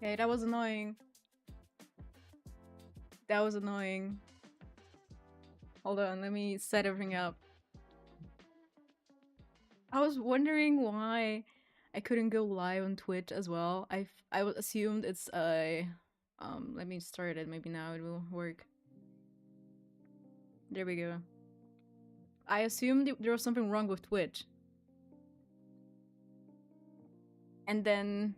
Okay, that was annoying. That was annoying. Hold on, let me set everything up. I was wondering why I couldn't go live on Twitch as well. I assumed it's a let me start it. Maybe now it will work. There we go. I assumed there was something wrong with Twitch. And then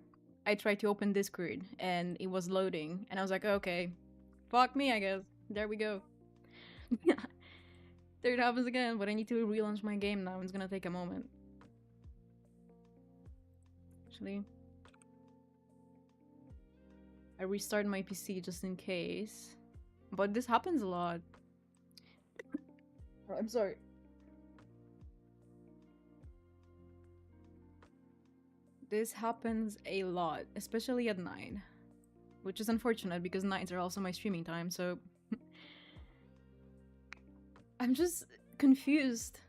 I tried to open Discord and it was loading and I was like, okay, fuck me, I guess. There we go. There it happens again, but I need to relaunch my game now. It's gonna take a moment. Actually, I restarted my PC just in case. But this happens a lot. I'm sorry. This happens a lot, especially at night. Which is unfortunate because nights are also my streaming time, so... I'm just confused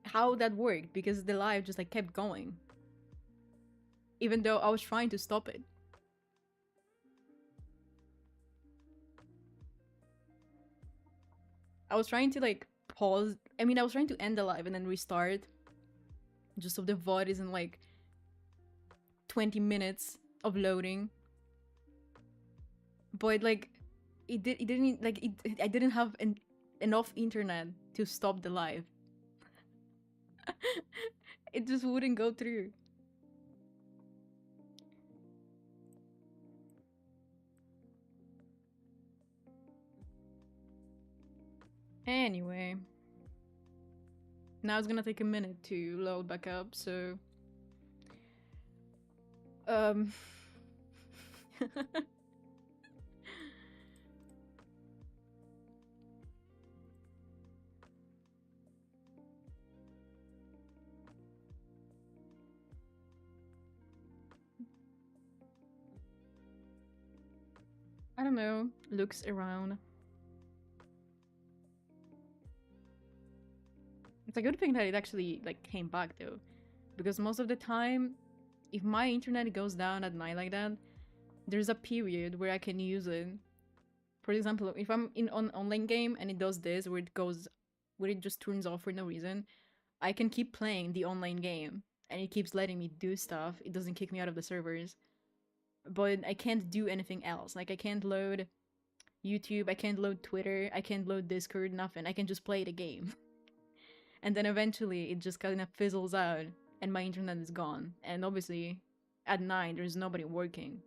how that worked because the live just like kept going. Even though I was trying to stop it. I was trying to like pause. I mean, I was trying to end the live and then restart. Just so the VOD isn't like 20 minutes of loading. But like, I didn't have enough internet to stop the live. It just wouldn't go through. Anyway. Now it's gonna take a minute to load back up, so... I don't know, looks around. It's a good thing that it actually like came back though, because most of the time, if my internet goes down at night like that, there's a period where I can use it. For example, if I'm in an online game and it does this, where it just turns off for no reason, I can keep playing the online game and it keeps letting me do stuff. It doesn't kick me out of the servers. But I can't do anything else. Like I can't load YouTube, I can't load Twitter, I can't load Discord, nothing. I can just play the game. And then eventually it just kind of fizzles out and my internet is gone. And obviously at night there's nobody working.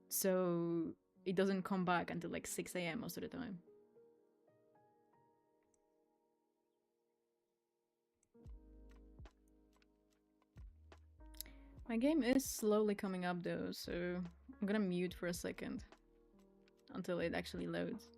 So it doesn't come back until like 6 a.m. most of the time. My game is slowly coming up though, so I'm gonna mute for a second until it actually loads.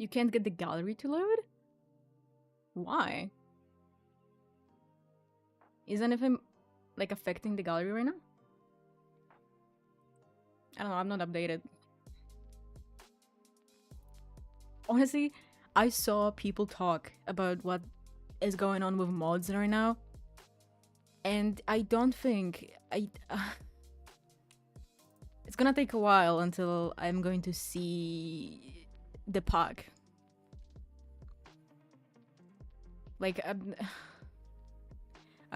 You can't get the gallery to load? Why? Isn't anything like affecting the gallery right now? I don't know, I'm not updated. Honestly, I saw people talk about what is going on with mods right now, and I don't think it's gonna take a while until I'm going to see the pack. Like, I don't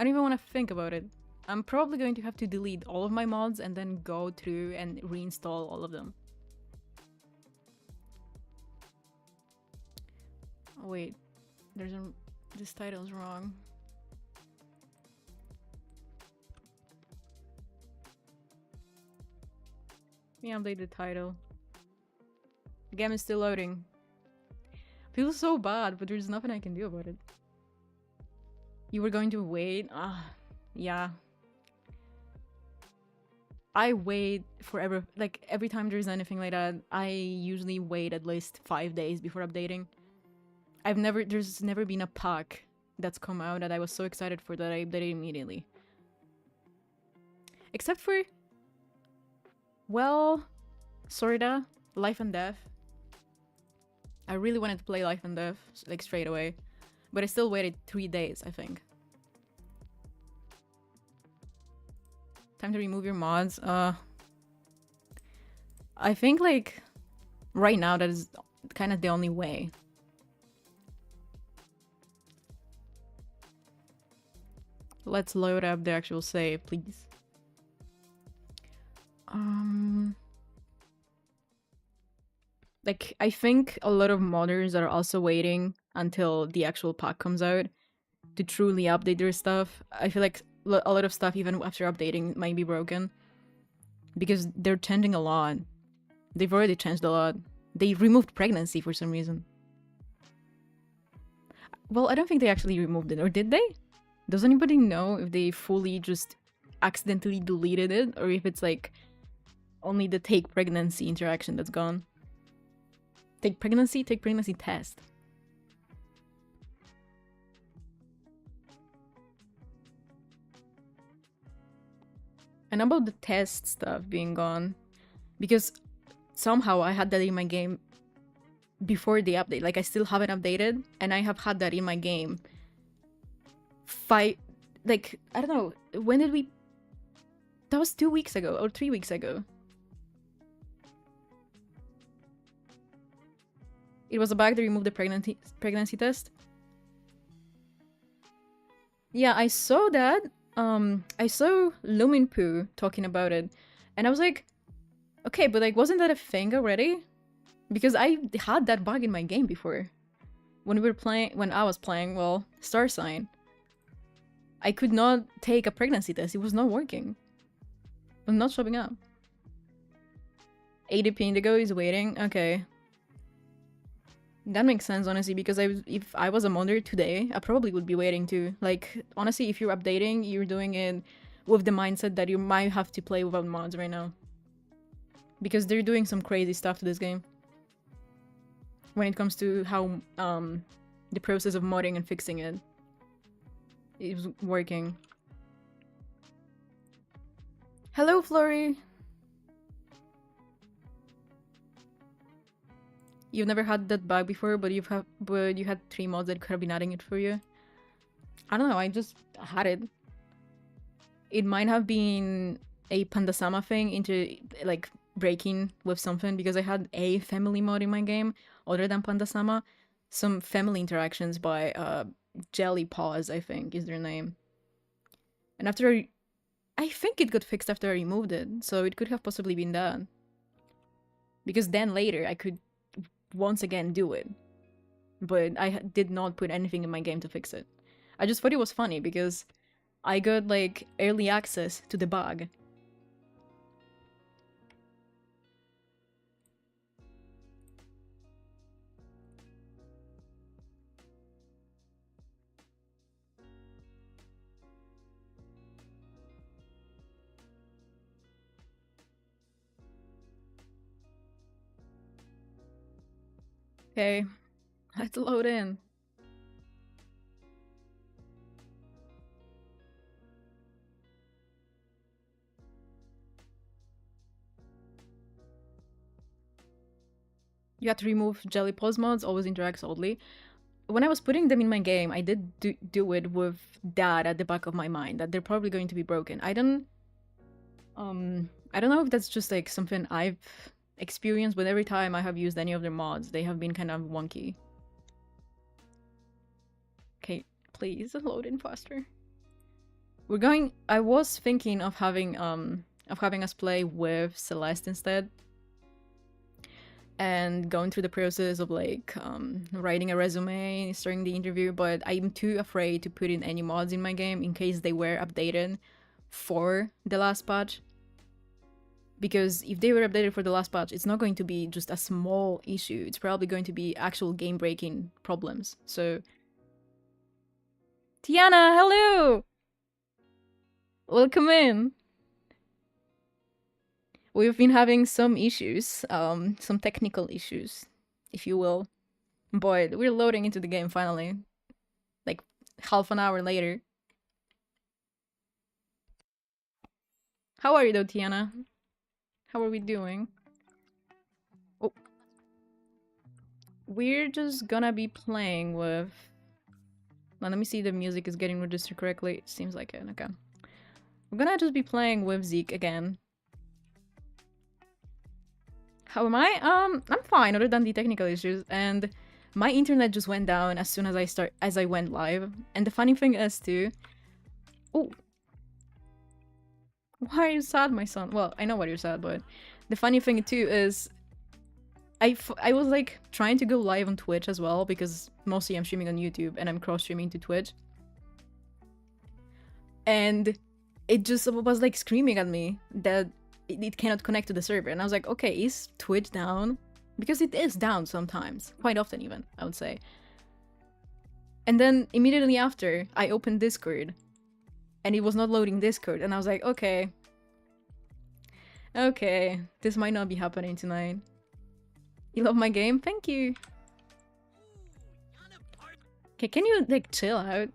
even want to think about it. I'm probably going to have to delete all of my mods and then go through and reinstall all of them. Oh wait, this title's wrong. Let me update the title. The game is still loading. Feels so bad, but there's nothing I can do about it. You were going to wait? Yeah. I wait forever. Like, every time there's anything like that, I usually wait at least 5 days before updating. There's never been a pack that's come out that I was so excited for that I updated immediately. Except for, well, sorta, Life and Death. I really wanted to play Life and Death, like, straight away. But I still waited 3 days, I think. Time to remove your mods. I think, like, right now that is kind of the only way. Let's load up the actual save, please. Like, I think a lot of modders are also waiting until the actual pack comes out to truly update their stuff. I feel like a lot of stuff, even after updating, might be broken. Because they're changing a lot. They've already changed a lot. They removed pregnancy for some reason. Well, I don't think they actually removed it, or did they? Does anybody know if they fully just accidentally deleted it, or if it's like only the take pregnancy interaction that's gone? Take pregnancy test. And about the test stuff being gone, because somehow I had that in my game before the update. Like, I still haven't updated, and I have had that in my game. Like, I don't know, when did we... That was 2 weeks ago, or 3 weeks ago. It was a bug to remove the pregnancy test. Yeah, I saw that. I saw Luminpoo talking about it, and I was like, okay, but like, wasn't that a thing already? Because I had that bug in my game before. When I was playing, well, Star Sign. I could not take a pregnancy test. It was not working. It was not showing up. ADP Indigo is waiting. Okay. That makes sense, honestly, because if I was a modder today, I probably would be waiting too. Like, honestly, if you're updating, you're doing it with the mindset that you might have to play without mods right now. Because they're doing some crazy stuff to this game. When it comes to how the process of modding and fixing it is working. Hello, Flory! You've never had that bug before, but you had 3 mods that could have been adding it for you. I don't know, I just had it. It might have been a Pandasama thing into, like, breaking with something, because I had a family mod in my game, other than Pandasama. Some family interactions by Jelly Paws, I think, is their name. And after I think it got fixed after I removed it, so it could have possibly been that. Because then later I could once again do it. But I did not put anything in my game to fix it. I just thought it was funny because I got, like, early access to the bug. Okay, let's load in. You have to remove jelly pause mods, always interacts oddly. When I was putting them in my game, I did do it with that at the back of my mind, that they're probably going to be broken. I don't know if that's just like something I've experienced, but every time I have used any of their mods, they have been kind of wonky. Okay, please load in faster. I was thinking of having us play with Celeste instead, and going through the process of like writing a resume, starting the interview, but I'm too afraid to put in any mods in my game in case they were updated for the last patch. Because if they were updated for the last patch, it's not going to be just a small issue. It's probably going to be actual game-breaking problems. So, Tiana, hello! Welcome in. We've been having some issues, some technical issues, if you will. But we're loading into the game finally. Like, half an hour later. How are you though, Tiana? How are we doing? Oh. We're just gonna be playing with... Now, let me see if the music is getting registered correctly. It seems like it, okay. We're gonna just be playing with Zeke again. How am I? I'm fine, other than the technical issues, and my internet just went down as soon as I went live. And the funny thing is too... Oh! Why are you sad, my son? Well, I know why you're sad, but the funny thing too is I was like trying to go live on Twitch as well, because mostly I'm streaming on YouTube and I'm cross-streaming to Twitch. And it just was like screaming at me that it cannot connect to the server. And I was like, okay, is Twitch down? Because it is down sometimes, quite often even, I would say. And then immediately after, I opened Discord and it was not loading Discord. And I was like, okay, this might not be happening tonight. You love my game? Thank you. Okay, can you like chill out?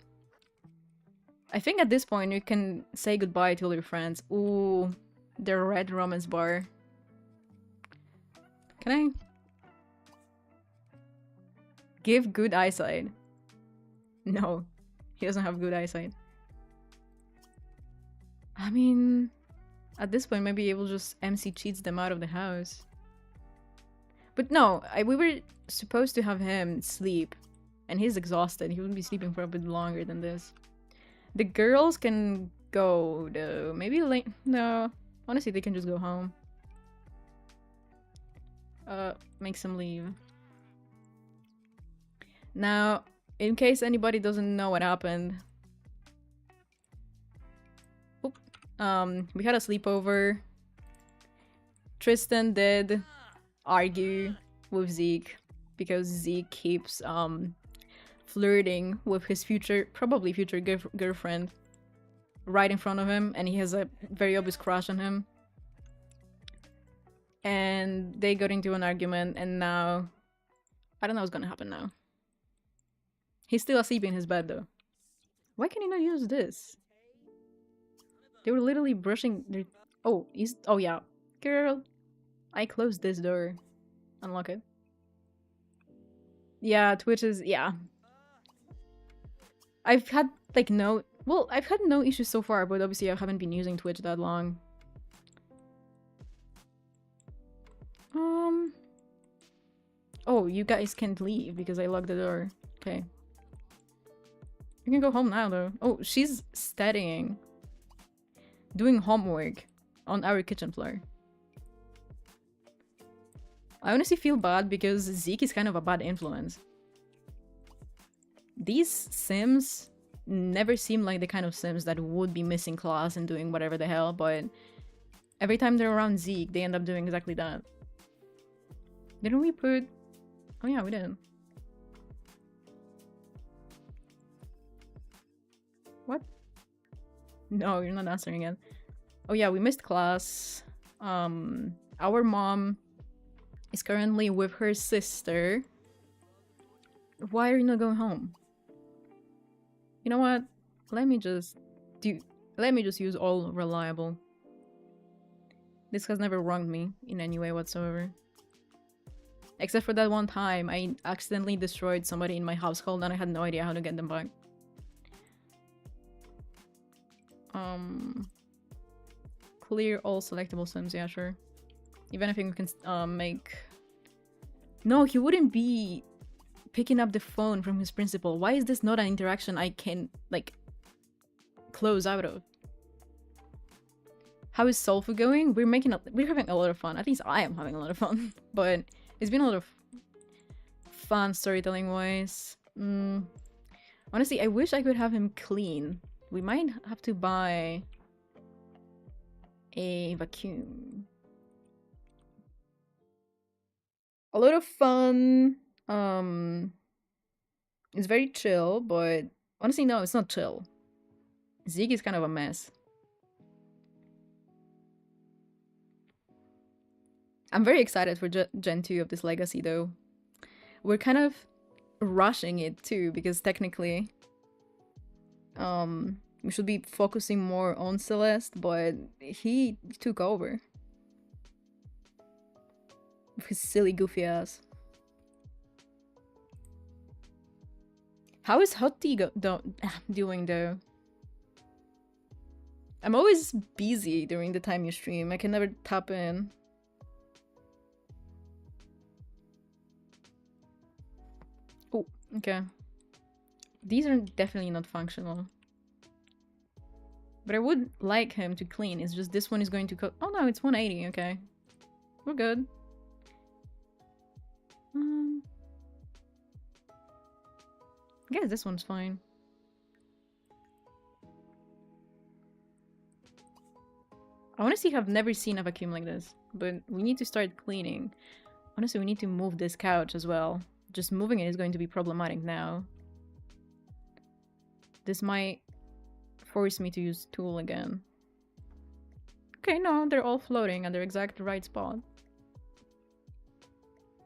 I think at this point you can say goodbye to all your friends. Ooh, the red romance bar. Can I give good eyesight? No, he doesn't have good eyesight. I mean, at this point maybe able just MC cheats them out of the house. But no, we were supposed to have him sleep, and he's exhausted. He wouldn't be sleeping for a bit longer than this. The girls can go, though. Maybe late. No, honestly, they can just go home. Make some leave. Now, in case anybody doesn't know what happened, we had a sleepover. Tristan did argue with Zeke because Zeke keeps flirting with his probably future girlfriend right in front of him, and he has a very obvious crush on him. And they got into an argument, and now I don't know what's gonna happen now. He's still asleep in his bed though. Why can he not use this? They were literally brushing their... Oh, yeah. Girl, I closed this door. Unlock it. Yeah, Twitch is... Yeah. I've had, like, no... Well, I've had no issues so far, but obviously I haven't been using Twitch that long. Oh, you guys can't leave because I locked the door. Okay. You can go home now, though. Oh, she's studying. Doing homework on our kitchen floor. I honestly feel bad because Zeke is kind of a bad influence. These Sims never seem like the kind of Sims that would be missing class and doing whatever the hell, but every time they're around Zeke, they end up doing exactly that. Didn't we put... Oh yeah, we did. What? No, you're not answering it. Oh yeah, we missed class. Our mom is currently with her sister Why are you not going home? You know what? Let me just use all reliable. This has never wronged me in any way whatsoever. Except for that one time I accidentally destroyed somebody in my household and I had no idea how to get them back. Clear all selectable sims, yeah, sure. Even if we can make... No, he wouldn't be picking up the phone from his principal. Why is this not an interaction I can, like, close out of? How is Solfu going? We're having a lot of fun. At least I am having a lot of fun. But it's been a lot of fun storytelling wise. Honestly, I wish I could have him clean. We might have to buy a vacuum. A lot of fun. It's very chill, but honestly, no, it's not chill. Zeke is kind of a mess. I'm very excited for Gen 2 of this legacy, though. We're kind of rushing it, too, because technically... we should be focusing more on Celeste, but he took over. With his silly, goofy ass. How is Hot Tea doing, though? I'm always busy during the time you stream. I can never tap in. Oh, okay. These are definitely not functional. But I would like him to clean. It's just this one is going to cook. Oh no, it's 180. Okay. We're good. I guess this one's fine. I honestly have never seen a vacuum like this, but we need to start cleaning. Honestly, we need to move this couch as well. Just moving it is going to be problematic now. This might force me to use tool again. Okay, no, they're all floating at their exact right spot.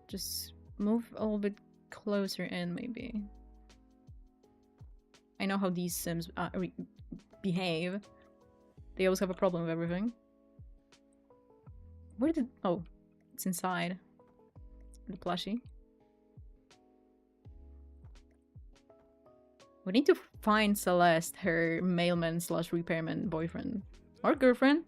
Just move a little bit closer in, maybe. I know how these sims behave. They always have a problem with everything. Where did... Oh, it's inside. The plushie. We need to find Celeste, her mailman slash repairman boyfriend. Or girlfriend.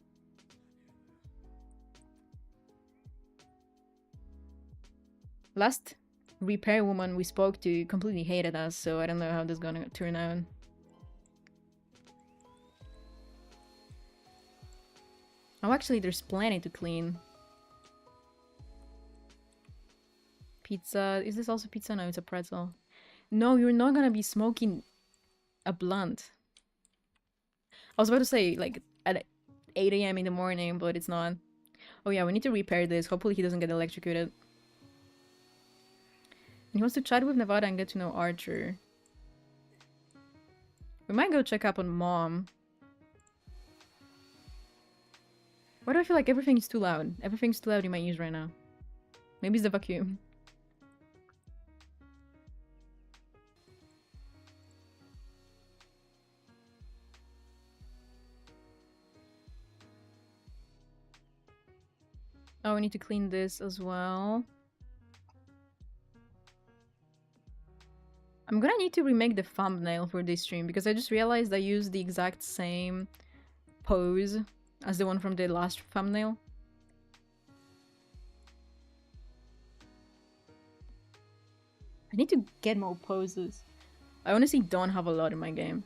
Last repair woman we spoke to completely hated us, so I don't know how this is gonna turn out. Oh, actually, there's plenty to clean. Pizza. Is this also pizza? No, it's a pretzel. No, you're not gonna be smoking a blunt. I was about to say, like, at 8 AM in the morning, but it's not. Oh yeah, we need to repair this. Hopefully he doesn't get electrocuted. He wants to chat with Nevada and get to know Archer. We might go check up on Mom. Why do I feel like everything is too loud? Everything's too loud in my ears right now. Maybe it's the vacuum. Oh, we need to clean this as well. I'm gonna need to remake the thumbnail for this stream because I just realized I used the exact same pose as the one from the last thumbnail. I need to get more poses. I honestly don't have a lot in my game.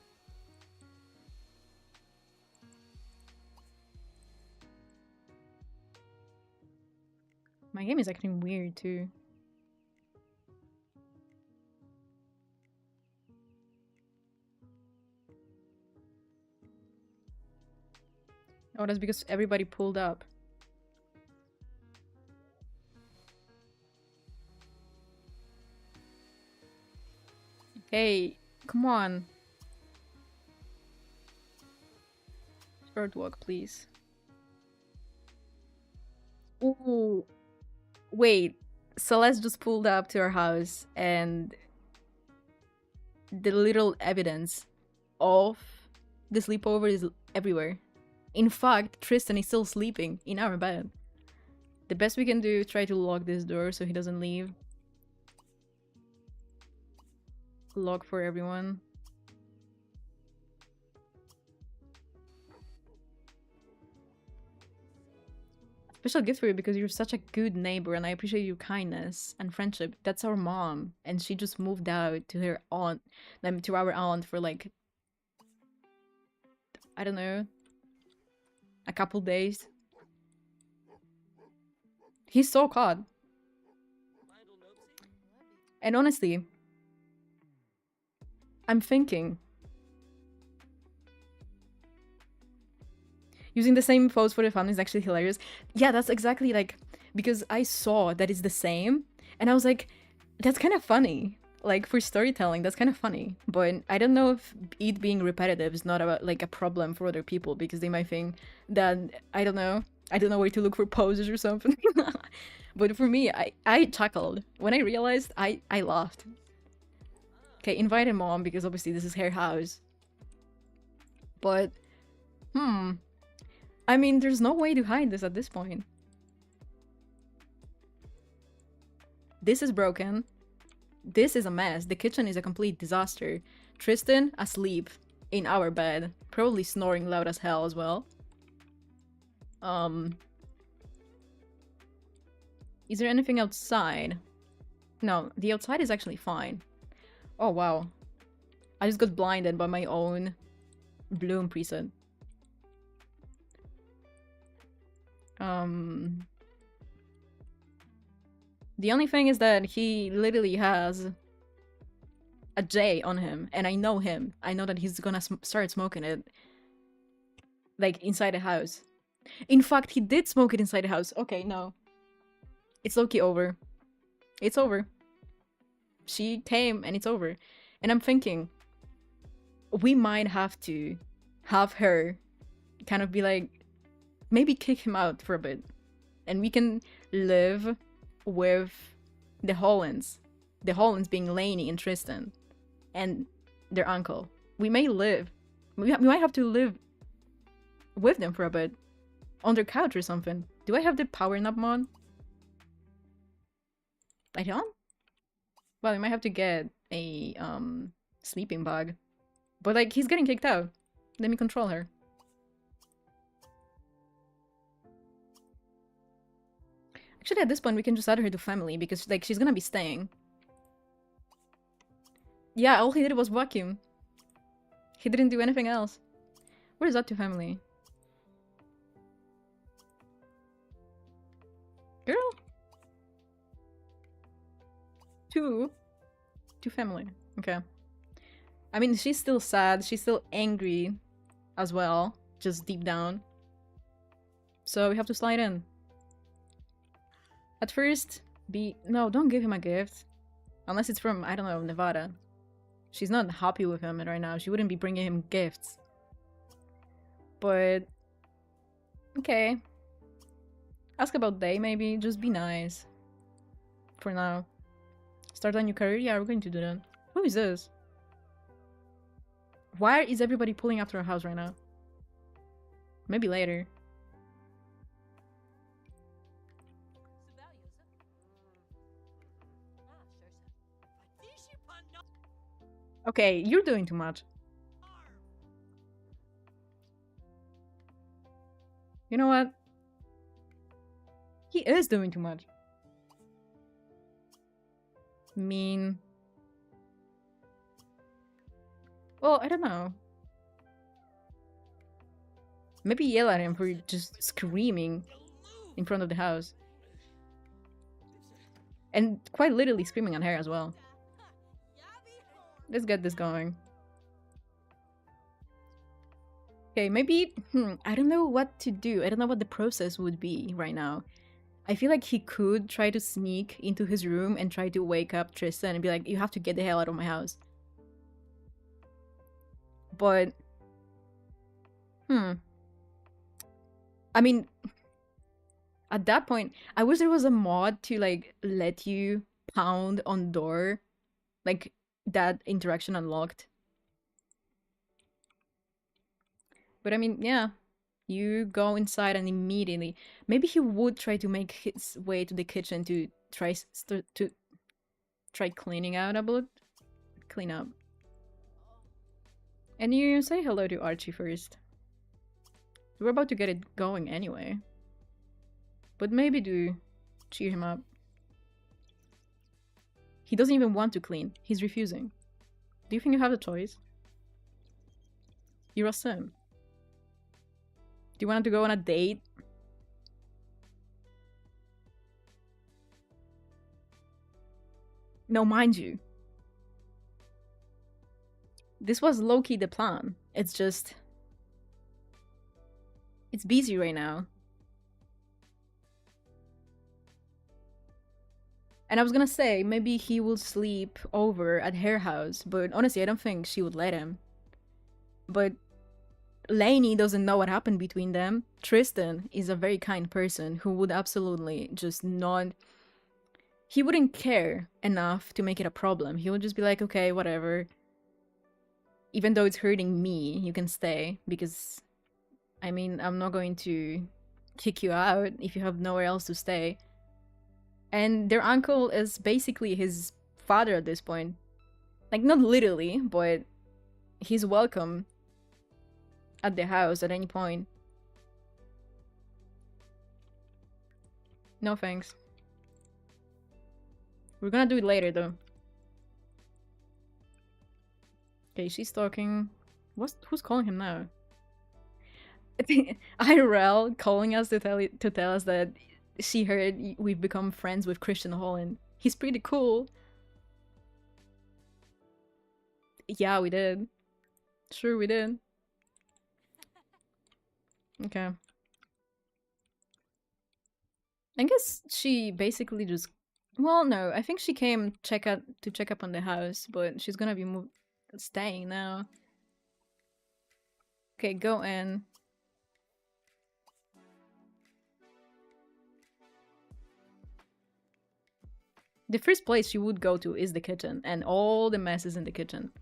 My game is acting weird too. Oh, that's because everybody pulled up. Hey, come on. Birdwalk, please. Ooh. Wait, Celeste just pulled up to our house and the little evidence of the sleepover is everywhere. In fact, Tristan is still sleeping in our bed. The best we can do is try to lock this door so he doesn't leave. Lock for everyone. Special gift for you because you're such a good neighbor and I appreciate your kindness and friendship. That's our mom, and she just moved out to her aunt, to our aunt for like, I don't know, a couple days. He's so caught. And honestly, I'm thinking using the same pose for the family is actually hilarious. Yeah, that's exactly like, because I saw that it's the same and I was like, that's kind of funny. Like for storytelling, that's kind of funny. But I don't know if it being repetitive is not about like a problem for other people because they might think that I don't know where to look for poses or something. But for me, I chuckled. When I realized, I laughed. Okay, invite him on because obviously this is her house. But, I mean, there's no way to hide this at this point. This is broken. This is a mess. The kitchen is a complete disaster. Tristan asleep in our bed, probably snoring loud as hell as well. Is there anything outside? No, the outside is actually fine. Oh wow. I just got blinded by my own bloom preset. The only thing is that he literally has a J on him, and I know him. I know that he's gonna start smoking it, like, inside the house. In fact, he did smoke it inside the house. Okay, no. It's low-key over. It's over. She came, and it's over. And I'm thinking, we might have to have her kind of be like, maybe kick him out for a bit. And we can live with the Hollands. The Hollands being Lainey and Tristan. And their uncle. We may live. We might have to live with them for a bit. On their couch or something. Do I have the power nap mod? I don't? Well, we might have to get a sleeping bag. But like, he's getting kicked out. Let me control her. Actually, at this point, we can just add her to family because, like, she's gonna be staying. Yeah, all he did was vacuum. He didn't do anything else. Where is that to family? Girl? To family. Okay. I mean, she's still sad. She's still angry as well. Just deep down. So we have to slide in. At first, no, don't give him a gift. Unless it's from, I don't know, Nevada. She's not happy with him right now. She wouldn't be bringing him gifts. But... okay. Ask about day, maybe. Just be nice. For now. Start a new career? Yeah, we're going to do that. Who is this? Why is everybody pulling after our house right now? Maybe later. Okay, you're doing too much. You know what? He is doing too much. Mean. Well, I don't know. Maybe yell at him for just screaming in front of the house. And quite literally screaming at her as well. Let's get this going. Okay, maybe... I don't know what to do. I don't know what the process would be right now. I feel like he could try to sneak into his room and try to wake up Tristan and be like, you have to get the hell out of my house. But... I mean... At that point, I wish there was a mod to, like, let you pound on door. Like, that interaction unlocked. But I mean, yeah, you go inside and immediately, maybe he would try to make his way to the kitchen to to try cleaning out a bit, clean up. And you say hello to Archie first. We're about to get it going anyway. But maybe do cheer him up. He doesn't even want to clean. He's refusing. Do you think you have a choice? You're a sim. Do you want to go on a date? No, mind you. This was low-key the plan. It's just... It's busy right now. And I was gonna say, maybe he will sleep over at her house, but honestly, I don't think she would let him. But Lainey doesn't know what happened between them. Tristan is a very kind person who would absolutely just not... He wouldn't care enough to make it a problem. He would just be like, okay, whatever. Even though it's hurting me, you can stay, because... I mean, I'm not going to kick you out if you have nowhere else to stay. And their uncle is basically his father at this point. Like, not literally, but he's welcome at the house at any point. No thanks. We're gonna do it later, though. Okay, she's talking. Who's calling him now? IRL calling us to tell us that she heard we've become friends with Christian Holland. He's pretty cool. Yeah, we did. Sure, we did. Okay. I guess she basically just... Well, no, I think she came to check up on the house, but she's gonna be staying now. Okay, go in. The first place she would go to is the kitchen, and all the mess is in the kitchen.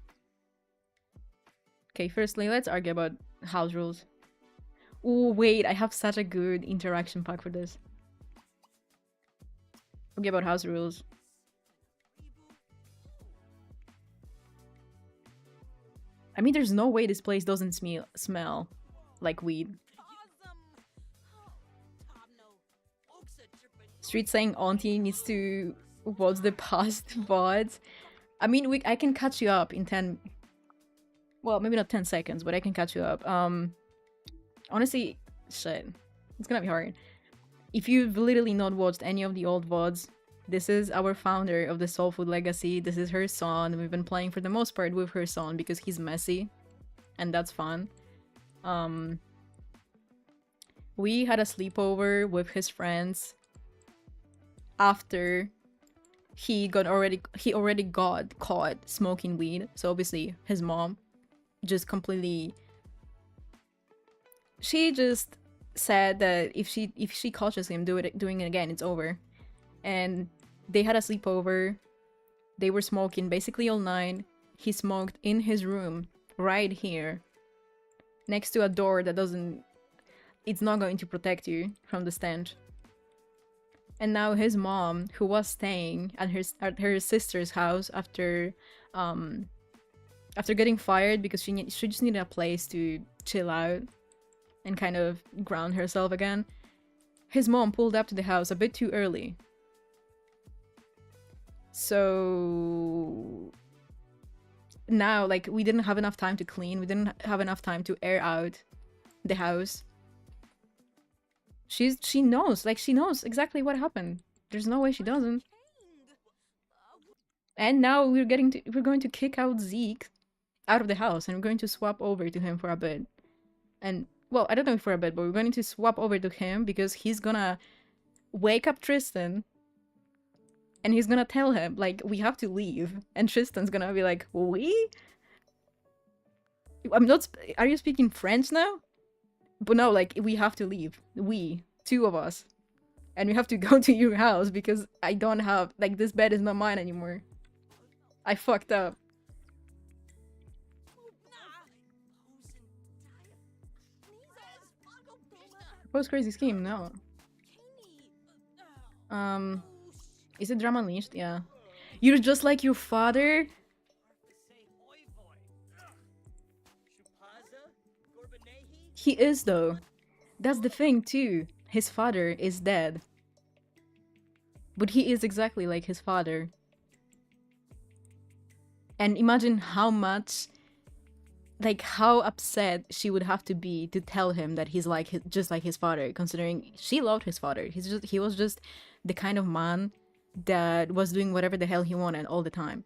Okay, firstly, let's argue about house rules. Oh, wait, I have such a good interaction pack for this. Okay, about house rules. I mean, there's no way this place doesn't smell like weed. Street saying auntie needs to watch the past VODs. I mean, I can catch you up in 10... Well, maybe not 10 seconds, but I can catch you up. Honestly, shit. It's gonna be hard. If you've literally not watched any of the old VODs, this is our founder of the Soul Food Legacy. This is her son. We've been playing for the most part with her son because he's messy. And that's fun. We had a sleepover with his friends after he already got caught smoking weed. So obviously his mom just completely... She just said that if she catches him doing it again, it's over. And they had a sleepover. They were smoking basically all night. He smoked in his room, right here, next to a door that doesn't... It's not going to protect you from the stench. And now his mom, who was staying at her sister's house after getting fired because she just needed a place to chill out and kind of ground herself again, his mom pulled up to the house a bit too early. So now, like, we didn't have enough time to clean. We didn't have enough time to air out the house. She knows exactly what happened. There's no way she doesn't. And now we're going to kick out Zeke out of the house, and we're going to swap over to him for a bit. And, well, I don't know if for a bit, but we're going to swap over to him because he's gonna wake up Tristan and he's gonna tell him, like, we have to leave. And Tristan's gonna be like, we? I'm not... Are you speaking French now? But no, like, we have to leave. We. Two of us. And we have to go to your house because I don't have... Like, this bed is not mine anymore. I fucked up. What's Crazy Scheme? No. Is it Drama Unleashed? Yeah. You're just like your father? He is, though. That's the thing, too. His father is dead. But he is exactly like his father. And imagine how much, like, how upset she would have to be to tell him that he's like just like his father, considering she loved his father. He was just the kind of man that was doing whatever the hell he wanted all the time.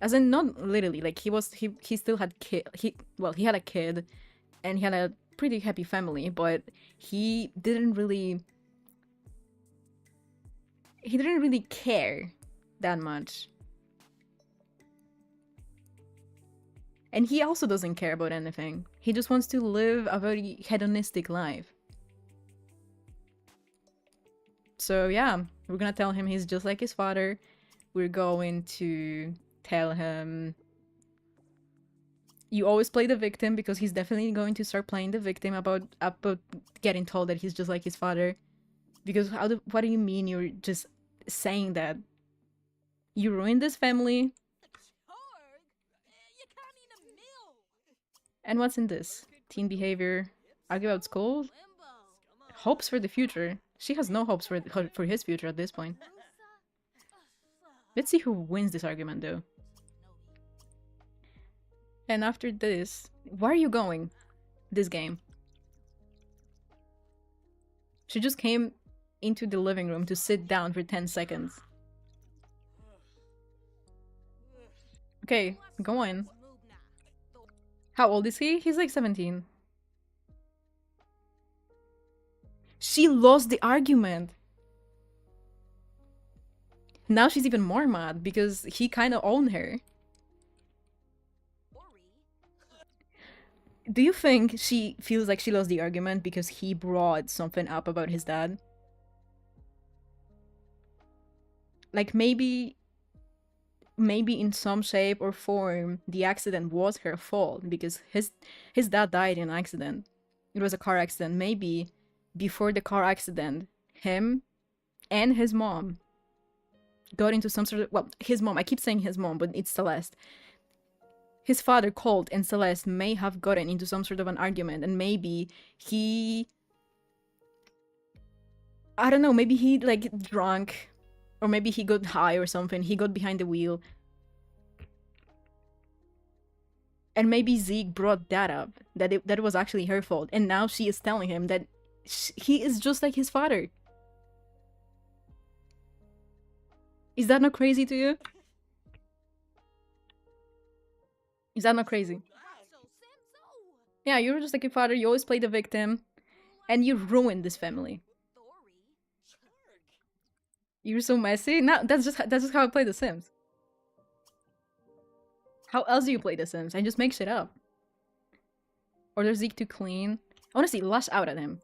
As in, not literally, like he still had he had a kid, and he had a pretty happy family, but he didn't really care that much. And he also doesn't care about anything. He just wants to live a very hedonistic life. So yeah, we're gonna tell him he's just like his father. We're going to tell him you always play the victim, because he's definitely going to start playing the victim about getting told that he's just like his father. Because what do you mean you're just saying that? You ruined this family. And what's in this? Teen behavior, argue about school, hopes for the future. She has no hopes for his future at this point. Let's see who wins this argument, though. And after this, where are you going? This game. She just came into the living room to sit down for 10 seconds. Okay, go on. How old is he? He's like 17. She lost the argument. Now she's even more mad because he kind of owned her. Do you think she feels like she lost the argument because he brought something up about his dad? Like maybe in some shape or form the accident was her fault, because his dad died in an accident. It was a car accident. Maybe before the car accident, him and his mom got into some sort of, well, his mom, I keep saying his mom, but it's Celeste. His father, Colt, and Celeste may have gotten into some sort of an argument, and maybe he, I don't know, maybe he like drunk, or maybe he got high or something. He got behind the wheel. And maybe Zeke brought that up, that it was actually her fault. And now she is telling him that he is just like his father. Is that not crazy to you? Is that not crazy? Yeah, you're just like your father. You always play the victim. And you ruined this family. You're so messy. No, that's just how I play The Sims. How else do you play The Sims? I just make shit up. Order Zeke to clean. Honestly, lash out at him.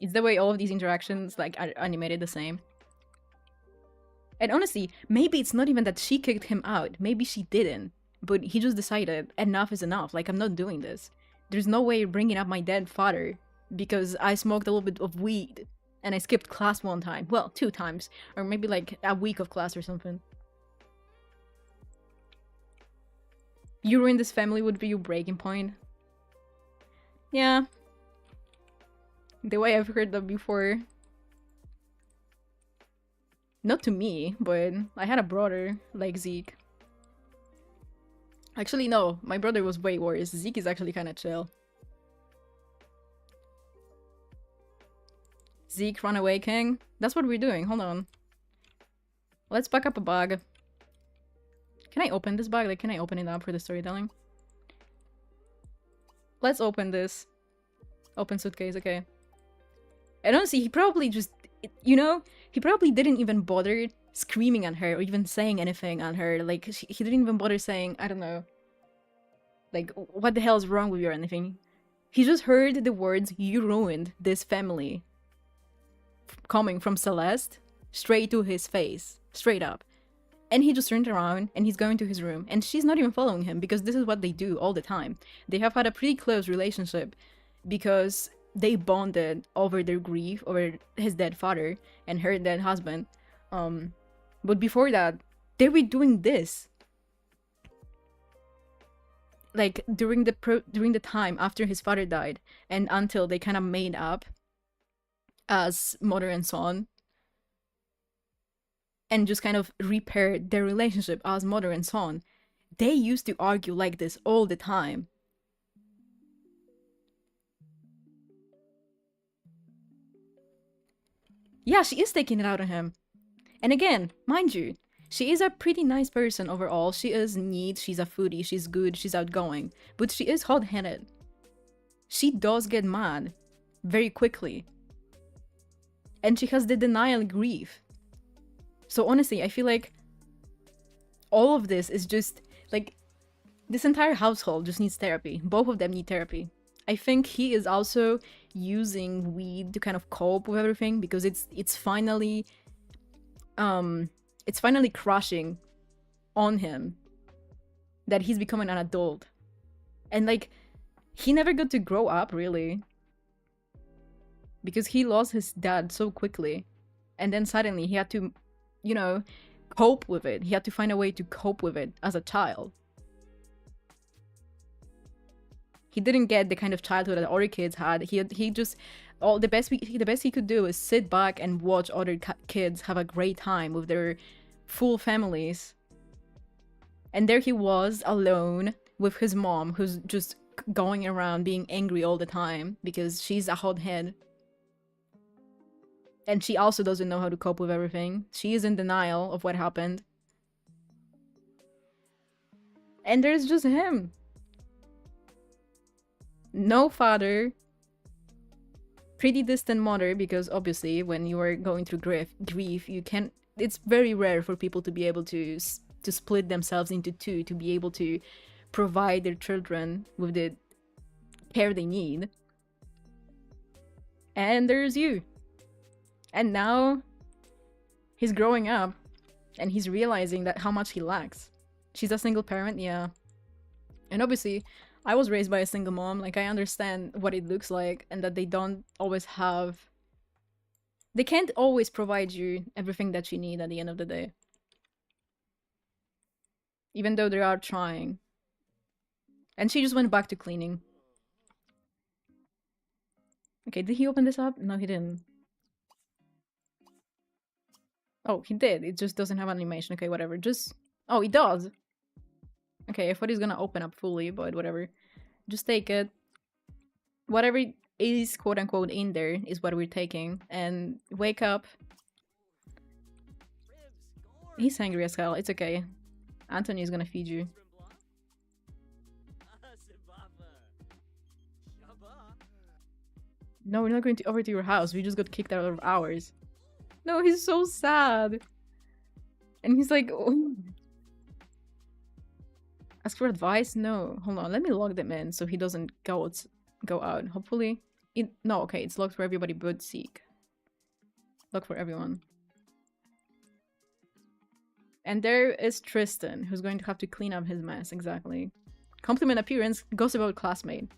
It's the way all of these interactions like are animated the same. And honestly, maybe it's not even that she kicked him out. Maybe she didn't. But he just decided enough is enough. Like, I'm not doing this. There's no way you're bringing up my dead father because I smoked a little bit of weed and I skipped class one time. Well, 2 times. Or maybe like a week of class or something. You ruin this family would be your breaking point. Yeah. The way I've heard that before. Not to me, but I had a brother like Zeke. Actually, no. My brother was way worse. Zeke is actually kind of chill. Zeke, Runaway King. That's what we're doing. Hold on. Let's pack up a bag. Can I open this bag? Like, can I open it up for the storytelling? Let's open this. Open suitcase, okay. And honestly, he probably just, you know, he probably didn't even bother screaming at her or even saying anything at her. Like, he didn't even bother saying, I don't know, like, what the hell is wrong with you or anything. He just heard the words, you ruined this family, coming from Celeste straight to his face. Straight up. And he just turned around and he's going to his room. And she's not even following him because this is what they do all the time. They have had a pretty close relationship because they bonded over their grief over his dead father and her dead husband. But before that, they were doing this. Like during the time after his father died and until they kind of made up as mother and son and just kind of repaired their relationship as mother and son, they used to argue like this all the time. Yeah, she is taking it out on him. And again, mind you, she is a pretty nice person overall. She is neat, she's a foodie, she's good, she's outgoing. But she is hot-headed. She does get mad very quickly. And she has the denial grief. So honestly, I feel like all of this is just like this entire household just needs therapy. Both of them need therapy. I think he is also using weed to kind of cope with everything because it's finally crushing on him that he's becoming an adult. And like he never got to grow up really because he lost his dad so quickly. And then suddenly he had to, you know, cope with it. He had to find a way to cope with it as a child. He didn't get the kind of childhood that other kids had. He just the best he could do is sit back and watch other kids have a great time with their full families. And there he was alone with his mom, who's just going around being angry all the time because she's a hothead. And she also doesn't know how to cope with everything. She is in denial of what happened. And there's just him. No father. Pretty distant mother, because obviously when you are going through grief, you can. It's very rare for people to be able to split themselves into two, to be able to provide their children with the care they need. And there's you. And now he's growing up and he's realizing that how much he lacks. She's a single parent, yeah. And obviously, I was raised by a single mom. Like, I understand what it looks like and that they don't always have... They can't always provide you everything that you need at the end of the day. Even though they are trying. And she just went back to cleaning. Okay, did he open this up? No, he didn't. Oh, he did. It just doesn't have animation. Okay, whatever. Just... Oh, it does! Okay, I thought he's gonna open up fully, but whatever. Just take it. Whatever is quote-unquote in there is what we're taking. And wake up. He's hungry as hell. It's okay. Anthony is gonna feed you. No, we're not going over to your house. We just got kicked out of ours. No, he's so sad. And he's like... Oh. Ask for advice? No. Hold on, let me log them in so he doesn't go out. Hopefully. No, okay, it's locked for everybody but Zeke. Locked for everyone. And there is Tristan, who's going to have to clean up his mess, exactly. Compliment appearance, gossip about classmate.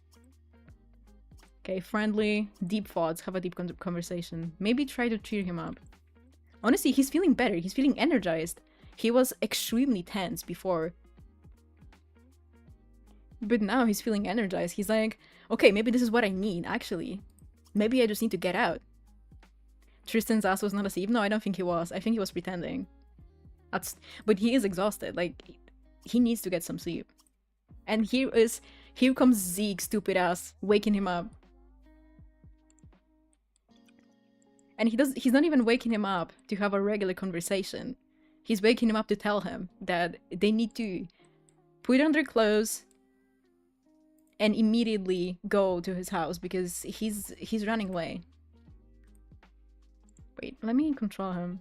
Okay, friendly, deep thoughts, have a deep conversation. Maybe try to cheer him up. Honestly, he's feeling better, he's feeling energized. He was extremely tense before. But now he's feeling energized. He's like, okay, maybe this is what I need, actually. Maybe I just need to get out. Tristan's ass was not asleep. No, I don't think he was. I think he was pretending. But he is exhausted. Like, he needs to get some sleep. And here comes Zeke, stupid ass, waking him up. And he's not even waking him up to have a regular conversation. He's waking him up to tell him that they need to put on their clothes and immediately go to his house because he's running away. Wait, let me control him.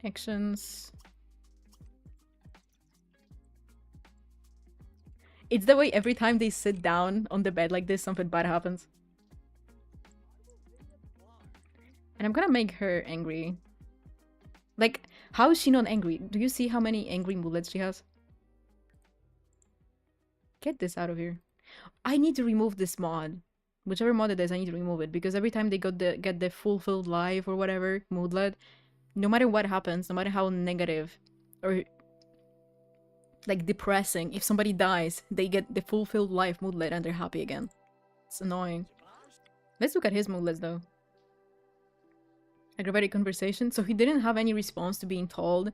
Actions. It's the way every time they sit down on the bed like this, something bad happens. And I'm gonna make her angry. Like, how is she not angry? Do you see how many angry moodlets she has? Get this out of here. I need to remove this mod. Whichever mod it is, I need to remove it because every time they get the fulfilled life or whatever moodlet, no matter what happens, no matter how negative or like depressing, if somebody dies, they get the fulfilled life moodlet and they're happy again. It's annoying. Let's look at his moodlets though. Aggravated conversation. So he didn't have any response to being told.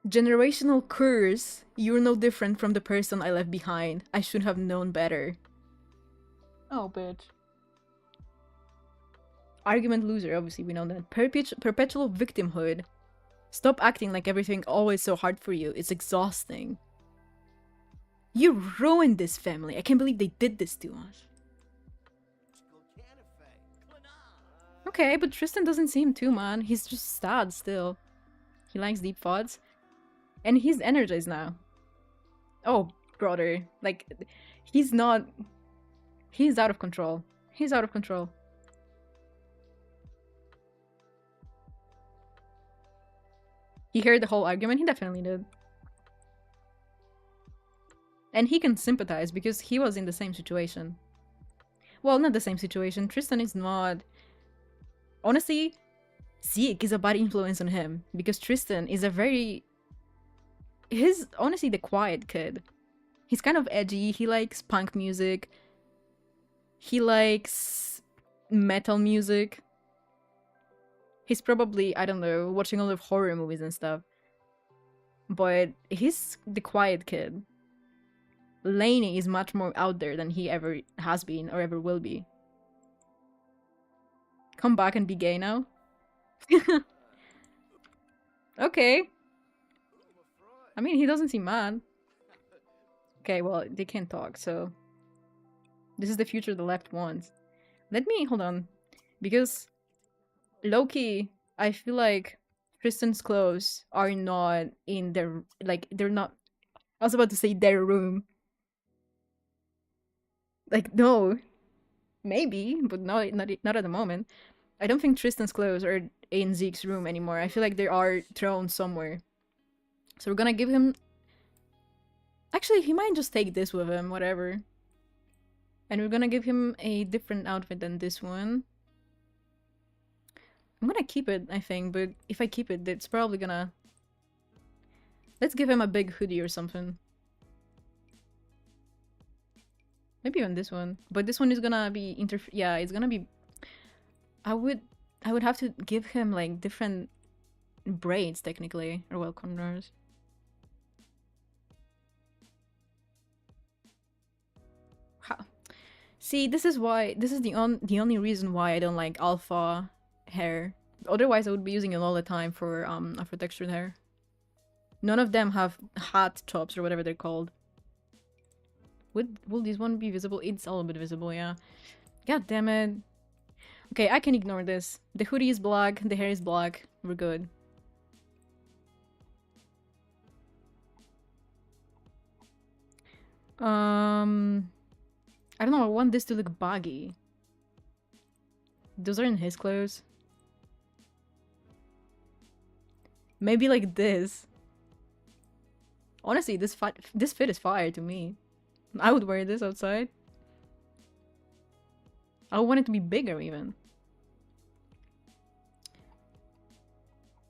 Generational curse. You're no different from the person I left behind. I should have known better. Oh, bitch. Argument loser, obviously we know that. Perpetual victimhood. Stop acting like everything always so hard for you. It's exhausting. You ruined this family. I can't believe they did this to us. Okay, but Tristan doesn't seem to, man. He's just sad still. He likes deep thoughts. And he's energized now. Oh, brother. Like, he's not... He's out of control. He's out of control. He heard the whole argument? He definitely did. And he can sympathize because he was in the same situation. Well, not the same situation. Tristan is not... Honestly, Zeke is a bad influence on him because Tristan is a very... He's honestly the quiet kid. He's kind of edgy. He likes punk music. He likes metal music. He's probably, I don't know, watching a lot of horror movies and stuff. But he's the quiet kid. Lainey is much more out there than he ever has been or ever will be. Come back and be gay now? Okay. I mean, he doesn't seem mad. Okay, well, they can't talk, so... This is the future the left wants. Let me... Hold on. Because... Low-key, I feel like Tristan's clothes are not in their... Like, they're not... I was about to say their room. Like, no. Maybe, but not at the moment. I don't think Tristan's clothes are in Zeke's room anymore. I feel like they are thrown somewhere. So we're gonna give him... Actually, he might just take this with him, whatever. And we're gonna give him a different outfit than this one. I'm gonna keep it, I think, but if I keep it, it's probably gonna... Let's give him a big hoodie or something. Maybe even this one. But this one is gonna be yeah, it's gonna be... I would have to give him, like, different braids, technically. Or, well, cornrows. See, this is why... This is the only reason why I don't like alpha hair. Otherwise, I would be using it all the time for afro textured hair. None of them have hat tops or whatever they're called. Will this one be visible? It's a little bit visible, yeah. God damn it. Okay, I can ignore this. The hoodie is black, the hair is black. We're good. I don't know, I want this to look baggy. Those are in his clothes. Maybe like this. Honestly, this fit is fire to me. I would wear this outside. I want it to be bigger even.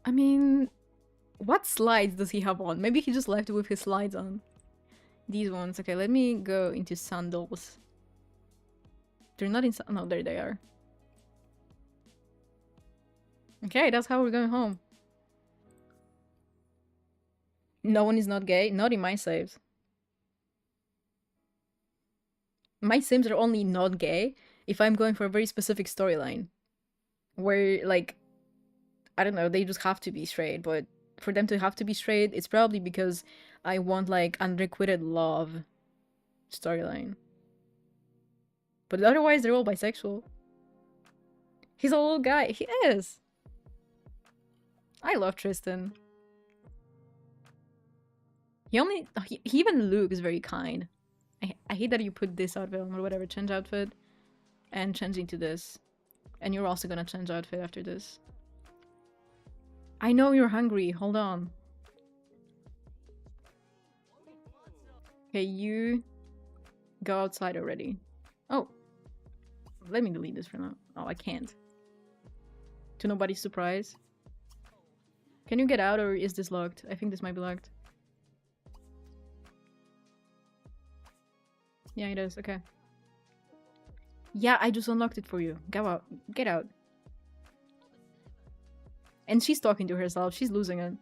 I mean, what slides does he have on? Maybe he just left it with his slides on. These ones. Okay, let me go into sandals. They're not in... No, there they are. Okay, that's how we're going home. No one is not gay? Not in my saves. My sims are only not gay if I'm going for a very specific storyline. Where, like... I don't know, they just have to be straight, but for them to have to be straight, it's probably because I want, like, unrequited love storyline. But otherwise, they're all bisexual. He's a little guy. He is! I love Tristan. He even looks very kind. I hate that you put this outfit on or whatever, change outfit, and change into this. And you're also gonna change outfit after this. I know you're hungry, hold on. Okay, you go outside already. Oh, let me delete this for now. Oh, I can't. To nobody's surprise. Can you get out or is this locked? I think this might be locked. Yeah, it is. Okay. Yeah, I just unlocked it for you. Go out. Get out. And she's talking to herself. She's losing it.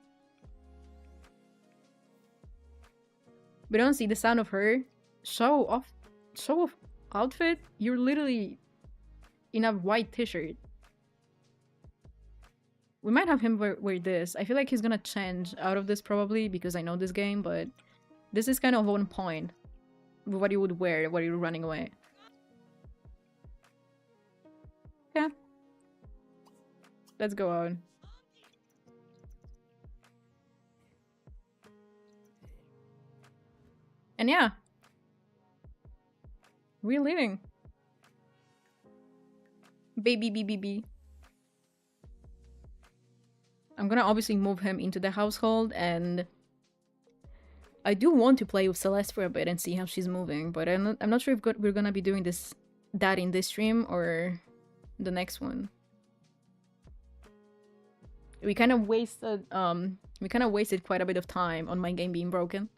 We don't see the sound of her. Show off outfit? You're literally in a white t-shirt. We might have him wear this. I feel like he's gonna change out of this probably because I know this game, but this is kind of on point with what you would wear while you're running away. Okay. Let's go out. And yeah. We're leaving. Baby BBB. I'm gonna obviously move him into the household, and I do want to play with Celeste for a bit and see how she's moving, but I'm not sure if we're gonna be doing that in this stream or the next one. We kind of wasted quite a bit of time on my game being broken.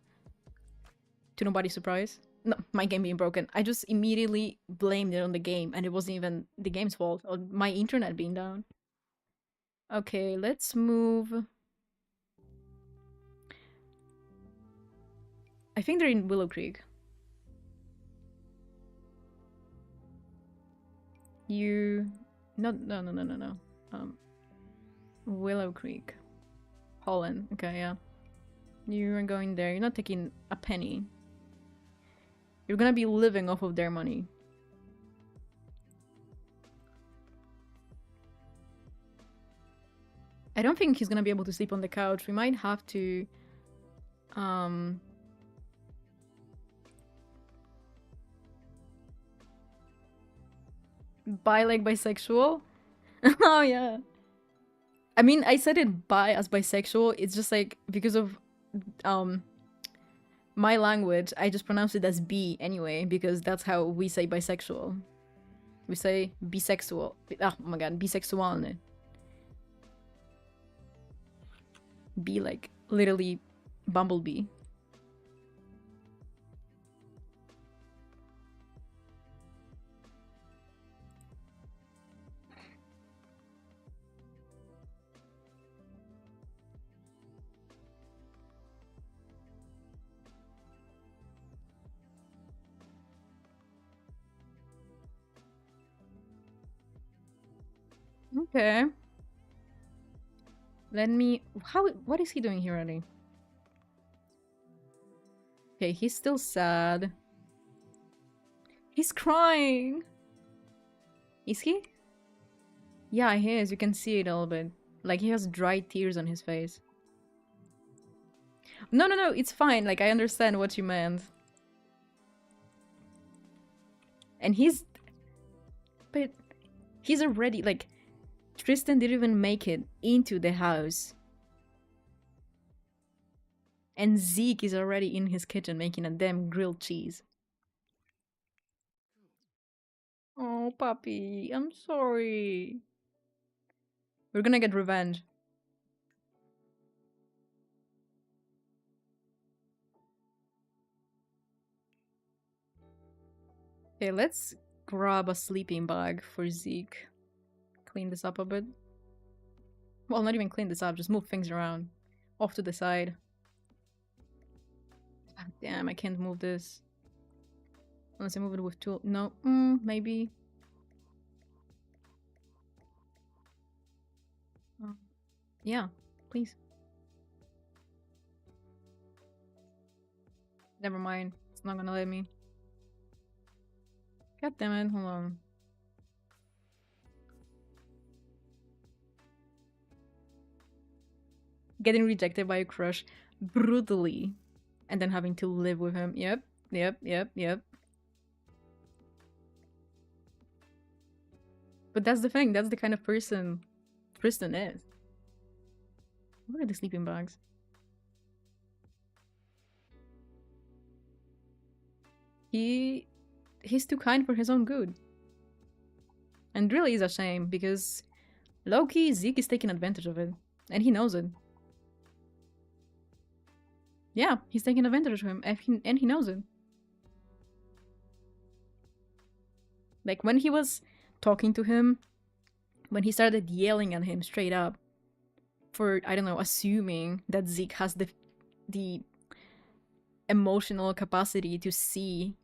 To nobody's surprise. No, my game being broken. I just immediately blamed it on the game, and it wasn't even the game's fault, or my internet being down. Okay, let's move. I think they're in Willow Creek. No. Willow Creek. Holland. Okay, yeah. You are going there. You're not taking a penny. You're gonna be living off of their money. I don't think he's gonna be able to sleep on the couch. We might have to bi like bisexual. Oh yeah. I mean, I said it bi as bisexual. It's just like because of my language, I just pronounce it as B anyway because that's how we say bisexual. We say bisexual. Oh my god, bisexualny. Be like literally bumblebee. Okay. What is he doing here, really? Okay, he's still sad. He's crying! Is he? Yeah, he is. You can see it a little bit. Like, he has dry tears on his face. No, it's fine. Like, I understand what you meant. And but he's already, like, Tristan didn't even make it into the house. And Zeke is already in his kitchen making a damn grilled cheese. Oh, puppy, I'm sorry. We're gonna get revenge. Okay, let's grab a sleeping bag for Zeke. Clean this up a bit. Well, not even clean this up, just move things around. Off to the side. God damn, I can't move this. Unless I move it with tool. No, maybe. Yeah, please. Never mind. It's not gonna let me. God damn it, hold on. Getting rejected by a crush brutally. And then having to live with him. Yep. Yep, yep, yep. But that's the thing. That's the kind of person Tristan is. What are the sleeping bags? He he's too kind for his own good. And really is a shame because low-key Zeke is taking advantage of it. And he knows it. Yeah, he's taking advantage of him and he knows it. Like when he was talking to him, when he started yelling at him straight up for, I don't know, assuming that Zeke has the emotional capacity to see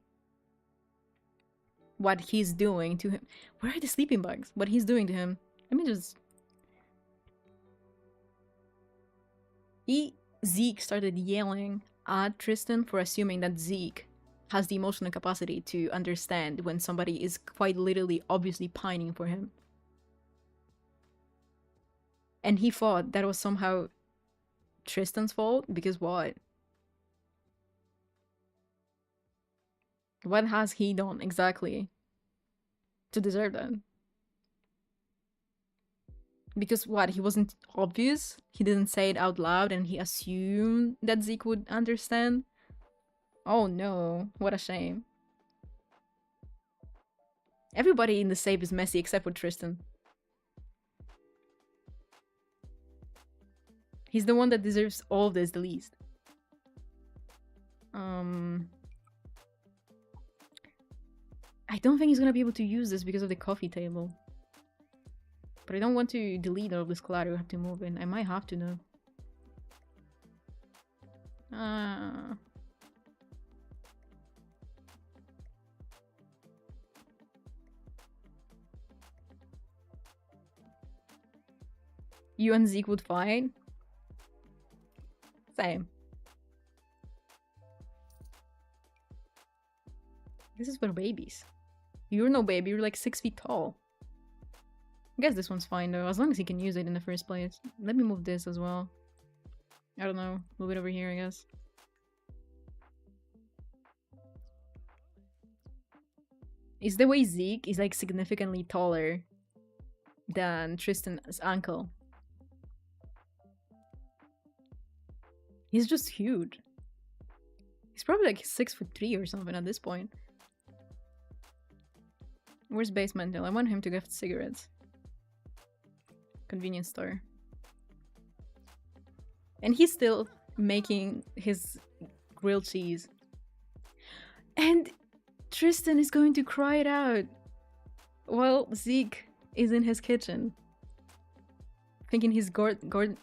what he's doing to him. Where are the sleeping bags? What he's doing to him. Let me just... Zeke started yelling at Tristan for assuming that Zeke has the emotional capacity to understand when somebody is quite literally obviously pining for him. And he thought that was somehow Tristan's fault, because what? What has he done exactly to deserve that? Because what? He wasn't obvious? He didn't say it out loud and he assumed that Zeke would understand? Oh no, what a shame. Everybody in the save is messy except for Tristan. He's the one that deserves all of this the least. I don't think he's gonna be able to use this because of the coffee table. But I don't want to delete all of this clutter. I have to move in. I might have to now. You and Zeke would fight? Same. This is for babies. You're no baby, you're like 6 feet tall. I guess this one's fine though, as long as he can use it in the first place. Let me move this as well. I don't know, move it over here, I guess. Is the way Zeke is like significantly taller than Tristan's uncle. He's just huge. He's probably like 6'3" or something at this point. Where's Basemental? I want him to get cigarettes. Convenience store. And he's still making his grilled cheese. And Tristan is going to cry it out while Zeke is in his kitchen. Thinking he's Gordon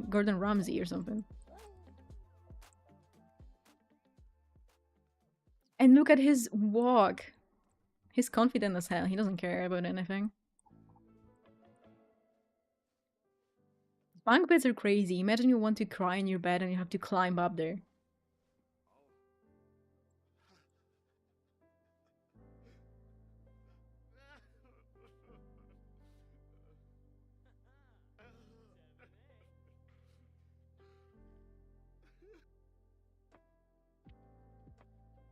Ramsay or something. And look at his walk. He's confident as hell. He doesn't care about anything. Bunk beds are crazy. Imagine you want to cry in your bed and you have to climb up there.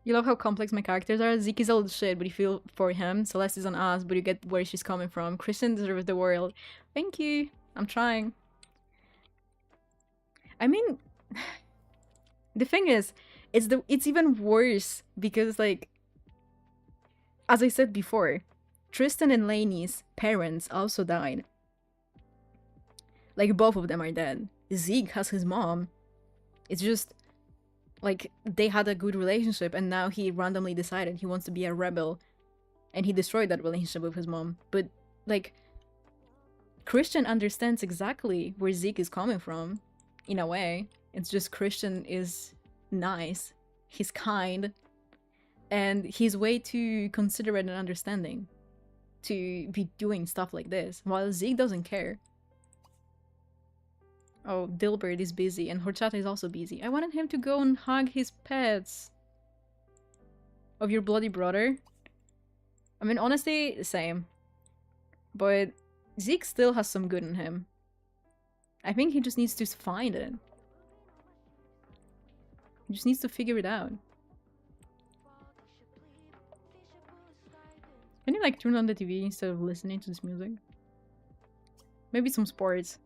You love how complex my characters are. Zeke is a little shit, but you feel for him. Celeste is an ass, but you get where she's coming from. Christian deserves the world. Thank you. I'm trying. I mean, the thing is, it's even worse because, like, as I said before, Tristan and Lainey's parents also died. Like, both of them are dead. Zeke has his mom. It's just, like, they had a good relationship and now he randomly decided he wants to be a rebel. And he destroyed that relationship with his mom. But, like, Christian understands exactly where Zeke is coming from, in a way. It's just Christian is nice. He's kind. And he's way too considerate and understanding to be doing stuff like this, while Zeke doesn't care. Oh, Dilbert is busy, and Horchata is also busy. I wanted him to go and hug his pets. Of your bloody brother? I mean, honestly, same. But Zeke still has some good in him. I think he just needs to find it. He just needs to figure it out. Can you like turn on the TV instead of listening to this music? Maybe some sports.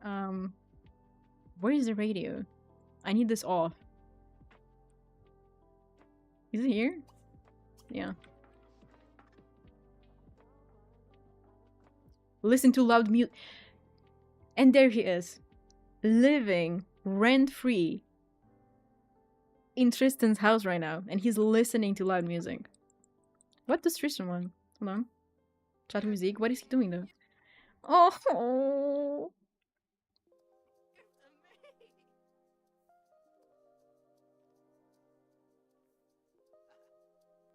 Where is the radio? I need this off. Is it here? Yeah. Listen to loud music. And there he is. Living rent-free in Tristan's house right now. And he's listening to loud music. What does Tristan want? Hold on. Chat with Zeke. What is he doing though? Oh.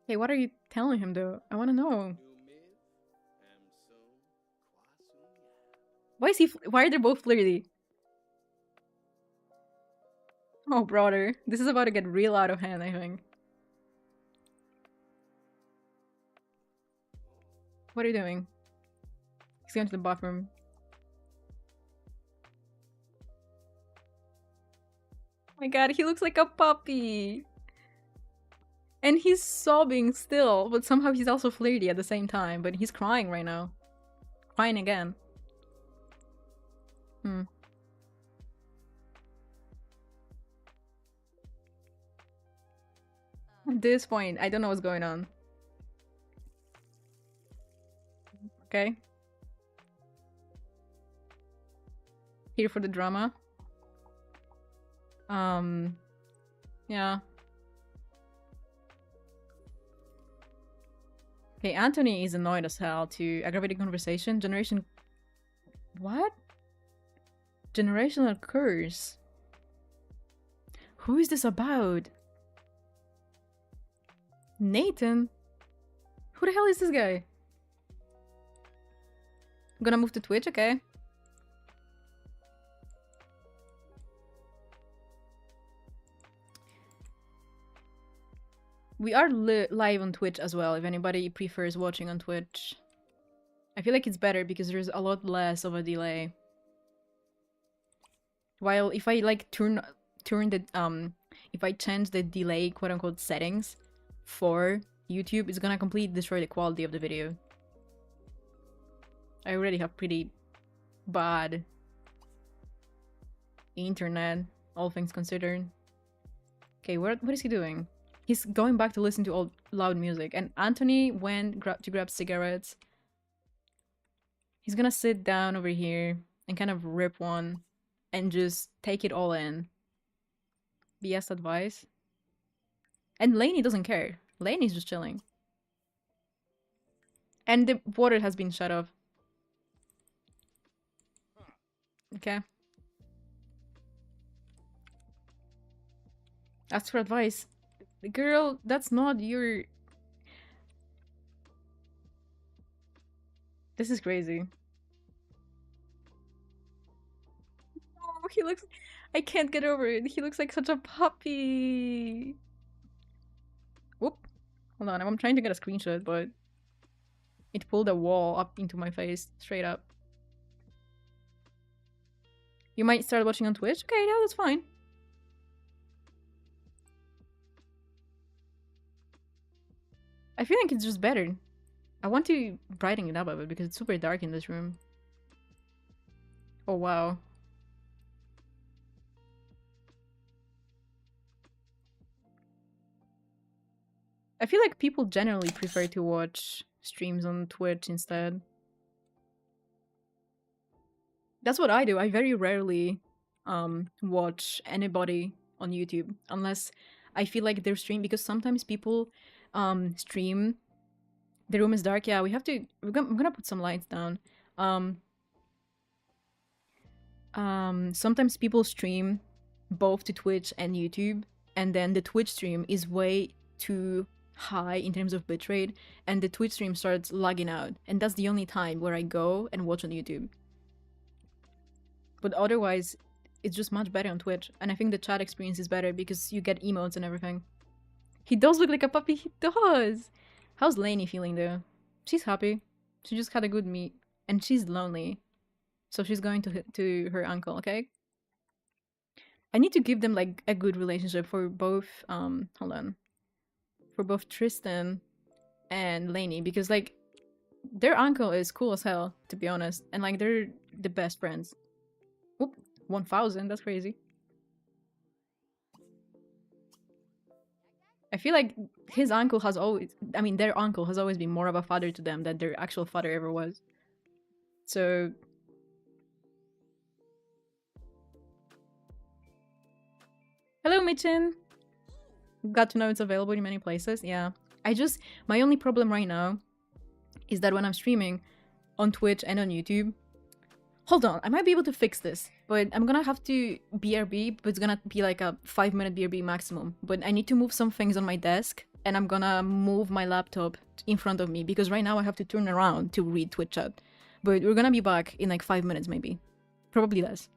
Hey, what are you telling him though? I want to know. Why is he? Why are they both flirty? Oh, brother, this is about to get real out of hand. I think. What are you doing? He's going to the bathroom. Oh my god, he looks like a puppy. And he's sobbing still, but somehow he's also flirty at the same time. But he's crying right now. Crying again. At this point, I don't know what's going on. Okay. Here for the drama. Yeah. Okay, Anthony is annoyed as hell to aggravating conversation. Generation... What? Generational curse. Who is this about? Nathan? Who the hell is this guy? I'm gonna move to Twitch, okay. We are live on Twitch as well, if anybody prefers watching on Twitch. I feel like it's better because there's a lot less of a delay. While if I like turn the if I change the delay quote unquote settings for YouTube, it's gonna completely destroy the quality of the video. I already have pretty bad internet, all things considered. Okay, what is he doing? He's going back to listen to all loud music, and Anthony went to grab cigarettes. He's gonna sit down over here and kind of rip one and just take it all in. BS advice. And Lainey doesn't care. Lainey's just chilling. And the water has been shut off. Okay. Ask for advice. Girl, that's not your... This is crazy. Oh, he looks... I can't get over it. He looks like such a puppy. Whoop. Hold on, I'm trying to get a screenshot, but... It pulled a wall up into my face, straight up. You might start watching on Twitch? Okay, yeah, that's fine. I feel like it's just better. I want to brighten it up a bit because it's super dark in this room. Oh, wow. I feel like people generally prefer to watch streams on Twitch instead. That's what I do. I very rarely watch anybody on YouTube unless I feel like they're streaming, because sometimes people stream. The room is dark. Yeah, we have to... I'm gonna put some lights down. Sometimes people stream both to Twitch and YouTube, and then the Twitch stream is way too high in terms of bitrate, and the Twitch stream starts lagging out, and that's the only time where I go and watch on YouTube. But otherwise, it's just much better on Twitch, and I think the chat experience is better because you get emotes and everything. He does look like a puppy, he does! How's Lainey feeling though? She's happy. She just had a good meet, and she's lonely. So she's going to her uncle, okay? I need to give them like a good relationship for both, hold on. for both Tristan and Lainey because like their uncle is cool as hell, to be honest, and like they're the best friends. Oop, 1,000. That's crazy. I feel like his uncle has always, I mean, their uncle has always been more of a father to them than their actual father ever was. So, hello, Michin. Got to know it's available in many places. Yeah. My only problem right now is that when I'm streaming on Twitch and on YouTube, hold on, I might be able to fix this, but I'm gonna have to BRB, but it's gonna be like a 5-minute BRB maximum. But I need to move some things on my desk, and I'm gonna move my laptop in front of me because right now I have to turn around to read Twitch chat. But we're gonna be back in like 5 minutes, maybe. Probably less.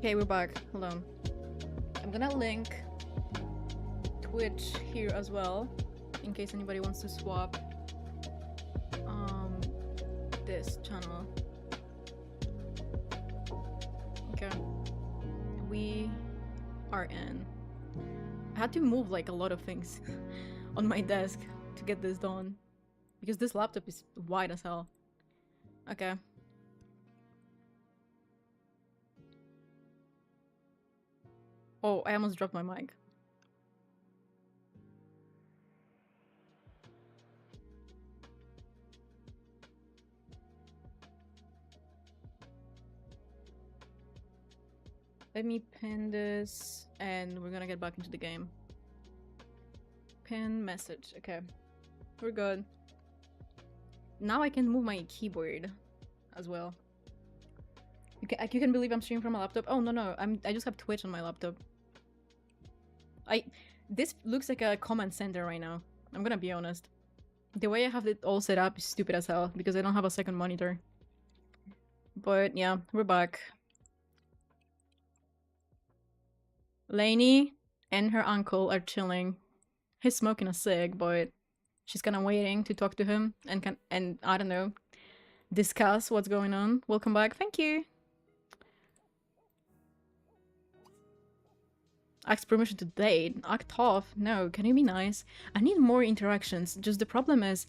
Okay, we're back. Hold on. I'm gonna link Twitch here as well, in case anybody wants to swap this channel. Okay. We are in. I had to move like a lot of things on my desk to get this done, because this laptop is wide as hell. Okay. Oh, I almost dropped my mic. Let me pin this, and we're gonna get back into the game. Pin message. Okay. We're good. Now I can move my keyboard as well. You can believe I'm streaming from a laptop? Oh, no. I just have Twitch on my laptop. This looks like a command center right now. I'm gonna be honest. The way I have it all set up is stupid as hell, because I don't have a second monitor. But yeah, we're back. Lainey and her uncle are chilling. He's smoking a cig, but she's kind of waiting to talk to him and I don't know, discuss what's going on. Welcome back. Thank you. Ask permission to date. Act tough. No, can you be nice? I need more interactions. Just the problem is,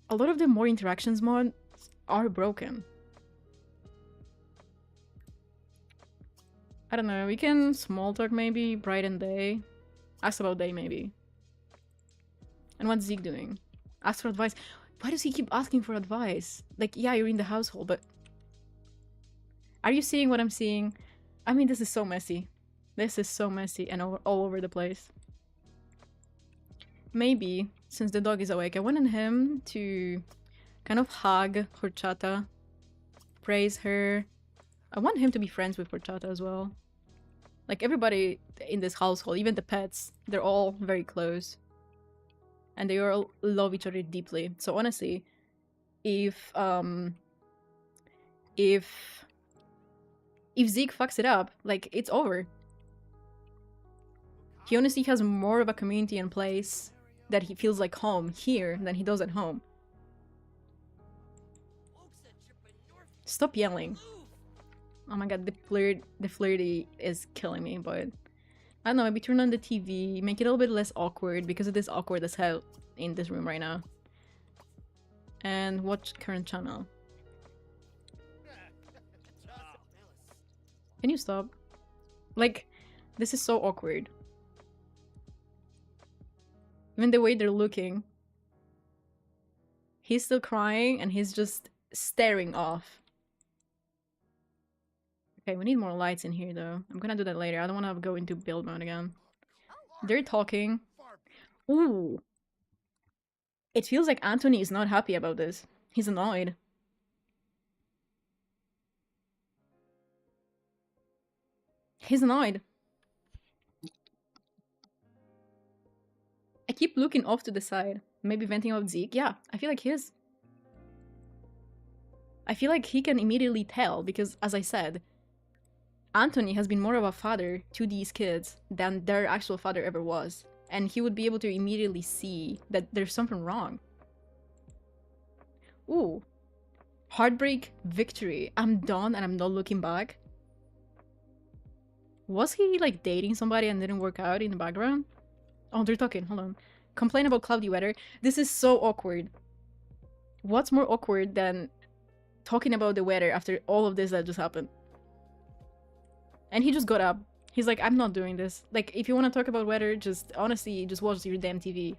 a lot of the more interactions mods are broken. I don't know, we can small talk maybe, bright and day. Ask about day maybe. And what's Zeke doing? Ask for advice. Why does he keep asking for advice? Like, yeah, you're in the household, but... Are you seeing what I'm seeing? I mean, this is so messy. This is so messy and all over the place. Maybe, since the dog is awake, I wanted him to kind of hug Horchata, praise her. I want him to be friends with Horchata as well. Like, everybody in this household, even the pets, they're all very close. And they all love each other deeply. So honestly, if Zeke fucks it up, like, it's over. He honestly has more of a community in place that he feels like home here than he does at home. Stop yelling. Oh my god, the flirty is killing me, but... I don't know, maybe turn on the TV, make it a little bit less awkward, because it is awkward as hell in this room right now. And watch current channel. Can you stop? Like, this is so awkward. Even the way they're looking. He's still crying and he's just staring off. Okay, we need more lights in here though. I'm gonna do that later. I don't want to go into build mode again. They're talking. Ooh. It feels like Anthony is not happy about this. He's annoyed. He's annoyed. I keep looking off to the side. Maybe venting about Zeke. Yeah, I feel like he is. I feel like he can immediately tell because, as I said, Anthony has been more of a father to these kids than their actual father ever was. And he would be able to immediately see that there's something wrong. Ooh. Heartbreak victory. I'm done and I'm not looking back. Was he like dating somebody and didn't work out in the background? Oh, they're talking. Hold on. Complain about cloudy weather. This is so awkward. What's more awkward than talking about the weather after all of this that just happened? And he just got up. He's like, I'm not doing this. Like, if you want to talk about weather, just honestly, just watch your damn TV.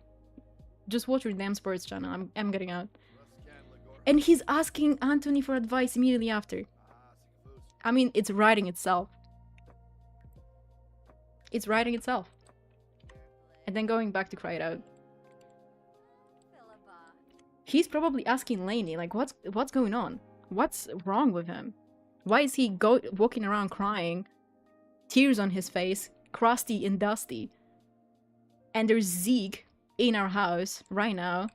Just watch your damn sports channel. I'm getting out. And he's asking Anthony for advice immediately after. I mean, it's writing itself. It's writing itself. And then going back to cry it out. He's probably asking Lainey, like, what's going on? What's wrong with him? Why is he walking around crying? Tears on his face, crusty and dusty. And there's Zeke in our house right now.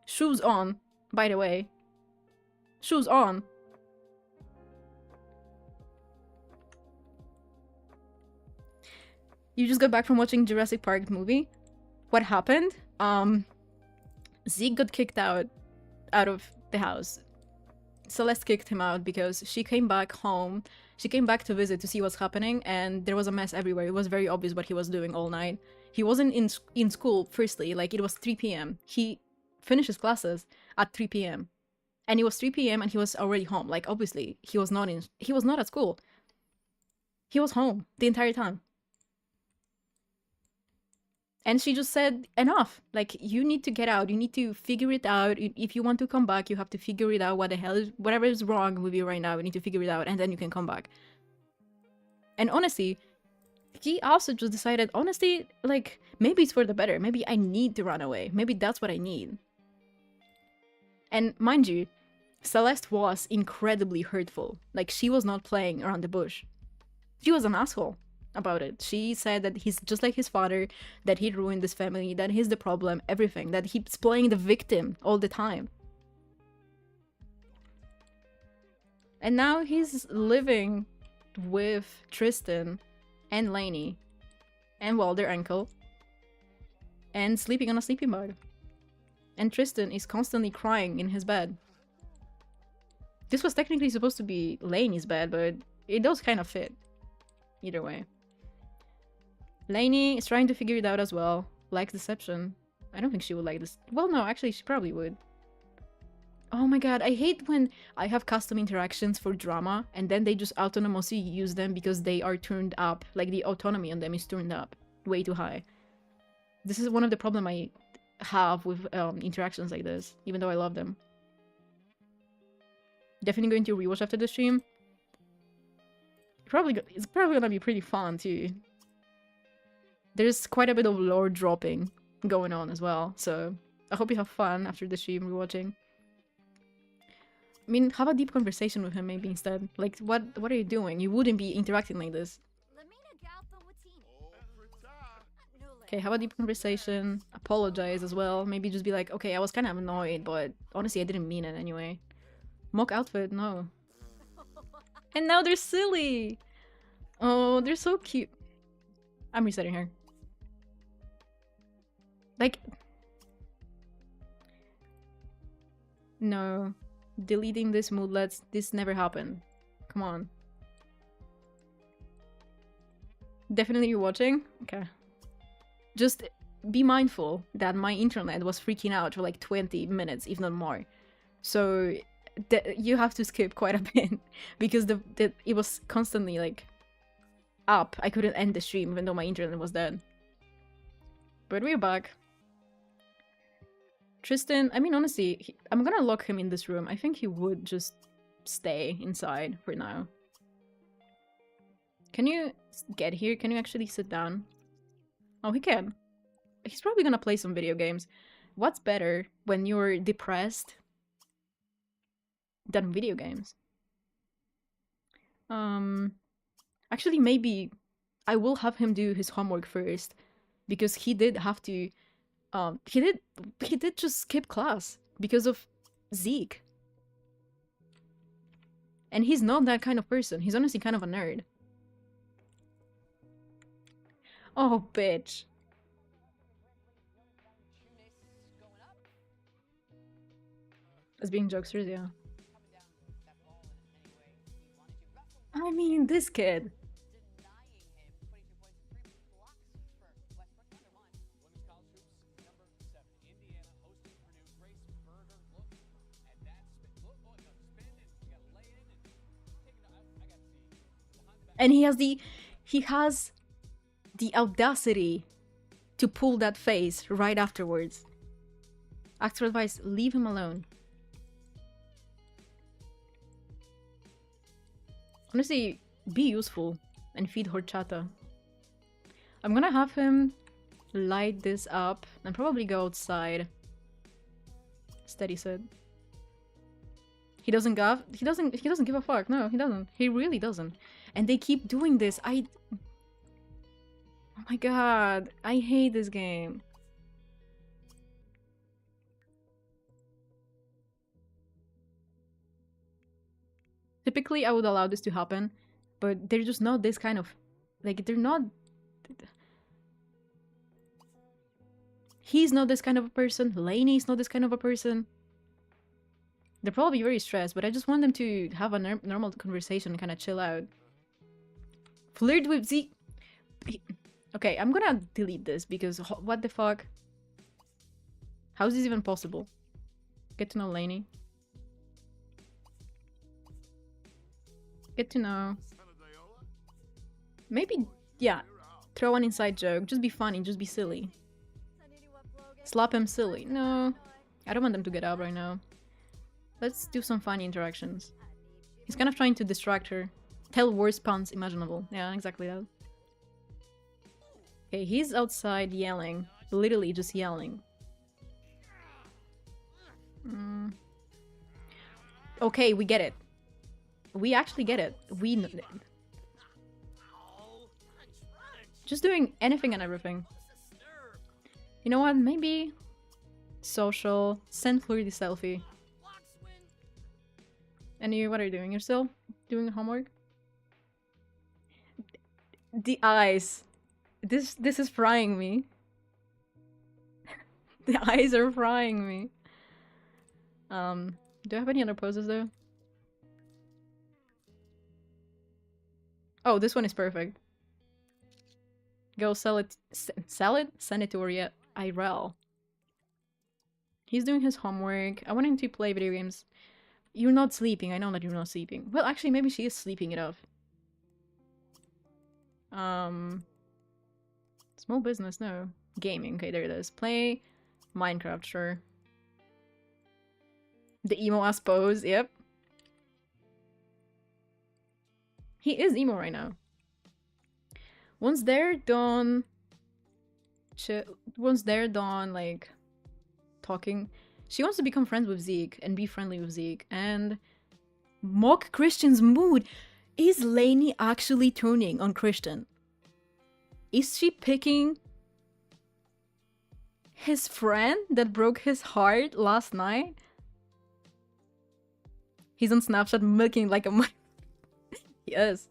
Shoes on, by the way. Shoes on. You just got back from watching Jurassic Park movie. What happened? Zeke got kicked out of the house. Celeste kicked him out because she came back home. She came back to visit to see what's happening, and there was a mess everywhere. It was very obvious what he was doing all night. He wasn't in school, firstly. Like, it was 3 p.m. He finished his classes at 3 p.m. And it was 3 p.m. and he was already home. Like, obviously, he was not at school. He was home the entire time. And she just said, enough. Like, you need to get out. You need to figure it out. If you want to come back, you have to figure it out. What the hell is, whatever is wrong with you right now, you need to figure it out, and then you can come back. And honestly, he also just decided, honestly, like, maybe it's for the better. Maybe I need to run away. Maybe that's what I need. And mind you, Celeste was incredibly hurtful. Like, she was not playing around the bush. She was an asshole about it. She said that he's just like his father, that he ruined this family, that he's the problem, everything, that he's playing the victim all the time. And now he's living with Tristan and Lainey and, well, their uncle, and sleeping on a sleeping bag. And Tristan is constantly crying in his bed. This was technically supposed to be Lainey's bed, but it does kind of fit. Either way. Lainey is trying to figure it out as well. Likes deception. I don't think she would like this. Well, no, actually, she probably would. Oh my god, I hate when I have custom interactions for drama and then they just autonomously use them because they are turned up. Like, the autonomy on them is turned up way too high. This is one of the problems I have with interactions like this, even though I love them. Definitely going to rewatch after the stream. It's probably gonna be pretty fun too. There's quite a bit of lore dropping going on as well, so I hope you have fun after the stream rewatching. I mean, have a deep conversation with him maybe instead. Like, what are you doing? You wouldn't be interacting like this. Okay, have a deep conversation. Apologize as well. Maybe just be like, okay, I was kind of annoyed, but honestly, I didn't mean it anyway. Mock outfit, no. And now they're silly! Oh, they're so cute. I'm resetting her. Like... No. Deleting this moodlets, this never happened. Come on. Definitely you're watching? Okay. Just be mindful that my internet was freaking out for like 20 minutes, if not more. So you have to skip quite a bit because it was constantly like up. I couldn't end the stream even though my internet was dead. But we're back. Tristan, I mean, honestly, I'm gonna lock him in this room. I think he would just stay inside for now. Can you get here? Can you actually sit down? Oh, he can. He's probably gonna play some video games. What's better when you're depressed than video games? Actually, maybe I will have him do his homework first because he did have to he did just skip class because of Zeke. And he's not that kind of person. He's honestly kind of a nerd. Oh, bitch. As being jokesters, yeah. I mean, this kid. And he has the audacity to pull that face right afterwards. Actual advice, leave him alone. Honestly, be useful and feed horchata. I'm gonna have him light this up and probably go outside. Steady said. He doesn't give a fuck. No, he doesn't. He really doesn't. And they keep doing this. Oh my god, I hate this game. Typically, I would allow this to happen, but they're just not this kind of... Like, they're not... He's not this kind of a person. Lainey's not this kind of a person. They're probably very stressed, but I just want them to have a normal conversation and kind of chill out. Flirt with Zeke. Okay, I'm gonna delete this because what the fuck? How is this even possible? Get to know Lainey. Get to know. Maybe, yeah, throw an inside joke. Just be funny, just be silly. Slap him silly. No, I don't want them to get up right now. Let's do some funny interactions. He's kind of trying to distract her. Tell worst puns imaginable. Yeah, exactly that. Okay, he's outside yelling. Literally just yelling. Okay, we get it. We actually get it. Just doing anything and everything. You know what? Maybe social. Send flirty selfie. And you, what are you doing? You're still doing homework? The eyes. This is frying me. The eyes are frying me. Do I have any other poses though? Oh, this one is perfect. Go sell it. Sell it? Send it to IRL. He's doing his homework. I want him to play video games. You're not sleeping. I know that you're not sleeping. Well, actually, maybe she is sleeping it off. Small business, no. Gaming, okay, there it is. Play Minecraft, sure. The emo-ass pose, yep. He is emo right now. Once they're done... Once they're done, like, talking... She wants to become friends with Zeke and be friendly with Zeke and mock Christian's mood. Is Lainey actually turning on Christian? Is she picking his friend that broke his heart last night? He's on Snapchat milking like a He is.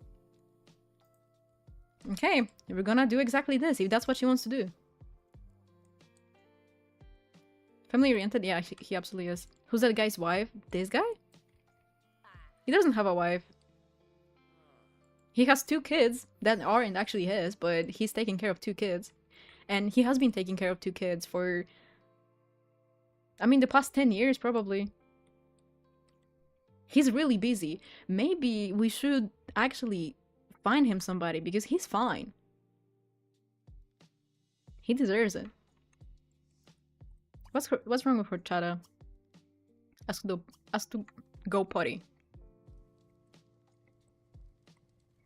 Okay, we're gonna do exactly this if that's what she wants to do. Family oriented? Yeah, he absolutely is. Who's that guy's wife? This guy? He doesn't have a wife. He has 2 kids that aren't actually his, but he's taking care of 2 kids. And he has been taking care of 2 kids for... I mean, the past 10 years, probably. He's really busy. Maybe we should actually find him somebody, because he's fine. He deserves it. What's wrong with Horchata? Ask to go potty.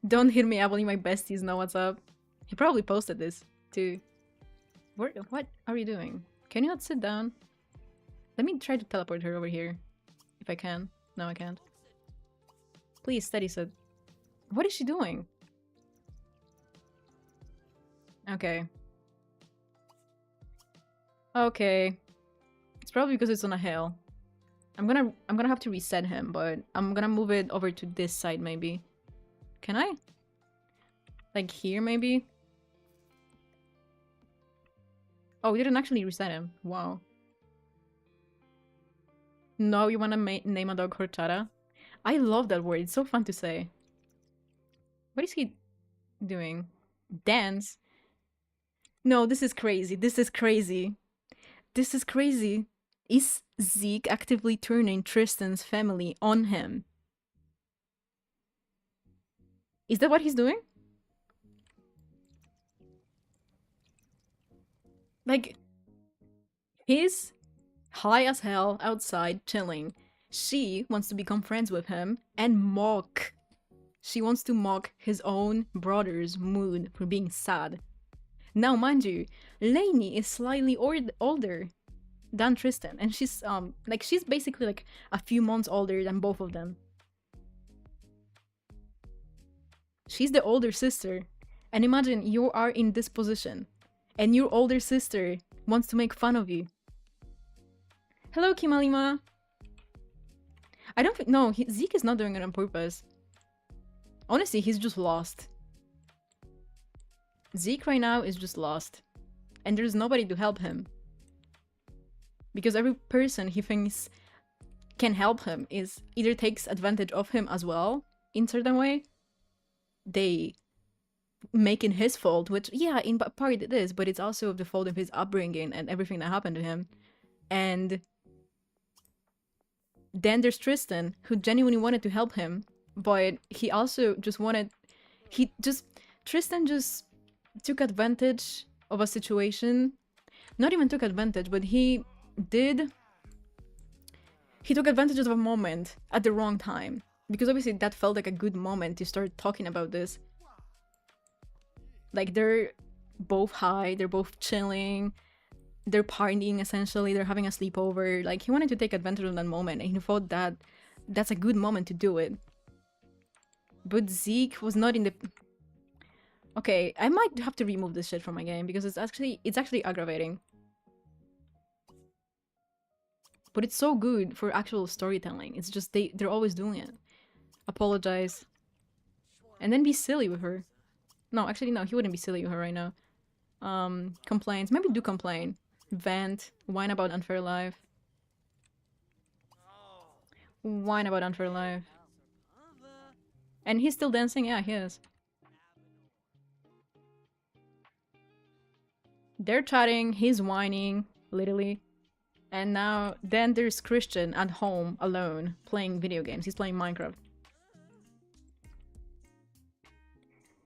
Don't hit me up, only my besties know what's up. He probably posted this, too. What are you doing? Can you not sit down? Let me try to teleport her over here. If I can. No, I can't. Please, steady sit. What is she doing? Okay. Okay. It's probably because it's on a hill. I'm gonna have to reset him, but I'm gonna move it over to this side maybe. Can I? Like here maybe? Oh, we didn't actually reset him. Wow. No, you wanna name a dog Horchata? I love that word. It's so fun to say. What is he doing? Dance? No, this is crazy. This is crazy. This is crazy. Is Zeke actively turning Tristan's family on him? Is that what he's doing? Like, he's high as hell outside chilling. She wants to become friends with him and mock. She wants to mock his own brother's mood for being sad. Now, mind you, Lainey is slightly older than Tristan, and she's she's basically like a few months older than both of them. She's the older sister, and imagine you are in this position, and your older sister wants to make fun of you. Hello, Kimalima. I don't think no, Zeke is not doing it on purpose. Honestly, he's just lost. Zeke right now is just lost, and there's nobody to help him. Because every person he thinks can help him is either takes advantage of him as well in certain way. They make it his fault, which yeah, in part it is, but it's also the fault of his upbringing and everything that happened to him. And then there's Tristan, who genuinely wanted to help him, but he also just wanted. Tristan just took advantage of a situation. Not even took advantage, but he did. He took advantage of a moment at the wrong time. Because obviously that felt like a good moment to start talking about this. Like, they're both high, they're both chilling, they're partying essentially, they're having a sleepover. Like, he wanted to take advantage of that moment, and he thought that that's a good moment to do it. But Zeke was not in the... Okay, I might have to remove this shit from my game, because it's actually aggravating. But it's so good for actual storytelling. It's just they're always doing it. Apologize. And then be silly with her. No, actually no, he wouldn't be silly with her right now. Complaints. Maybe do complain. Vent. Whine about unfair life. Whine about unfair life. And he's still dancing? Yeah, he is. They're chatting, he's whining, literally. And now, then there's Christian at home, alone, playing video games. He's playing Minecraft.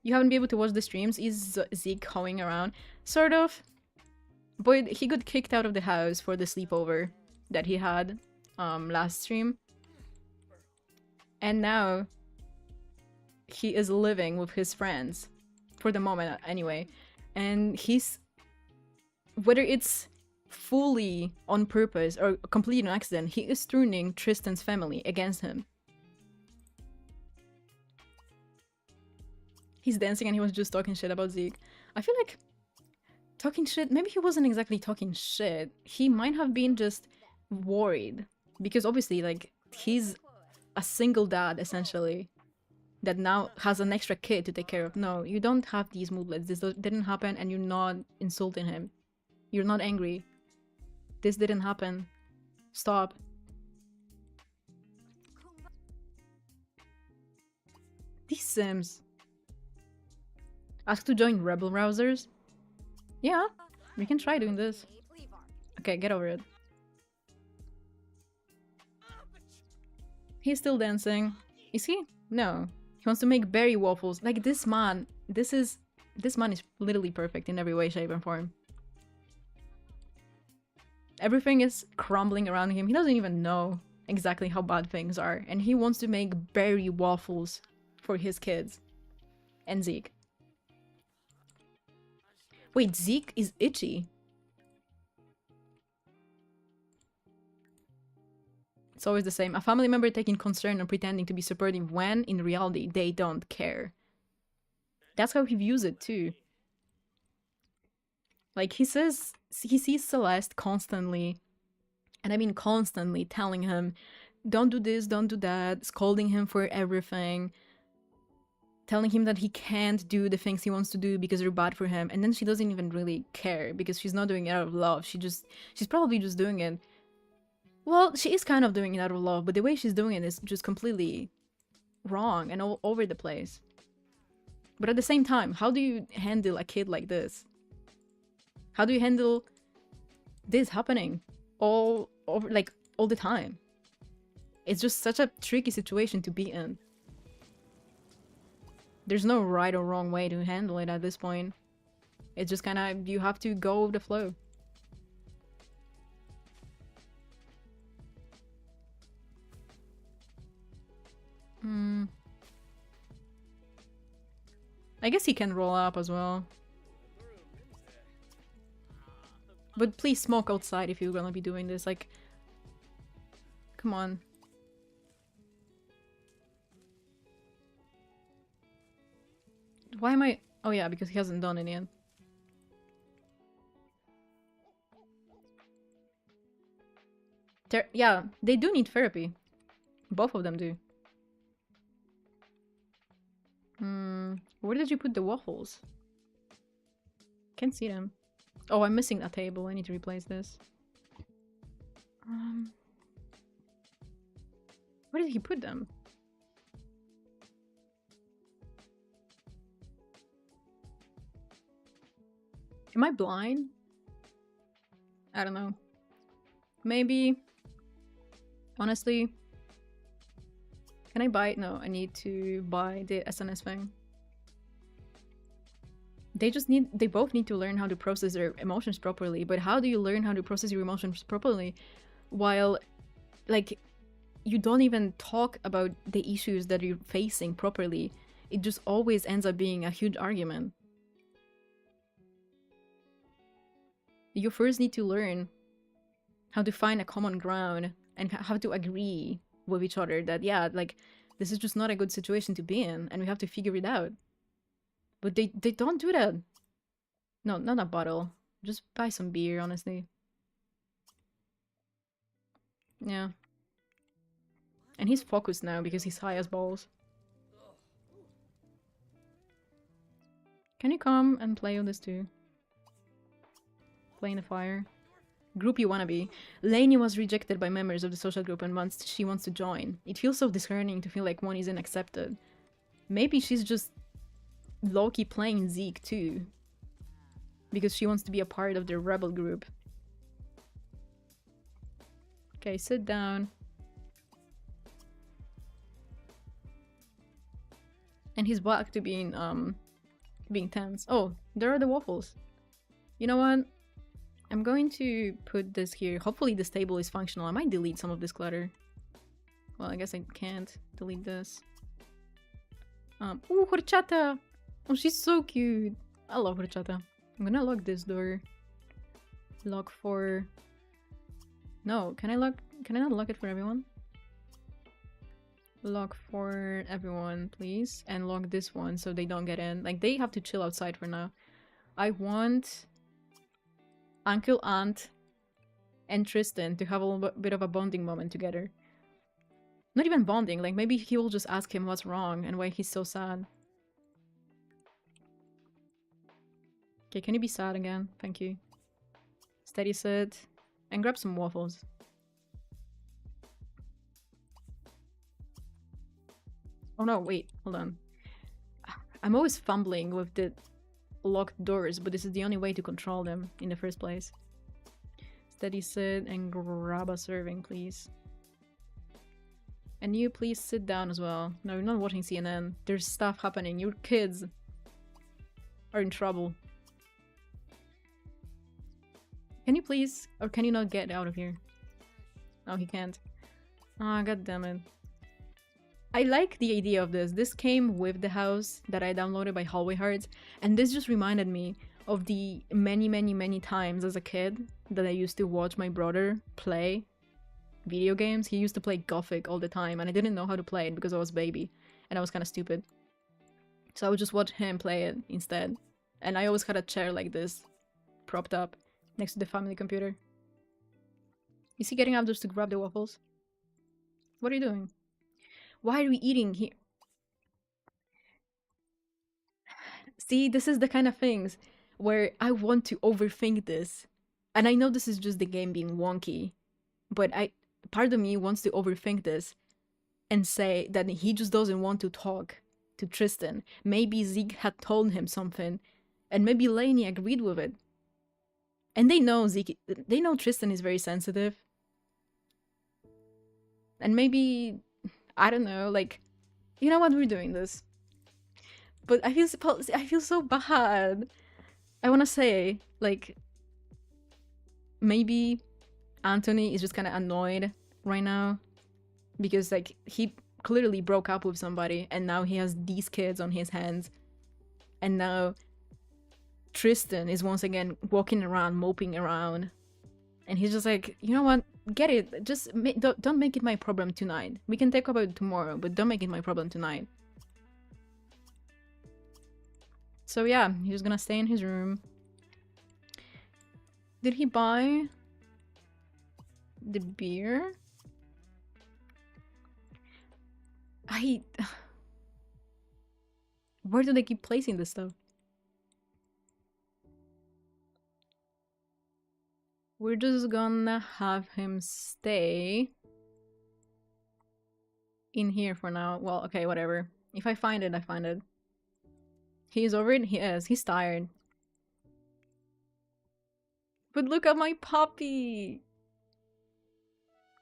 You haven't been able to watch the streams? Is Zeke hoeing around? Sort of. But he got kicked out of the house for the sleepover that he had last stream. And now he is living with his friends. For the moment, anyway. And he's... Whether it's fully on purpose or completely on accident, he is turning Tristan's family against him. He's dancing and he was just talking shit about Zeke. I feel like talking shit, maybe he wasn't exactly talking shit. He might have been just worried. Because obviously, like, he's a single dad, essentially, that now has an extra kid to take care of. No, you don't have these moodlets. This didn't happen and you're not insulting him. You're not angry. This didn't happen. Stop. These Sims. Ask to join Rebel Rousers? Yeah, we can try doing this. Okay, get over it. He's still dancing. Is he? No. He wants to make berry waffles. Like, this man. This man is literally perfect in every way, shape, and form. Everything is crumbling around him. He doesn't even know exactly how bad things are. And he wants to make berry waffles for his kids. And Zeke. Wait, Zeke is itchy. It's always the same. A family member taking concern and pretending to be supportive when, in reality, they don't care. That's how he views it, too. Like, he says... He sees Celeste constantly, and I mean constantly, telling him, don't do this, don't do that, scolding him for everything, telling him that he can't do the things he wants to do because they're bad for him, and then she doesn't even really care because she's not doing it out of love. She's probably just doing it. Well, she is kind of doing it out of love, but the way she's doing it is just completely wrong and all over the place. But at the same time, how do you handle a kid like this? How do you handle this happening all over, like, all the time? It's just such a tricky situation to be in. There's no right or wrong way to handle it at this point. It's just kind of, you have to go with the flow. I guess he can roll up as well. But please smoke outside if you're gonna be doing this, like... Come on. Why am I... Oh yeah, because he hasn't done it yet. Yeah, they do need therapy. Both of them do. Where did you put the waffles? Can't see them. Oh, I'm missing a table. I need to replace this. Um, where did he put them? Am I blind? I don't know. Maybe. Honestly. Can I buy it? No, I need to buy the SNS thing. They both need to learn how to process their emotions properly. But how do you learn how to process your emotions properly while, like, you don't even talk about the issues that you're facing properly? It just always ends up being a huge argument. You first need to learn how to find a common ground and how to agree with each other that, yeah, like, this is just not a good situation to be in and we have to figure it out. But they don't do that. No, not a bottle. Just buy some beer, honestly. Yeah. And he's focused now because he's high as balls. Can you come and play on this too? Play in the fire. Group you wanna be. Lainey was rejected by members of the social group and she wants to join. It feels so disheartening to feel like one isn't accepted. Maybe she's just low-key playing Zeke too. Because she wants to be a part of the rebel group. Okay, sit down. And he's back to being tense. Oh, there are the waffles. You know what? I'm going to put this here. Hopefully this table is functional. I might delete some of this clutter. Well, I guess I can't delete this. Ooh, Horchata! Oh, she's so cute. I love Horchata. I'm gonna lock this door. Lock for... No, can I not lock it for everyone? Lock for everyone, please. And lock this one so they don't get in. Like, they have to chill outside for now. I want Uncle, Aunt, and Tristan to have a little bit of a bonding moment together. Not even bonding, like maybe he will just ask him what's wrong and why he's so sad. Okay, can you be sad again? Thank you. Steady sit. And grab some waffles. Oh no, wait, hold on. I'm always fumbling with the locked doors, but this is the only way to control them in the first place. Steady sit and grab a serving, please. And you please sit down as well. No, you're not watching CNN. There's stuff happening. Your kids are in trouble. Can you please, or can you not get out of here? No, he can't. Ah, god damn it. I like the idea of this. This came with the house that I downloaded by Hallway Hearts, and this just reminded me of the many times as a kid that I used to watch my brother play video games. He used to play Gothic all the time, and I didn't know how to play it because I was a baby, and I was kind of stupid. So I would just watch him play it instead. And I always had a chair like this, propped up, next to the family computer. Is he getting up just to grab the waffles? What are you doing? Why are we eating here? See, this is the kind of things where I want to overthink this. And I know this is just the game being wonky, but part of me wants to overthink this and say that he just doesn't want to talk to Tristan. Maybe Zeke had told him something, and maybe Lainey agreed with it. And they know Tristan is very sensitive. And maybe, I don't know, like, you know what, we're doing this. But I feel so bad. I want to say, like, maybe Anthony is just kind of annoyed right now because, like, he clearly broke up with somebody and now he has these kids on his hands. And now Tristan is once again walking around, moping around. And he's just like, you know what? Get it. Just don't make it my problem tonight. We can talk about it tomorrow, but don't make it my problem tonight. So yeah, he's gonna stay in his room. Did he buy the beer? Where do they keep placing this stuff? We're just gonna have him stay in here for now. Well, okay, whatever. If I find it, I find it. He's over it? He is. He's tired. But look at my puppy!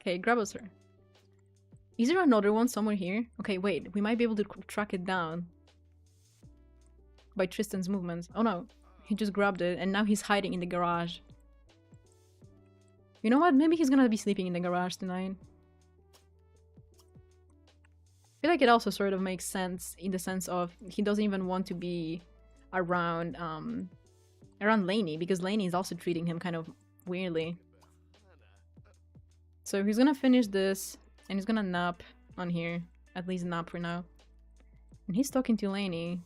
Okay, grab us her. Is there another one somewhere here? Okay, wait. We might be able to track it down. By Tristan's movements. Oh no. He just grabbed it and now he's hiding in the garage. You know what? Maybe he's gonna be sleeping in the garage tonight. I feel like it also sort of makes sense in the sense of he doesn't even want to be around around Lainey because Lainey is also treating him kind of weirdly. So he's gonna finish this and he's gonna nap on here. At least nap for now. And he's talking to Lainey.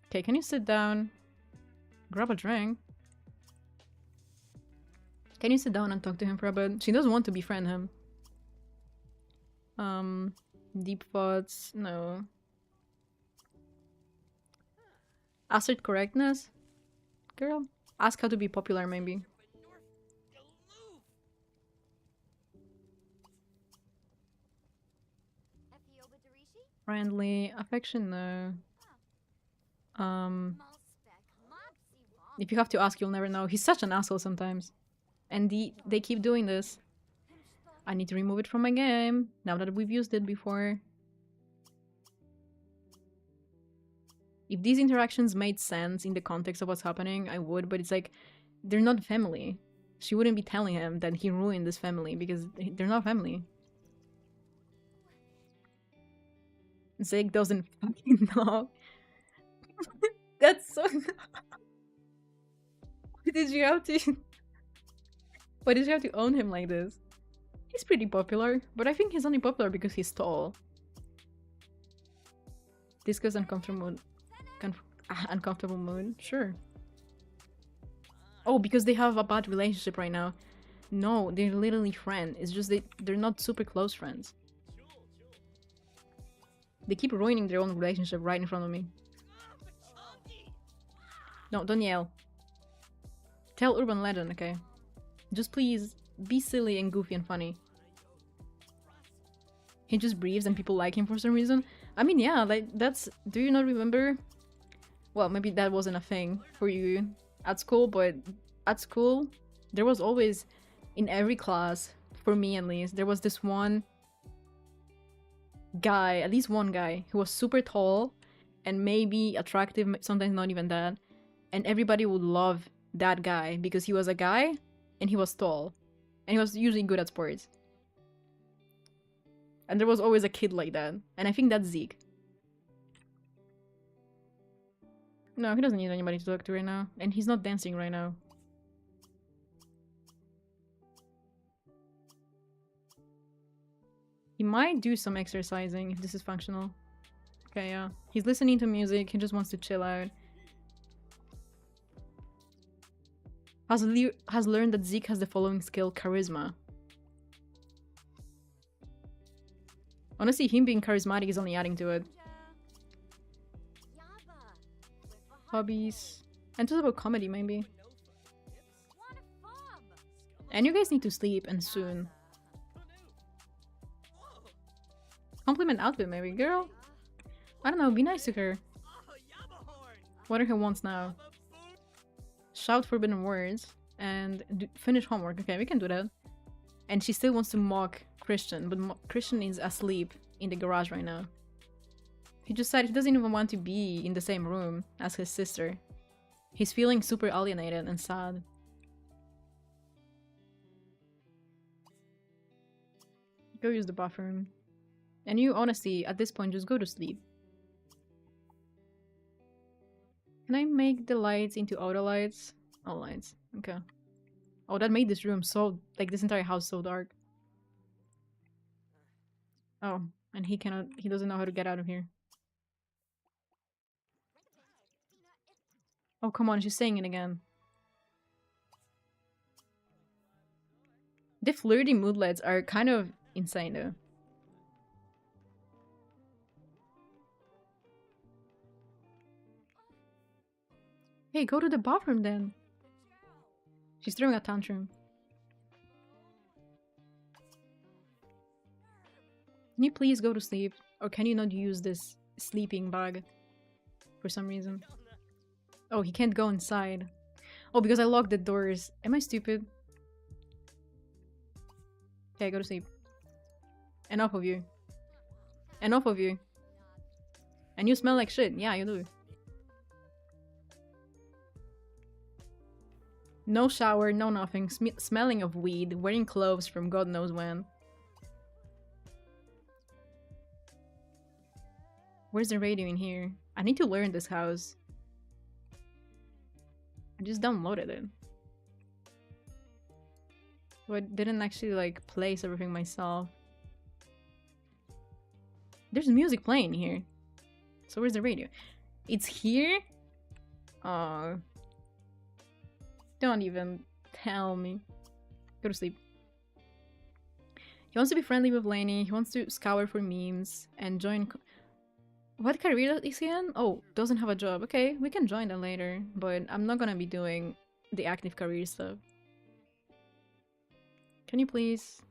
Okay, can you sit down? Grab a drink. Can you sit down and talk to him for a bit? She doesn't want to befriend him. Deep thoughts, no. Assert correctness? Girl, ask how to be popular maybe. Friendly, affection, no. If you have to ask, you'll never know. He's such an asshole sometimes. And they keep doing this. I need to remove it from my game, now that we've used it before. If these interactions made sense in the context of what's happening, I would, but it's like, they're not family. She wouldn't be telling him that he ruined this family, because they're not family. Zeke doesn't fucking know. That's so... Why did you have to... Why did you have to own him like this? He's pretty popular, but I think he's only popular because he's tall. Discuss uncomfortable mood. Uncomfortable mood? Sure. Oh, because they have a bad relationship right now. No, they're literally friends. It's just they're not super close friends. They keep ruining their own relationship right in front of me. No, don't yell. Tell urban legend, okay? Just please, be silly and goofy and funny. He just breathes and people like him for some reason. I mean, yeah, like, that's... Do you not remember? Well, maybe that wasn't a thing for you at school, but at school, there was always, in every class, for me at least, there was this one guy, at least one guy, who was super tall and maybe attractive, sometimes not even that. And everybody would love that guy because he was a guy and he was tall. And he was usually good at sports. And there was always a kid like that. And I think that's Zeke. No, he doesn't need anybody to talk to right now. And he's not dancing right now. He might do some exercising if this is functional. Okay, yeah. He's listening to music, he just wants to chill out. Has learned that Zeke has the following skill, charisma. Honestly, him being charismatic is only adding to it. Hobbies. And talk about comedy, maybe. And you guys need to sleep, and soon. Compliment outfit, maybe. Girl, I don't know, be nice to her. What are her wants now? Shout forbidden words. And finish homework. Okay, we can do that. And she still wants to mock Christian, but Christian is asleep in the garage right now. He just said he doesn't even want to be in the same room as his sister. He's feeling super alienated and sad. Go use the bathroom. And you, honestly, at this point, just go to sleep. Can I make the lights into auto lights? All lights. Okay. Oh, that made this room so... like, this entire house so dark. Oh, and he cannot... he doesn't know how to get out of here. Oh, come on, she's saying it again. The flirty moodlets are kind of insane, though. Hey, go to the bathroom then. She's throwing a tantrum. Can you please go to sleep? Or can you not use this sleeping bag for some reason? Oh, he can't go inside. Oh, because I locked the doors. Am I stupid? Okay, go to sleep. Enough of you. Enough of you. And you smell like shit. Yeah, you do. No shower, no nothing. Smelling of weed. Wearing clothes from God knows when. Where's the radio in here? I need to learn this house. I just downloaded it. So I didn't actually like place everything myself. There's music playing here. So where's the radio? It's here? Oh. Don't even tell me. Go to sleep. He wants to be friendly with Lainey. He wants to scour for memes and join... What career is he in? Oh, doesn't have a job. Okay, we can join that later. But I'm not gonna be doing the active career stuff. Can you please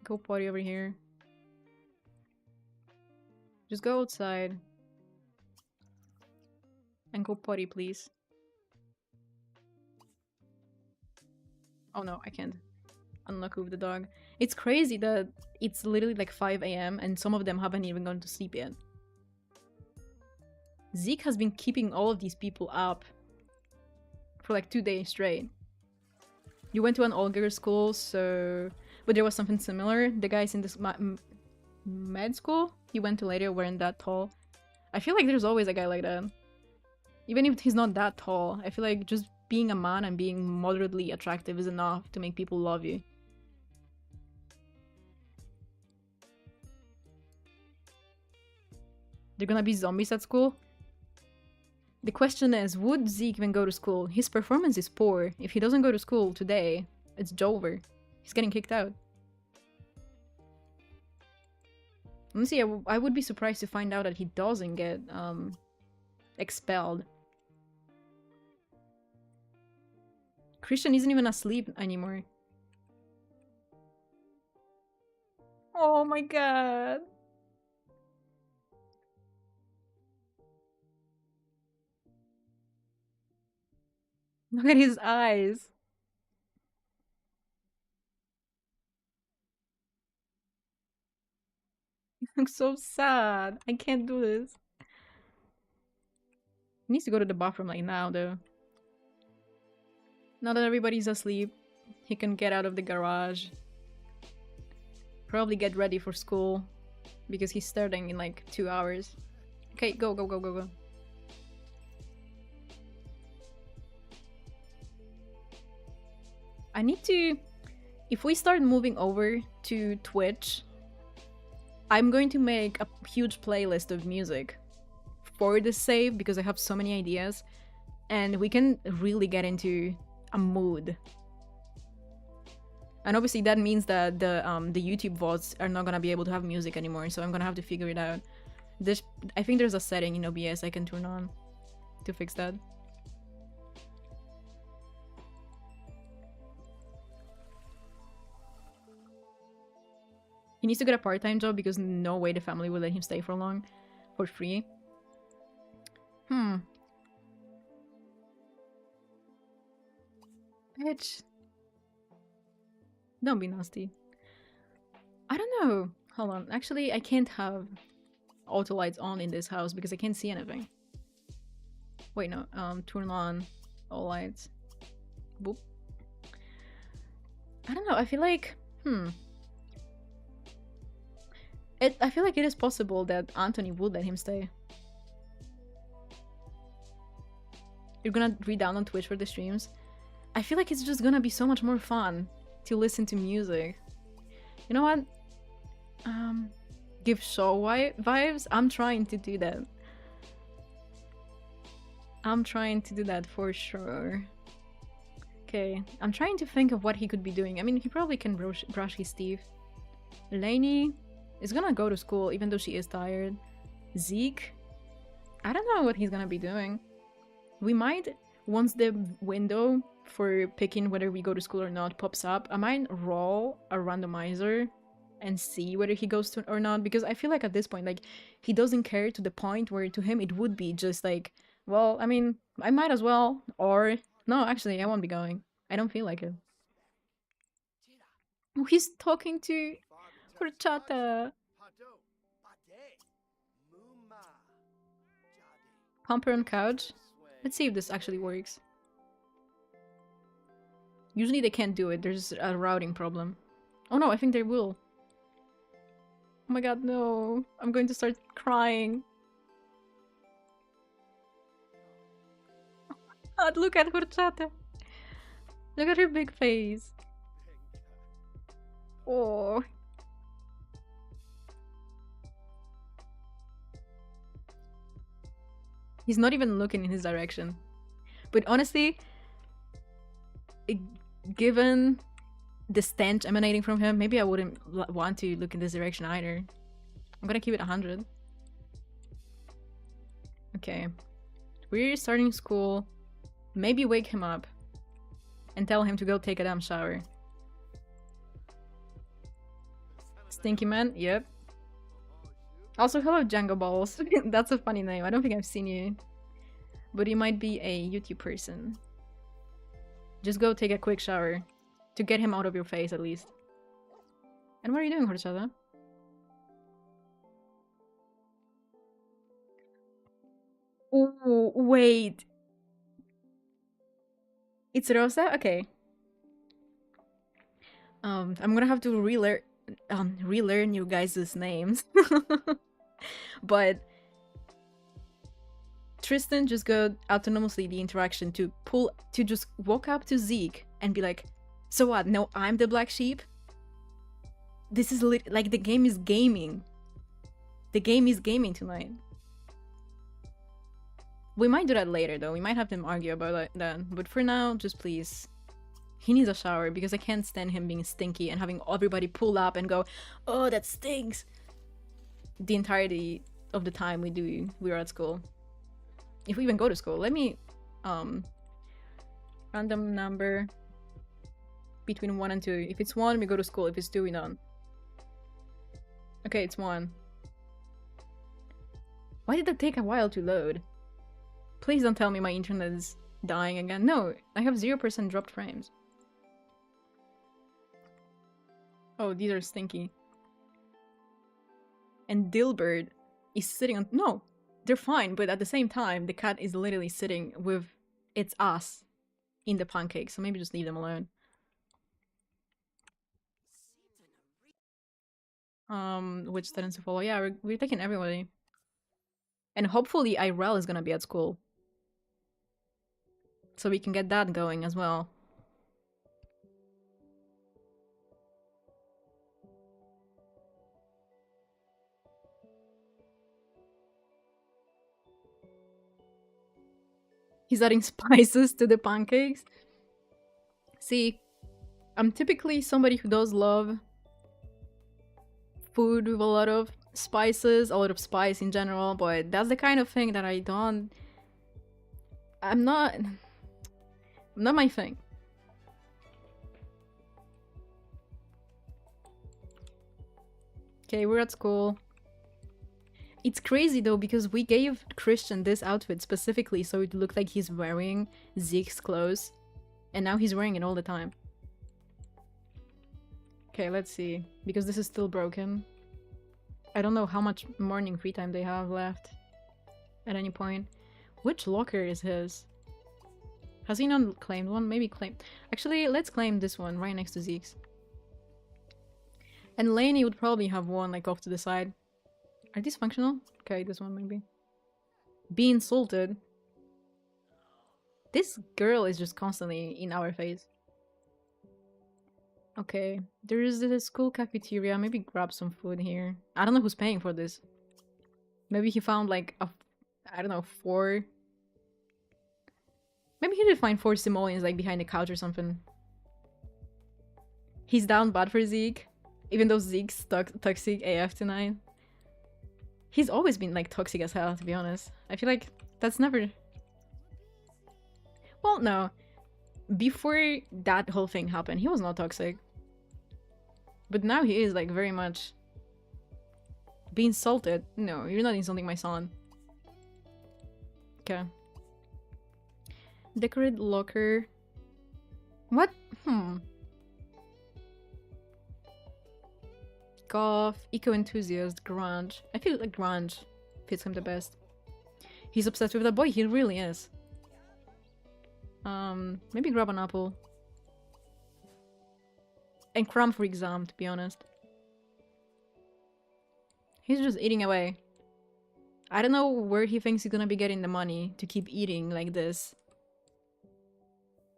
go potty over here? Just go outside. And go potty, please. Oh no, I can't unlock with the dog. It's crazy that it's literally like 5 AM and some of them haven't even gone to sleep yet. Zeke has been keeping all of these people up for like 2 days straight. You went to an all-girls school, so... But there was something similar. The guys in this med school he went to later weren't that tall. I feel like there's always a guy like that. Even if he's not that tall, I feel like just being a man and being moderately attractive is enough to make people love you. They're gonna be zombies at school? The question is, would Zeke even go to school? His performance is poor. If he doesn't go to school today, it's over. He's getting kicked out. Let me see, I would be surprised to find out that he doesn't get expelled. Christian isn't even asleep anymore. Oh my god. Look at his eyes. He looks so sad. I can't do this. He needs to go to the bathroom like now, though. Now that everybody's asleep, he can get out of the garage. Probably get ready for school. Because he's starting in like 2 hours. Okay, go, go, go, go, go. I need to... If we start moving over to Twitch, I'm going to make a huge playlist of music for the save because I have so many ideas. And we can really get into a mood. And obviously that means that the YouTube VODs are not gonna be able to have music anymore, so I'm gonna have to figure it out. I think there's a setting in OBS I can turn on to fix that. He needs to get a part-time job because no way the family will let him stay for long for free. Bitch. Don't be nasty. I don't know. Hold on. Actually, I can't have auto lights on in this house because I can't see anything. Wait, no. Turn on all lights. Boop. I don't know. I feel like... I feel like it is possible that Anthony would let him stay. You're gonna read down on Twitch for the streams? I feel like it's just gonna be so much more fun to listen to music. You know what? Give show vibes? I'm trying to do that. I'm trying to do that for sure. Okay, I'm trying to think of what he could be doing. I mean, he probably can brush his teeth. Lainey is gonna go to school even though she is tired. Zeke? I don't know what he's gonna be doing. We might, once the window for picking whether we go to school or not pops up, I might roll a randomizer and see whether he goes to or not, because I feel like at this point, like, he doesn't care to the point where to him it would be just like, well, I mean, I might as well, or no, actually, I won't be going. I don't feel like it. Oh, he's talking to Horchata. Pumper on couch. Let's see if this actually works. Usually they can't do it. There's a routing problem. Oh no, I think they will. Oh my god, no. I'm going to start crying. God, look at Horchata. Look at her big face. Oh. He's not even looking in his direction. But honestly, given the stench emanating from him, maybe I wouldn't want to look in this direction either. I'm gonna keep it 100. Okay. We're starting school. Maybe wake him up and tell him to go take a damn shower. Stinky Man? Yep. Also, hello Django Balls. That's a funny name. I don't think I've seen you. But you might be a YouTube person. Just go take a quick shower. To get him out of your face, at least. And what are you doing, Horchata? Oh, wait. It's Rosa? Okay. I'm gonna have to relearn you guys' names. But Tristan just got autonomously the interaction to just walk up to Zeke and be like, so what, no, I'm the black sheep? This is like the game is gaming. The game is gaming tonight. We might do that later though, we might have them argue about that, but for now, just please. He needs a shower because I can't stand him being stinky and having everybody pull up and go, oh, that stinks! The entirety of the time we're at school. If we even go to school. Let me, random number between 1 and 2. If it's 1, we go to school. If it's 2, we don't. Okay, it's 1. Why did that take a while to load? Please don't tell me my internet is dying again. No, I have 0% dropped frames. Oh, these are stinky. And Dilbert is sitting on... No! They're fine, but at the same time, the cat is literally sitting with its ass in the pancake, so maybe just leave them alone. Which students to follow? Yeah, we're taking everybody. And hopefully Irel is gonna be at school. So we can get that going as well. He's adding spices to the pancakes. See, I'm typically somebody who does love food with a lot of spices, a lot of spice in general, but that's the kind of thing that I don't... I'm not my thing. Okay, we're at school. It's crazy though, because we gave Christian this outfit specifically so it looked like he's wearing Zeke's clothes. And now he's wearing it all the time. Okay, let's see. Because this is still broken. I don't know how much morning free time they have left at any point. Which locker is his? Has he not claimed one? Maybe claim... Actually, let's claim this one right next to Zeke's. And Lainey would probably have one like off to the side. Are these functional? Okay, this one maybe. Be insulted. This girl is just constantly in our face. Okay, there is the school cafeteria. Maybe grab some food here. I don't know who's paying for this. Maybe he found like a, I don't know, 4. Maybe he did find 4 simoleons like behind the couch or something. He's down bad for Zeke. Even though Zeke's toxic AF tonight. He's always been like toxic as hell, to be honest. I feel like that's never... Well, no. before that whole thing happened, he was not toxic. But now he is, like, very much being insulted. No, you're not insulting my son. Okay. Decorate locker. What? Goth, eco-enthusiast, grunge. I feel like grunge fits him the best. He's obsessed with that boy, he really is. Maybe grab an apple. And cram for exam, to be honest. He's just eating away. I don't know where he thinks he's gonna be getting the money to keep eating like this.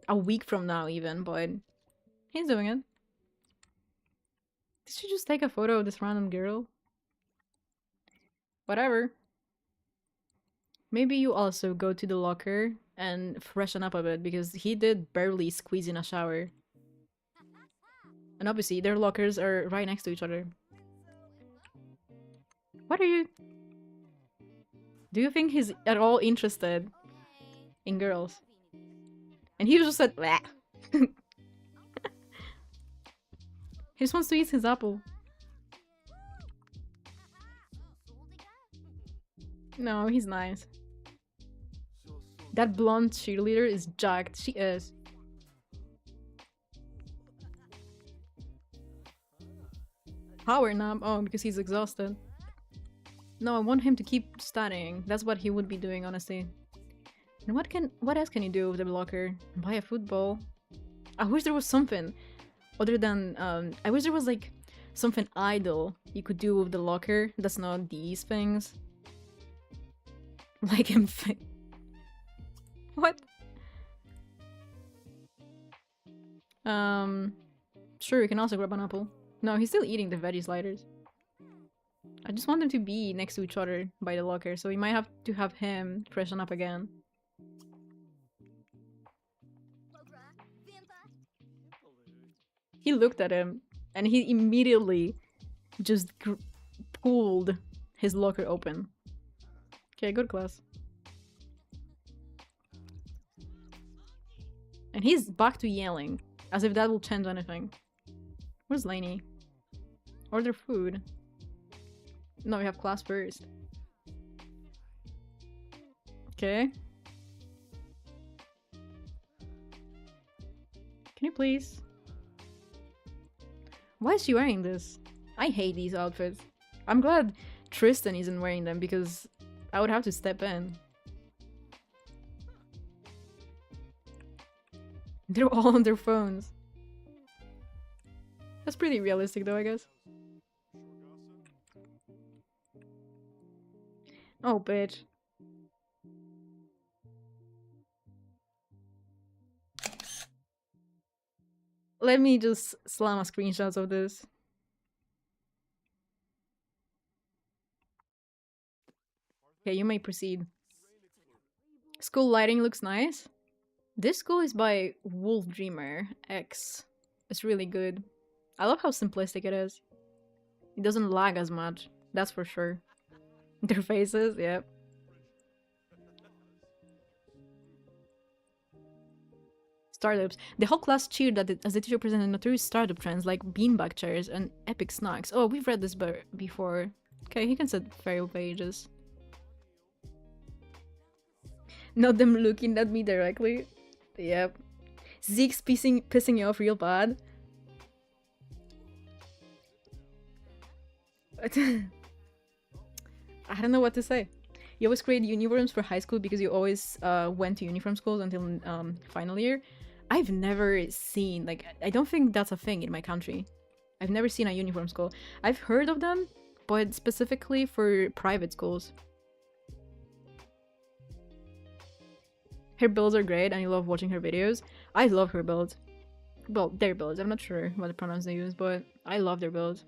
A week from now even, but he's doing it. Did she just take a photo of this random girl? Whatever. Maybe you also go to the locker and freshen up a bit, because he did barely squeeze in a shower. And obviously their lockers are right next to each other. What are you... Do you think he's at all interested in girls? And he just said, "Bleh." He just wants to eat his apple. No, he's nice. That blonde cheerleader is jacked. She is. Power nap? Oh, because he's exhausted. No, I want him to keep studying. That's what he would be doing, honestly. And what else can you do with the locker? Buy a football? I wish there was something other than I wish there was like something idle you could do with the locker that's not these things. Like him what? Sure, you can also grab an apple. No, he's still eating the veggie sliders. I just want them to be next to each other by the locker, so we might have to have him freshen up again. He looked at him, and he immediately just pulled his locker open. Okay, good class. And he's back to yelling, as if that will change anything. Where's Lainey? Order food. No, we have class first. Okay. Can you please? Why is she wearing this? I hate these outfits. I'm glad Tristan isn't wearing them, because I would have to step in. They're all on their phones. That's pretty realistic though, I guess. Oh, bitch. Let me just slam a screenshot of this. Okay, you may proceed. School lighting looks nice. This school is by Wolf Dreamer X. It's really good. I love how simplistic it is. It doesn't lag as much, that's for sure. Their faces, yep. Startups. The whole class cheered as the teacher presented notorious startup trends like beanbag chairs and epic snacks. Oh, we've read this before. Okay, he can set fair pages. Not them looking at me directly. Yep. Zeke's pissing you off real bad. I don't know what to say. You always create uniforms for high school because you always went to uniform schools until final year. I've never seen, like, I don't think that's a thing in my country. I've never seen a uniform school. I've heard of them, but specifically for private schools. Her builds are great and I love watching her videos. I love her builds. Well, their builds. I'm not sure what the pronouns they use, but I love their builds.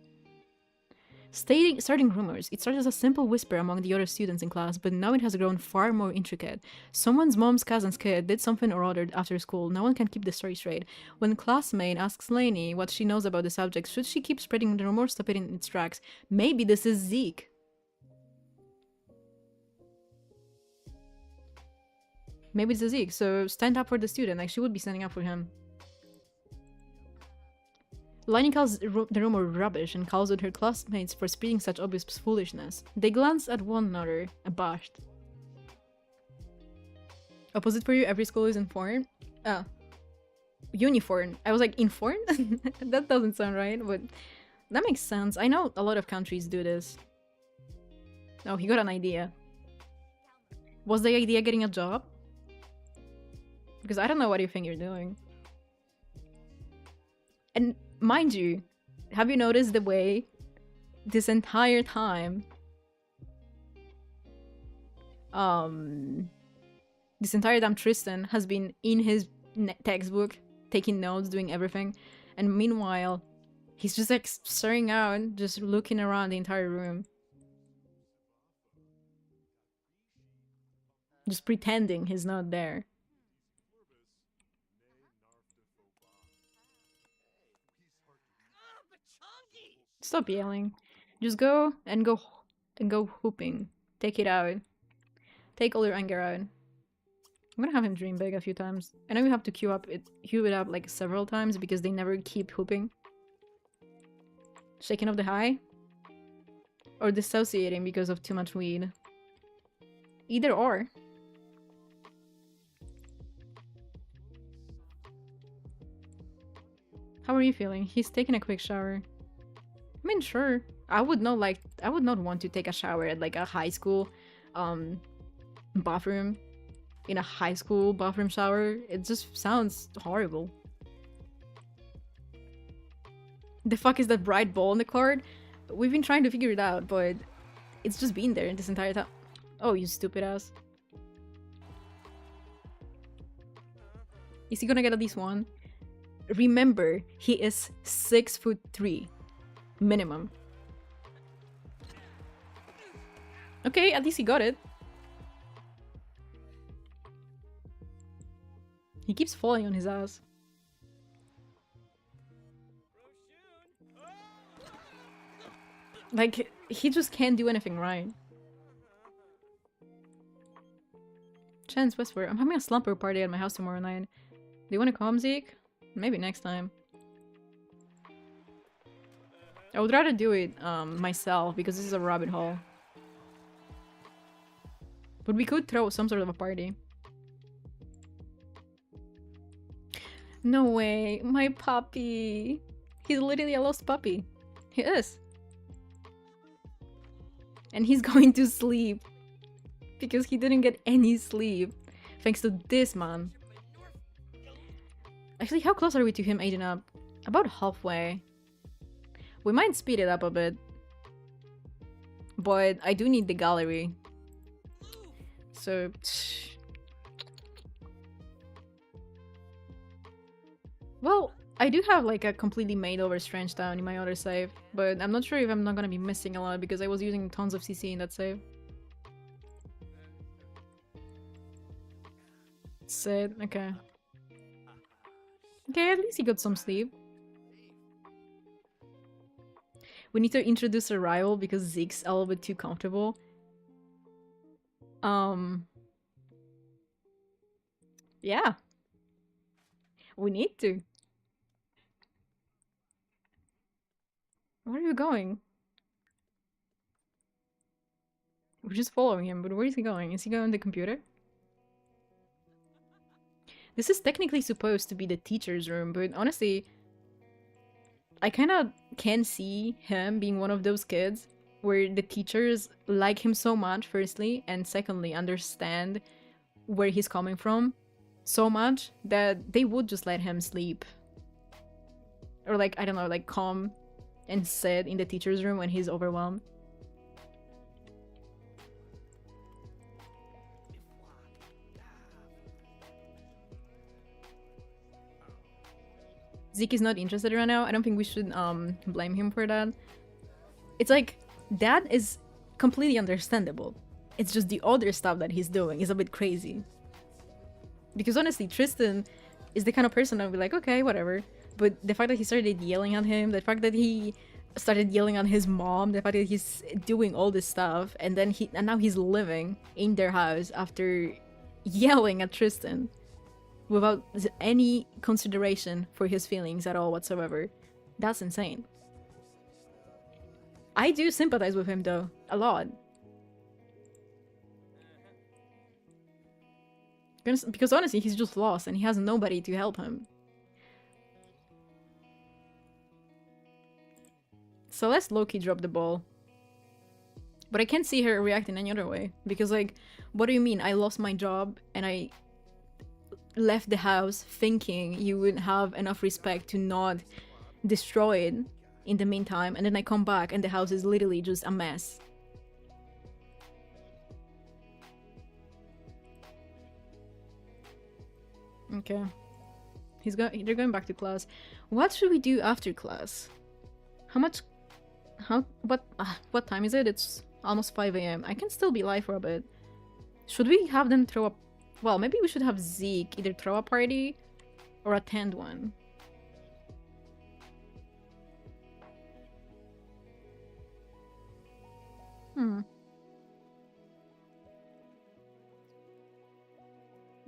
Starting rumors. It started as a simple whisper among the other students in class, but now it has grown far more intricate. Someone's mom's cousin's kid did something or other after school. No one can keep the story straight. When classmate asks Lainey what she knows about the subject, should she keep spreading the rumor or stop it in its tracks? Maybe this is Zeke. Maybe it's a Zeke, so stand up for the student. Like, she would be standing up for him. Lightning calls the rumor rubbish and calls out her classmates for speaking such obvious foolishness. They glance at one another, abashed. Opposite for you, every school is informed? Uniform. I was like, informed? That doesn't sound right, but that makes sense. I know a lot of countries do this. Oh, he got an idea. Was the idea getting a job? Because I don't know what you think you're doing. And mind you, have you noticed the way this entire time Tristan has been in his textbook, taking notes, doing everything, and meanwhile he's just like staring out, just looking around the entire room, just pretending he's not there. Stop yelling. Just go hooping. Take it out. Take all your anger out. I'm gonna have him dream big a few times. I know you have to queue it up like several times because they never keep hooping. Shaking off the high? Or dissociating because of too much weed? Either or. How are you feeling? He's taking a quick shower. I mean, sure. I would not want to take a shower at like a high school bathroom. In a high school bathroom shower. It just sounds horrible. The fuck is that bright ball in the card? We've been trying to figure it out, but it's just been there this entire time. Oh, you stupid ass. Is he gonna get at least one? Remember, he is 6'3". Minimum. Okay, at least he got it. He keeps falling on his ass. Like, he just can't do anything right. Chance Westward. I'm having a slumber party at my house tomorrow night. Do you want to come, Zeke? Maybe next time. I would rather do it myself because this is a rabbit hole. But we could throw some sort of a party. No way, my puppy. He's literally a lost puppy. He is. And he's going to sleep. Because he didn't get any sleep. Thanks to this man. Actually, how close are we to him aging up? About halfway. We might speed it up a bit. But I do need the gallery. So... Well, I do have like a completely made over Strange Town in my other save, but I'm not sure if I'm not gonna be missing a lot because I was using tons of CC in that save. Sit, okay. Okay, at least he got some sleep. We need to introduce a rival because Zeke's a little bit too comfortable. Yeah. We need to. Where are you going? We're just following him, but where is he going? Is he going on the computer? This is technically supposed to be the teacher's room, but honestly, I kind of can see him being one of those kids where the teachers like him so much, firstly, and secondly, understand where he's coming from so much that they would just let him sleep. Or like, I don't know, like come and sit in the teacher's room when he's overwhelmed. Zeke is not interested right now. I don't think we should blame him for that. It's like, that is completely understandable. It's just the other stuff that he's doing is a bit crazy. Because honestly, Tristan is the kind of person that would be like, okay, whatever. But the fact that he started yelling at him, the fact that he started yelling at his mom, the fact that he's doing all this stuff, and then now he's living in their house after yelling at Tristan without any consideration for his feelings at all whatsoever. That's insane. I do sympathize with him though, a lot. Because honestly, he's just lost and he has nobody to help him. Celeste low-key dropped the ball. But I can't see her reacting any other way. Because, like, what do you mean? I lost my job and I left the house thinking you would have enough respect to not destroy it in the meantime. And then I come back and the house is literally just a mess. Okay. They're going back to class. What should we do after class? What time is it? It's almost 5 a.m. I can still be live for a bit. Should we have them throw up? Well, maybe we should have Zeke either throw a party or attend one.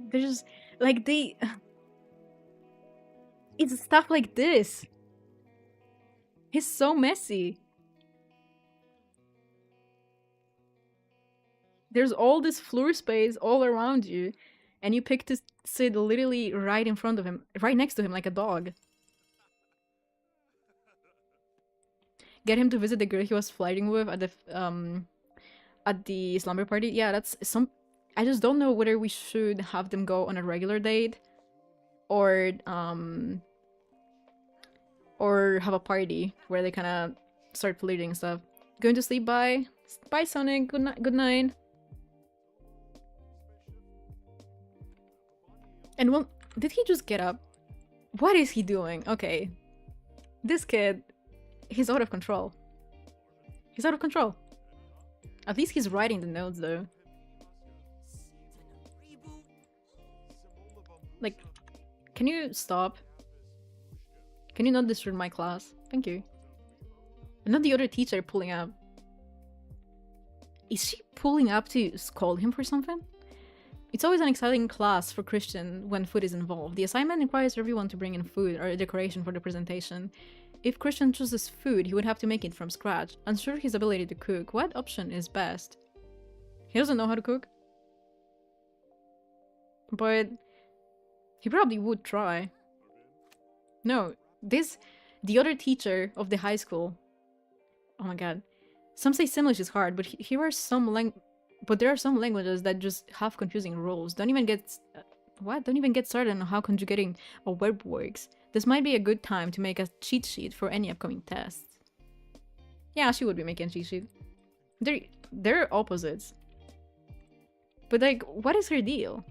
There's like it's stuff like this. He's so messy. There's all this floor space all around you, and you pick to sit literally right in front of him, right next to him like a dog. Get him to visit the girl he was flirting with at the slumber party. Yeah, that's some. I just don't know whether we should have them go on a regular date, or have a party where they kind of start flirting and stuff. Going to sleep? Bye, bye, Sonic. Good night. Good night. And well, did he just get up? What is he doing? Okay, this kid, he's out of control. He's out of control. At least he's writing the notes though. Like, can you stop? Can you not disturb my class? Thank you. And not the other teacher pulling up. Is she pulling up to scold him for something? It's always an exciting class for Christian when food is involved. The assignment requires everyone to bring in food or a decoration for the presentation. If Christian chooses food, he would have to make it from scratch. Unsure of his ability to cook, what option is best? He doesn't know how to cook. But he probably would try. No, the other teacher of the high school. Oh my god. Some say Simlish is hard, but here are but there are some languages that just have confusing rules. Don't even get started on how conjugating a verb works. This might be a good time to make a cheat sheet for any upcoming tests. Yeah, she would be making a cheat sheet. They're opposites. But like, what is her deal?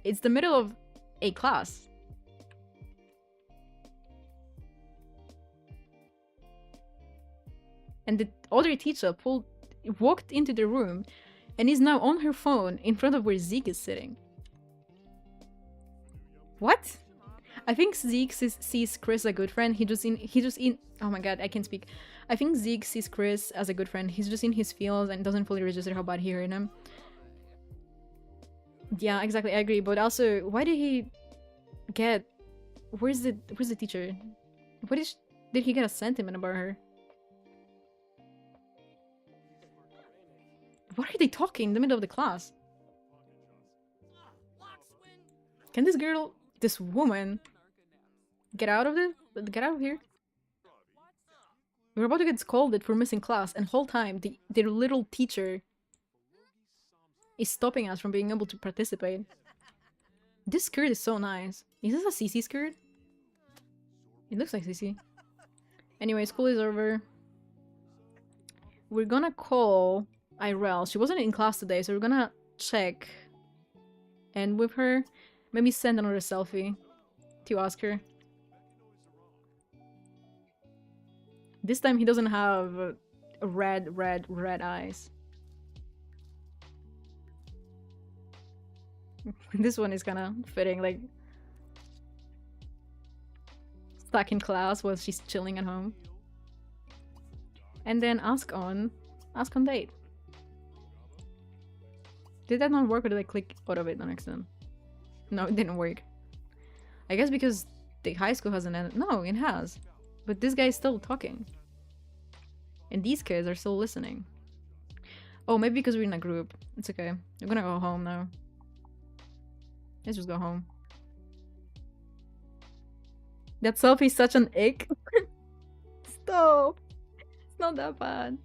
It's the middle of a class. And the other teacher walked into the room and is now on her phone in front of where Zeke is sitting. What? I think Zeke sees Chris as a good friend. Oh my god, I can't speak. I think Zeke sees Chris as a good friend. He's just in his feels and doesn't fully register how bad he hurt him. Yeah, exactly, I agree. But also, why did he get... Where's the teacher? Did he get a sentiment about her? What are they talking in the middle of the class? Can this woman, get out of here? We're about to get scolded for missing class, and whole time the little teacher is stopping us from being able to participate. This skirt is so nice. Is this a CC skirt? It looks like CC. Anyway, school is over. We're gonna call Irel. She wasn't in class today, so we're gonna check and with her, maybe send another selfie to ask her. This time he doesn't have red eyes. This one is kind of fitting, like stuck in class while she's chilling at home. And then ask on date. Did that not work or did I click out of it on accident? No, it didn't work. I guess because the high school hasn't ended. No, it has. But this guy is still talking. And these kids are still listening. Oh, maybe because we're in a group. It's okay. I'm gonna go home now. Let's just go home. That selfie's such an ick. Stop. It's not that bad.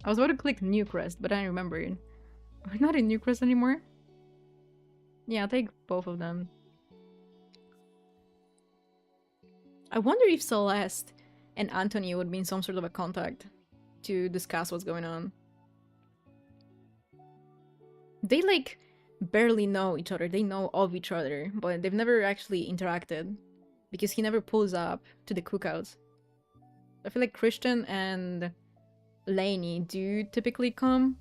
I was about to click Newcrest, but I didn't remember it. We're not in Newcrest anymore? Yeah, I'll take both of them. I wonder if Celeste and Anthony would be in some sort of a contact to discuss what's going on. They like barely know each other. They know of each other, but they've never actually interacted because he never pulls up to the cookouts. I feel like Christian and Lainey do typically come,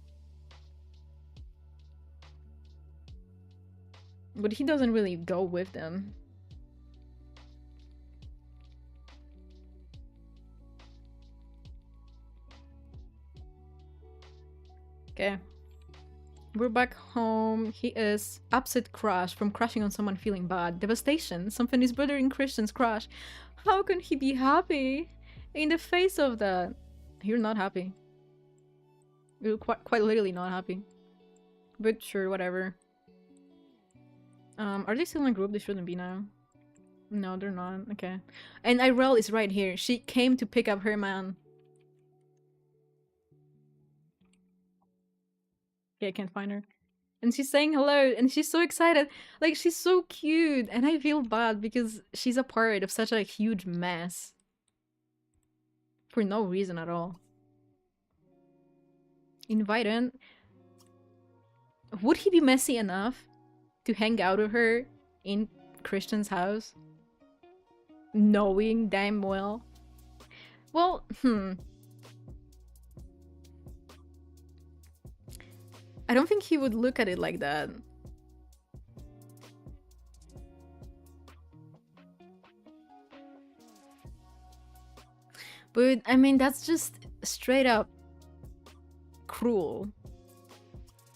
but he doesn't really go with them. Okay. We're back home. He is upset crush from crashing on someone feeling bad. Devastation. Something is bothering Christian's crush. How can he be happy in the face of that? You're not happy. You're quite literally not happy. But sure, whatever. Are they still in a group? They shouldn't be now. No, they're not. Okay. And Irel is right here. She came to pick up her man. I can't find her. And she's saying hello and she's so excited. Like, she's so cute. And I feel bad because she's a part of such a huge mess. For no reason at all. Invite in. Would he be messy enough to hang out with her in Christian's house? Knowing damn well. Well, I don't think he would look at it like that. But, I mean, that's just straight up cruel.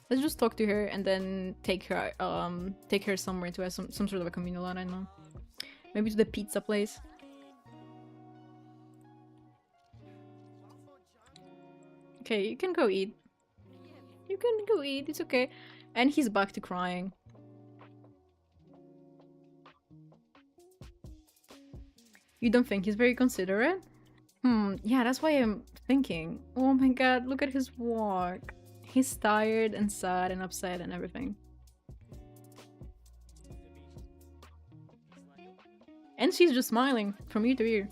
Let's just talk to her and then take her somewhere to have some sort of a communal, I don't know. Maybe to the pizza place. Okay, you can go eat. You can go eat, it's okay. And he's back to crying. You don't think he's very considerate? Yeah, that's why I'm thinking. Oh my god, look at his walk. He's tired and sad and upset and everything. And she's just smiling from ear to ear.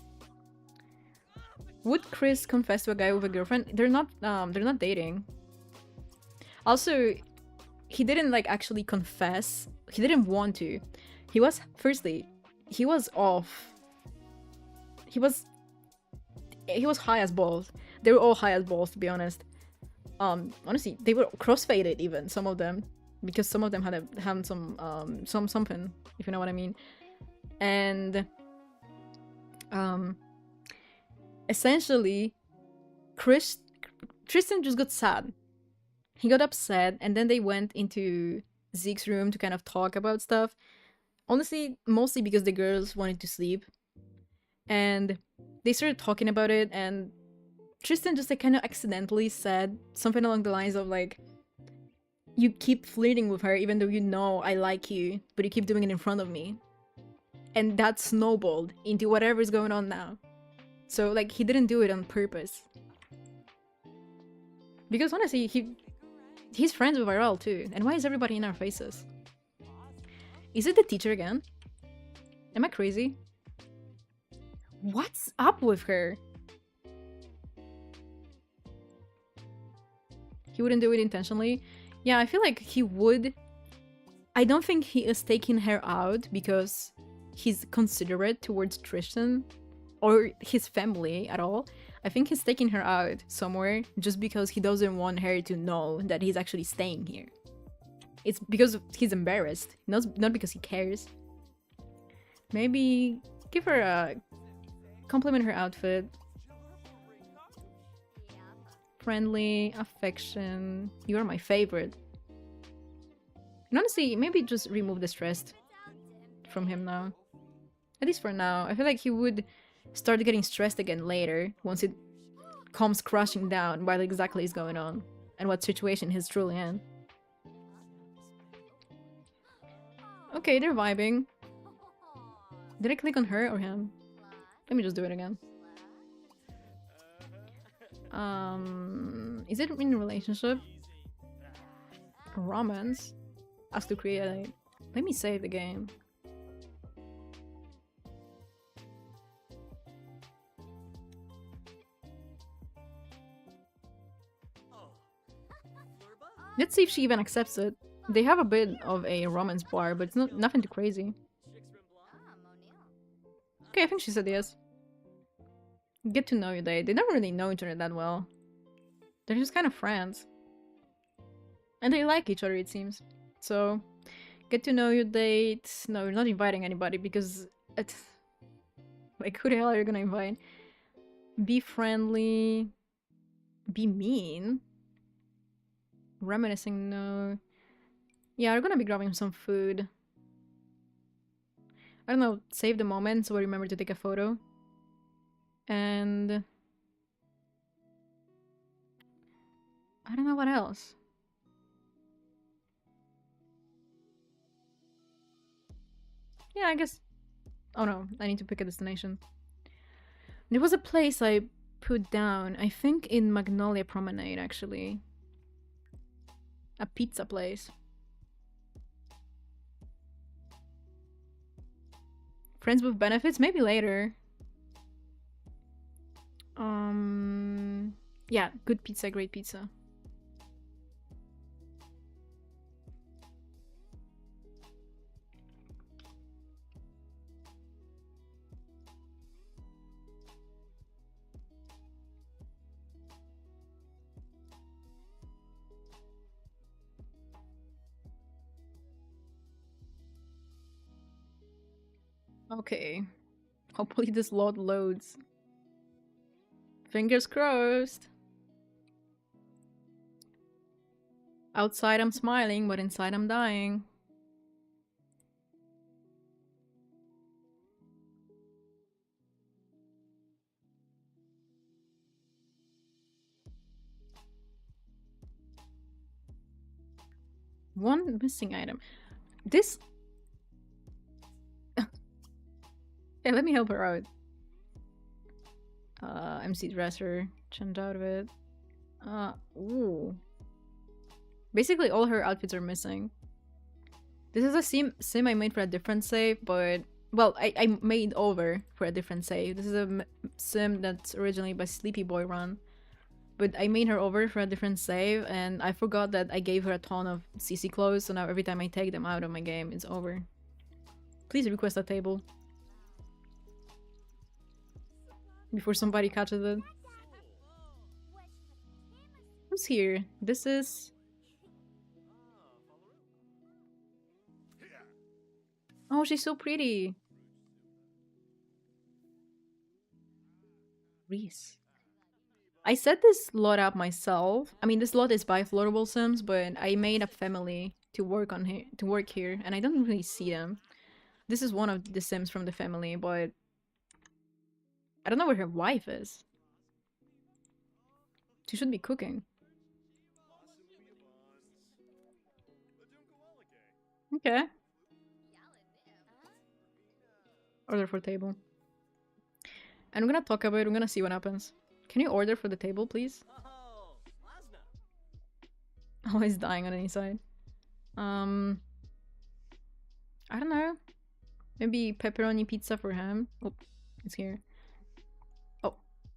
Would Chris confess to a guy with a girlfriend? They're not dating. Also, he didn't like actually confess. He didn't want to. He was, firstly, he was off. He was high as balls. They were all high as balls, to be honest. Honestly, they were crossfaded even, some of them, because some of them had some something, if you know what I mean. And essentially, Tristan just got sad. He got upset, and then they went into Zeke's room to kind of talk about stuff. Honestly, mostly because the girls wanted to sleep. And they started talking about it, and Tristan just like kind of accidentally said something along the lines of like, you keep flirting with her even though you know I like you, but you keep doing it in front of me. And that snowballed into whatever is going on now. So like, he didn't do it on purpose. Because honestly, he's friends with Irel too. And why is everybody in our faces? Is it the teacher again? Am I crazy? What's up with her? He wouldn't do it intentionally. Yeah, I feel like he would. I don't think he is taking her out because he's considerate towards Tristan or his family at all. I think he's taking her out somewhere just because he doesn't want her to know that he's actually staying here. It's because he's embarrassed, not because he cares. Maybe give her a compliment her outfit. friendly, affection. You're my favorite. And honestly, maybe just remove the stress from him now. At least for now. I feel like he would start getting stressed again later once it comes crashing down what exactly is going on and what situation he's truly in. Okay, they're vibing. Did I click on her or him? Let me just do it again. Is it in a relationship? Romance? Ask to create a... Let me save the game. Let's see if she even accepts it. They have a bit of a romance bar, but it's nothing too crazy. Okay, I think she said yes. Get to know you, they don't really know each other that well. They're just kind of friends. And they like each other, it seems. So, get to know you date. No, you're not inviting anybody because it's... Like, who the hell are you gonna invite? Be friendly. Be mean. Reminiscing, no. Yeah, we're gonna be grabbing some food. I don't know, save the moment so I remember to take a photo. And... I don't know what else. Yeah, I guess... Oh no, I need to pick a destination. There was a place I put down, I think in Magnolia Promenade, actually. A pizza place. Friends with benefits? Maybe later. Yeah, good pizza, great pizza. Okay. Hopefully this load loads. Fingers crossed. Outside I'm smiling, but inside I'm dying. One missing item. This... Yeah, let me help her out. MC dresser. Change out of it. Ooh. Basically all her outfits are missing. This is a sim I made for a different save, but... Well, I made over for a different save. This is a sim that's originally by Sleepy Boy run. But I made her over for a different save, and I forgot that I gave her a ton of CC clothes, so now every time I take them out of my game, it's over. Please request a table. Before somebody catches it. Who's here? This is... Oh, she's so pretty. Reese. I set this lot up myself. I mean, this lot is by Floatable Sims, but I made a family to work on here, and I don't really see them. This is one of the Sims from the family, but I don't know where her wife is. She should be cooking. Okay. Order for table. And I'm gonna talk about it, I'm gonna see what happens. Can you order for the table, please? Oh, he's dying on the inside. I don't know. Maybe pepperoni pizza for him. Oh, it's here. Oh,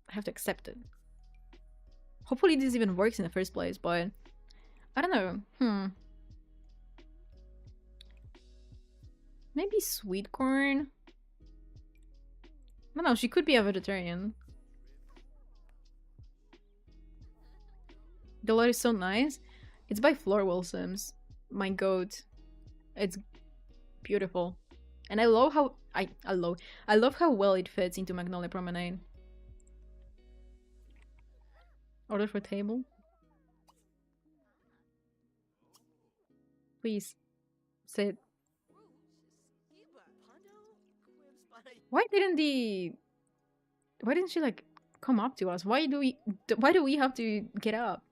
I have to accept it. Hopefully this even works in the first place, but... I don't know. Maybe sweet corn? I don't know, she could be a vegetarian. The lot is so nice. It's by Floorwell Sims. My goat. It's beautiful. And I love how I love how well it fits into Magnolia Promenade. Order for table. Please sit. Why didn't the? Why didn't she like come up to us? Why do we? Why do we have to get up?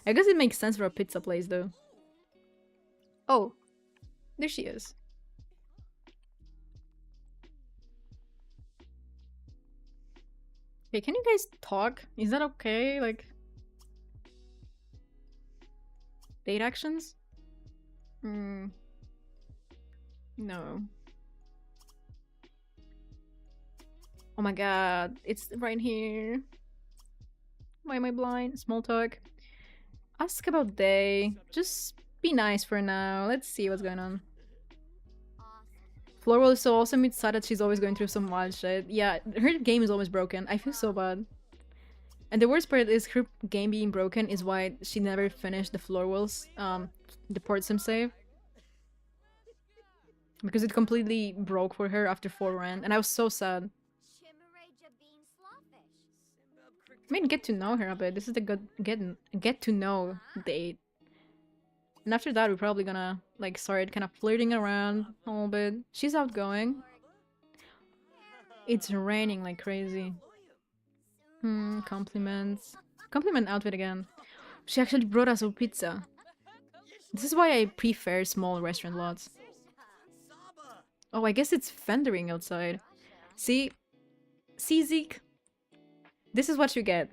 I guess it makes sense for a pizza place though. Oh, there she is. Okay, can you guys talk? Is that okay? Like, date actions? Hmm. No. Oh my god, it's right here. Why am I blind? Small talk. Ask about day. Just be nice for now. Let's see what's going on. Florwell is so awesome, it's sad that she's always going through some wild shit. Yeah, her game is always broken. I feel so bad. And the worst part is her game being broken is why she never finished the Florwell's the port sim save. Because it completely broke for her after 4 rand, and I was so sad. I mean, get to know her a bit. This is the good get to know date. And after that, we're probably gonna like start kind of flirting around a little bit. She's outgoing. It's raining like crazy. Compliments. Compliment outfit again. She actually brought us a pizza. This is why I prefer small restaurant lots. Oh, I guess it's fendering outside. See? See, Zeke? This is what you get.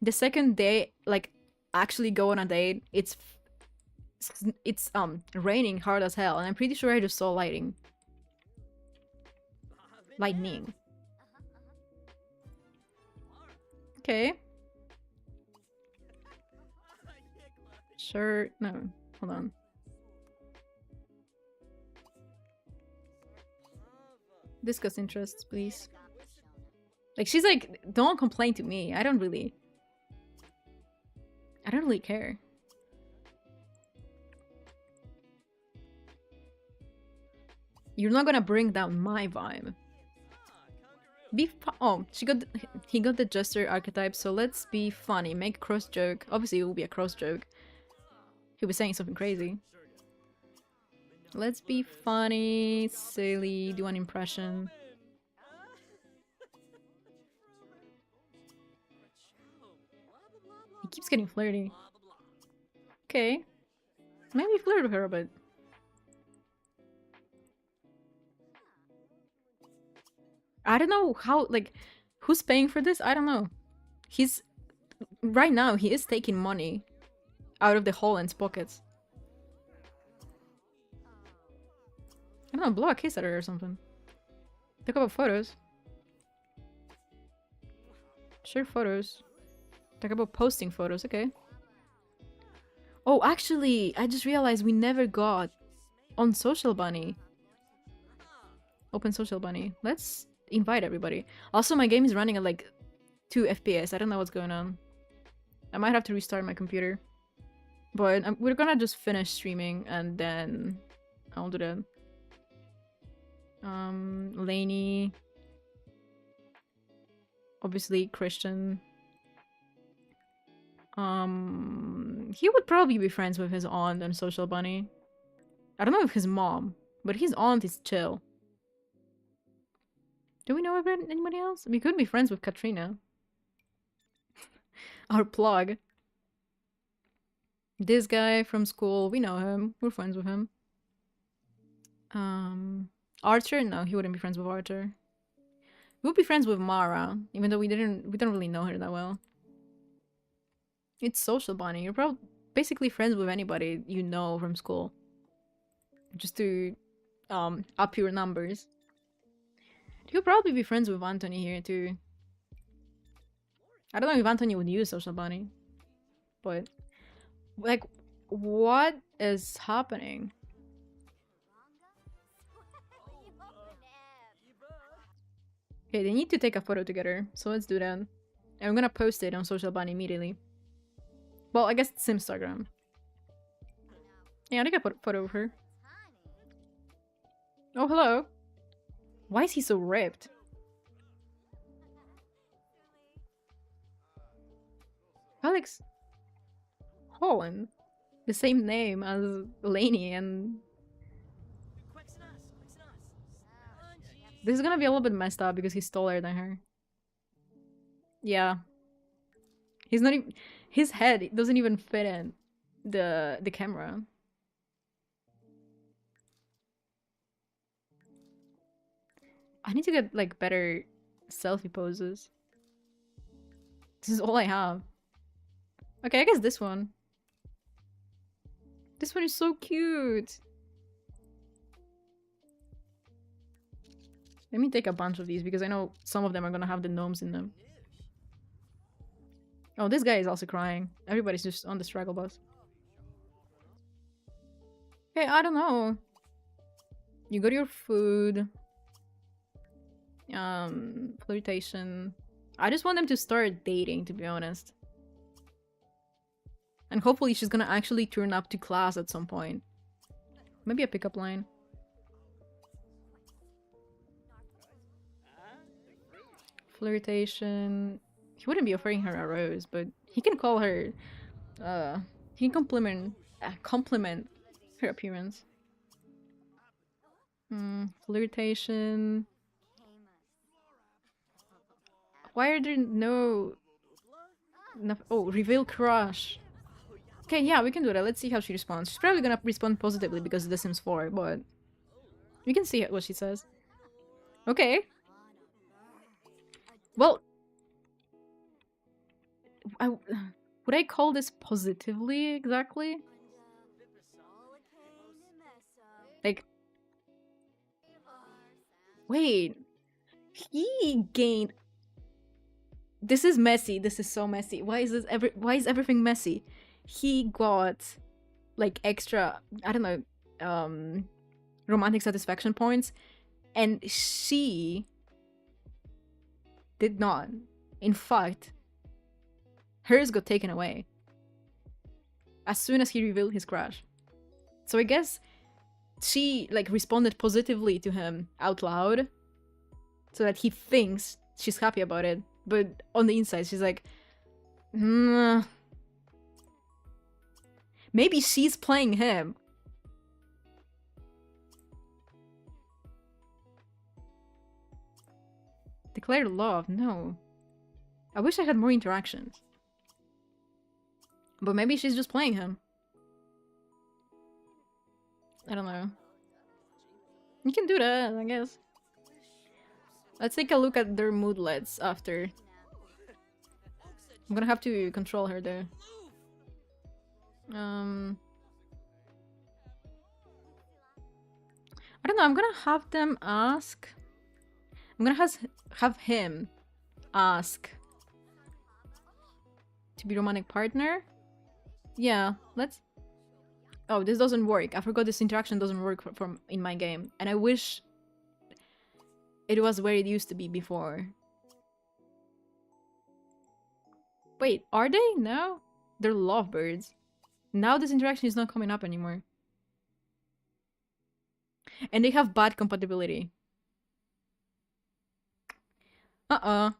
The second day, like, actually go on a date, it's raining hard as hell, and I'm pretty sure I just saw lightning. Lightning. Okay. Sure. No, hold on. Discuss interests, please. Like, she's like, don't complain to me. I don't really care. You're not gonna bring down my vibe. Oh, he got the jester archetype, so let's be funny. Make a cross joke. Obviously, it will be a cross joke. He'll be saying something crazy. Let's be funny, silly, do an impression. He keeps getting flirty. Okay. Maybe flirt with her a bit. I don't know how, like, who's paying for this? I don't know. Right now, he is taking money out of the Holland's pockets. I don't know, blow a kiss at her or something. Talk about photos. Share photos. Talk about posting photos, okay. Oh, actually, I just realized we never got on Social Bunny. Open Social Bunny. Let's invite everybody. Also, my game is running at like 2 FPS. I don't know what's going on. I might have to restart my computer. But we're gonna just finish streaming and then I'll do that. Lainey. Obviously, Christian. He would probably be friends with his aunt and Social Bunny. I don't know if his mom, but his aunt is chill. Do we know about anybody else? We could be friends with Katrina. Our plug. This guy from school, we know him. We're friends with him. Archer? No, he wouldn't be friends with Archer. We would be friends with Mara, even though we don't really know her that well. It's Social Bunny. You're probably basically friends with anybody you know from school. Just to up your numbers. You'll probably be friends with Anthony here too. I don't know if Anthony would use Social Bunny. But like, what is happening? Okay, they need to take a photo together, so let's do that. And I'm gonna post it on Social Bunny immediately. Well, I guess it's Instagram. Yeah, I think I put a photo of her. Oh, hello. Why is he so ripped? Alex Holland. The same name as Lainey, and this is gonna be a little bit messed up because he's taller than her. Yeah. He's not even, his head doesn't even fit in the camera. I need to get like better selfie poses. This is all I have. Okay, I guess this one. This one is so cute. Let me take a bunch of these because I know some of them are gonna have the gnomes in them. Oh, this guy is also crying. Everybody's just on the struggle bus. Okay, I don't know. You got your food. Flirtation. I just want them to start dating, to be honest. And hopefully she's gonna actually turn up to class at some point. Maybe a pickup line. Flirtation. He wouldn't be offering her a rose, but he can call her. He can compliment her appearance. Flirtation. Why are there no? Oh, reveal crush. Okay, yeah, we can do that. Let's see how she responds. She's probably gonna respond positively because of The Sims 4, but we can see what she says. Okay. Well, would I call this positively exactly? Like, wait, he gained. This is messy. This is so messy. Why is this why is everything messy? He got like extra, I don't know, romantic satisfaction points, and she did not. In fact, hers got taken away as soon as he revealed his crush. So I guess she like responded positively to him out loud so that he thinks she's happy about it, but on the inside she's like, maybe she's playing him. Declare love. No. I wish I had more interactions. But maybe she's just playing him. I don't know. You can do that, I guess. Let's take a look at their moodlets after. I'm gonna have to control her there. I don't know, I'm gonna have them ask. I'm gonna have him ask to be romantic partner. Yeah, let's. Oh, this doesn't work. I forgot this interaction doesn't work from in my game, and I wish it was where it used to be before. Wait, are they? No, they're lovebirds. Now this interaction is not coming up anymore, and they have bad compatibility. I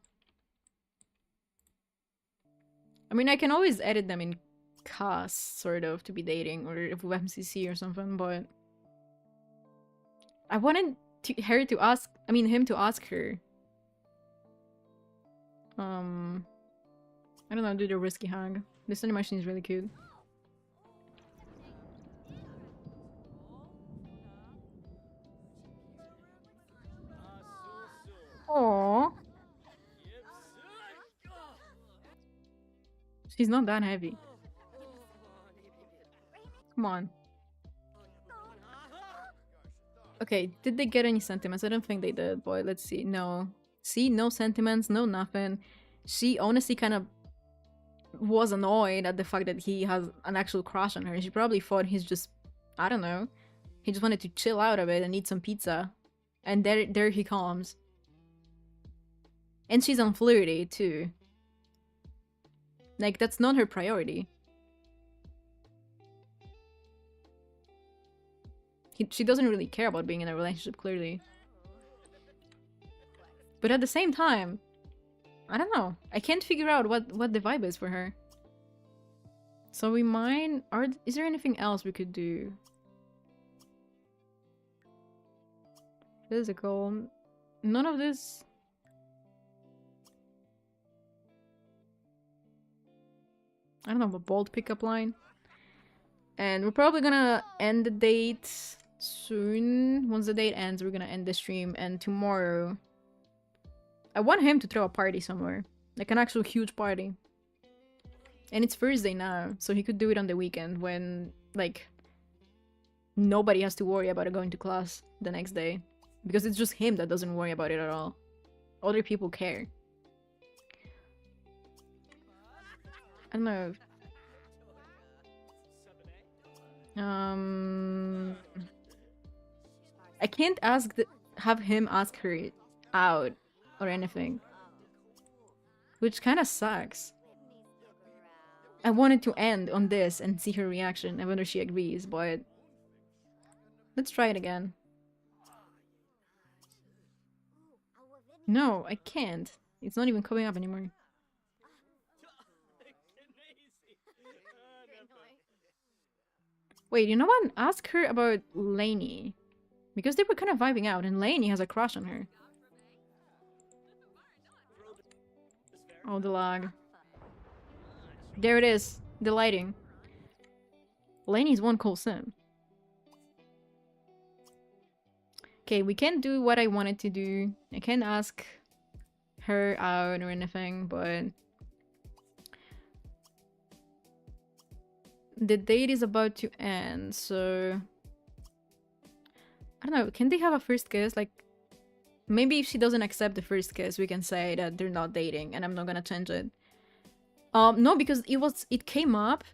mean, I can always edit them in CAS, sort of, to be dating, or if with MCC or something, but I wanted him to ask her. I don't know, do the risky hug. This animation is really cute. Aww. She's not that heavy. Come on. Okay, did they get any sentiments? I don't think they did, but let's see. No. See, no sentiments, no nothing. She honestly kind of was annoyed at the fact that he has an actual crush on her. She probably thought he's just, I don't know, he just wanted to chill out a bit and eat some pizza. And there he comes. And she's unflirty too. Like, that's not her priority. She doesn't really care about being in a relationship, clearly. But at the same time, I don't know. I can't figure out what the vibe is for her. So we might... Is there anything else we could do? Physical. None of this... I don't know, a bold pickup line. And we're probably gonna end the date soon. Once the date ends, we're gonna end the stream. And tomorrow... I want him to throw a party somewhere. Like an actual huge party. And it's Thursday now, so he could do it on the weekend when, like, nobody has to worry about it going to class the next day. Because it's just him that doesn't worry about it at all. Other people care. I don't know. I can't have him ask her out or anything. Which kind of sucks. I wanted to end on this and see her reaction and whether she agrees, but... Let's try it again. No, I can't. It's not even coming up anymore. Wait, you know what? Ask her about Lainey. Because they were kind of vibing out and Lainey has a crush on her. Oh, the lag. There it is. The lighting. Lainey's one cool sim. Okay, we can't do what I wanted to do. I can't ask her out or anything, but... The date is about to end, so... I don't know, can they have a first kiss? Like, maybe if she doesn't accept the first kiss, we can say that they're not dating, and I'm not gonna change it. No, because it came up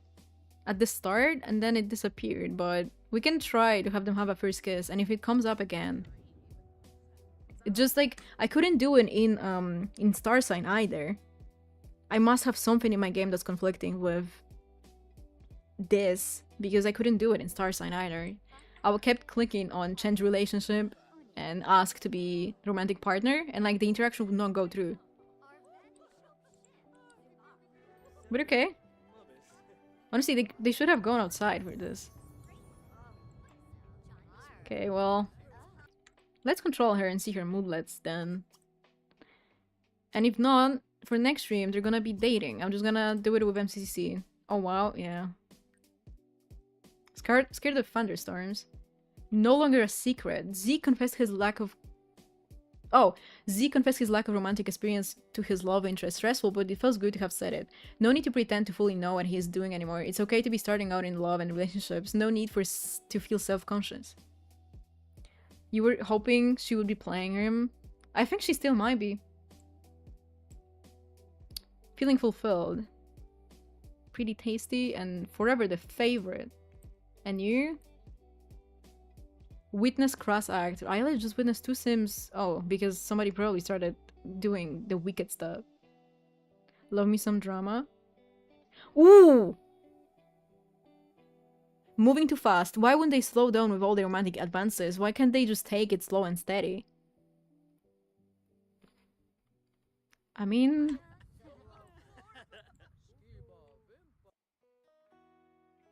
at the start, and then it disappeared, but... We can try to have them have a first kiss, and if it comes up again... It's just like, I couldn't do it in Star Sign either. I must have something in my game that's conflicting with this, because I couldn't do it in Star Sign either. I kept clicking on change relationship and ask to be romantic partner, and like the interaction would not go through. But okay. Honestly, they should have gone outside for this. Okay, well... Let's control her and see her moodlets then. And if not, for next stream, they're gonna be dating. I'm just gonna do it with MCC. Oh wow, yeah. Scared of thunderstorms. No longer a secret. Z confessed his lack of... Oh, Z confessed his lack of romantic experience to his love interest. Stressful, but it feels good to have said it. No need to pretend to fully know what he is doing anymore. It's okay to be starting out in love and relationships. No need to feel self-conscious. You were hoping she would be playing him? I think she still might be. Feeling fulfilled. Pretty tasty and forever the favorite. And you? Witness cross act. I just witnessed 2 sims. Oh, because somebody probably started doing the wicked stuff. Love me some drama. Ooh! Moving too fast. Why wouldn't they slow down with all the romantic advances? Why can't they just take it slow and steady? I mean...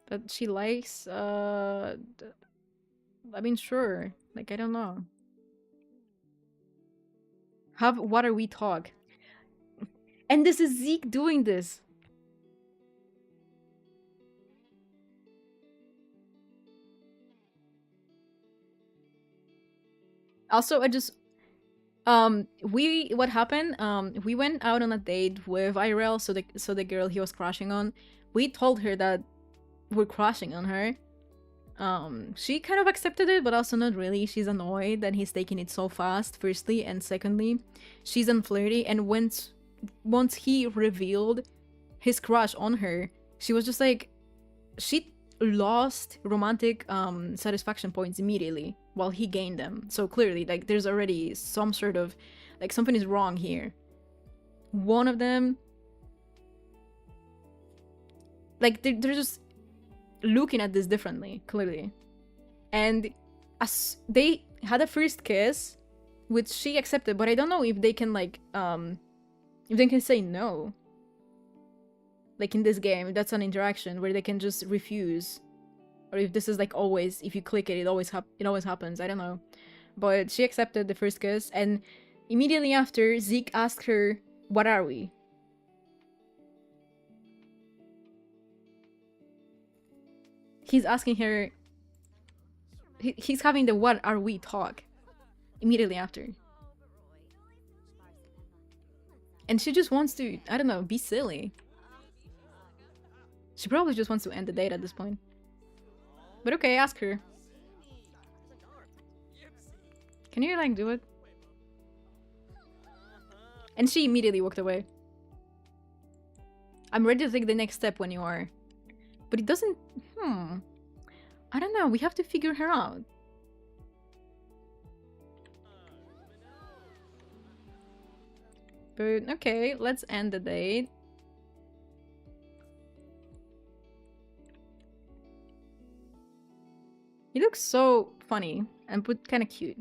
But she likes, I mean, sure. Like, I don't know. What are we talk? And this is Zeke doing this. Also, what happened, we went out on a date with IRL, so the girl he was crushing on. We told her that we're crushing on her. She kind of accepted it, but also not really. She's annoyed that he's taking it so fast, firstly, and secondly, she's unflirty, and once he revealed his crush on her, she was just like, she lost romantic satisfaction points immediately while he gained them. So clearly, like, there's already some sort of, like, something is wrong here. One of them, like, they're just looking at this differently, clearly. And as they had a first kiss, which she accepted, but I don't know if they can, like, if they can say no. like in this game, that's an interaction where they can just refuse, or if this is like always, if you click it, it always happens. I don't know, but she accepted the first kiss, and immediately after, Zeke asked her, "What are we?" He's asking her. He's having the "What are we?" talk immediately after. And she just wants to, I don't know, be silly. She probably just wants to end the date at this point. But okay, ask her. Can you, like, do it? And she immediately walked away. I'm ready to take the next step when you are. But it doesn't... I don't know, we have to figure her out. But okay, let's end the date. He looks so funny and kind of cute.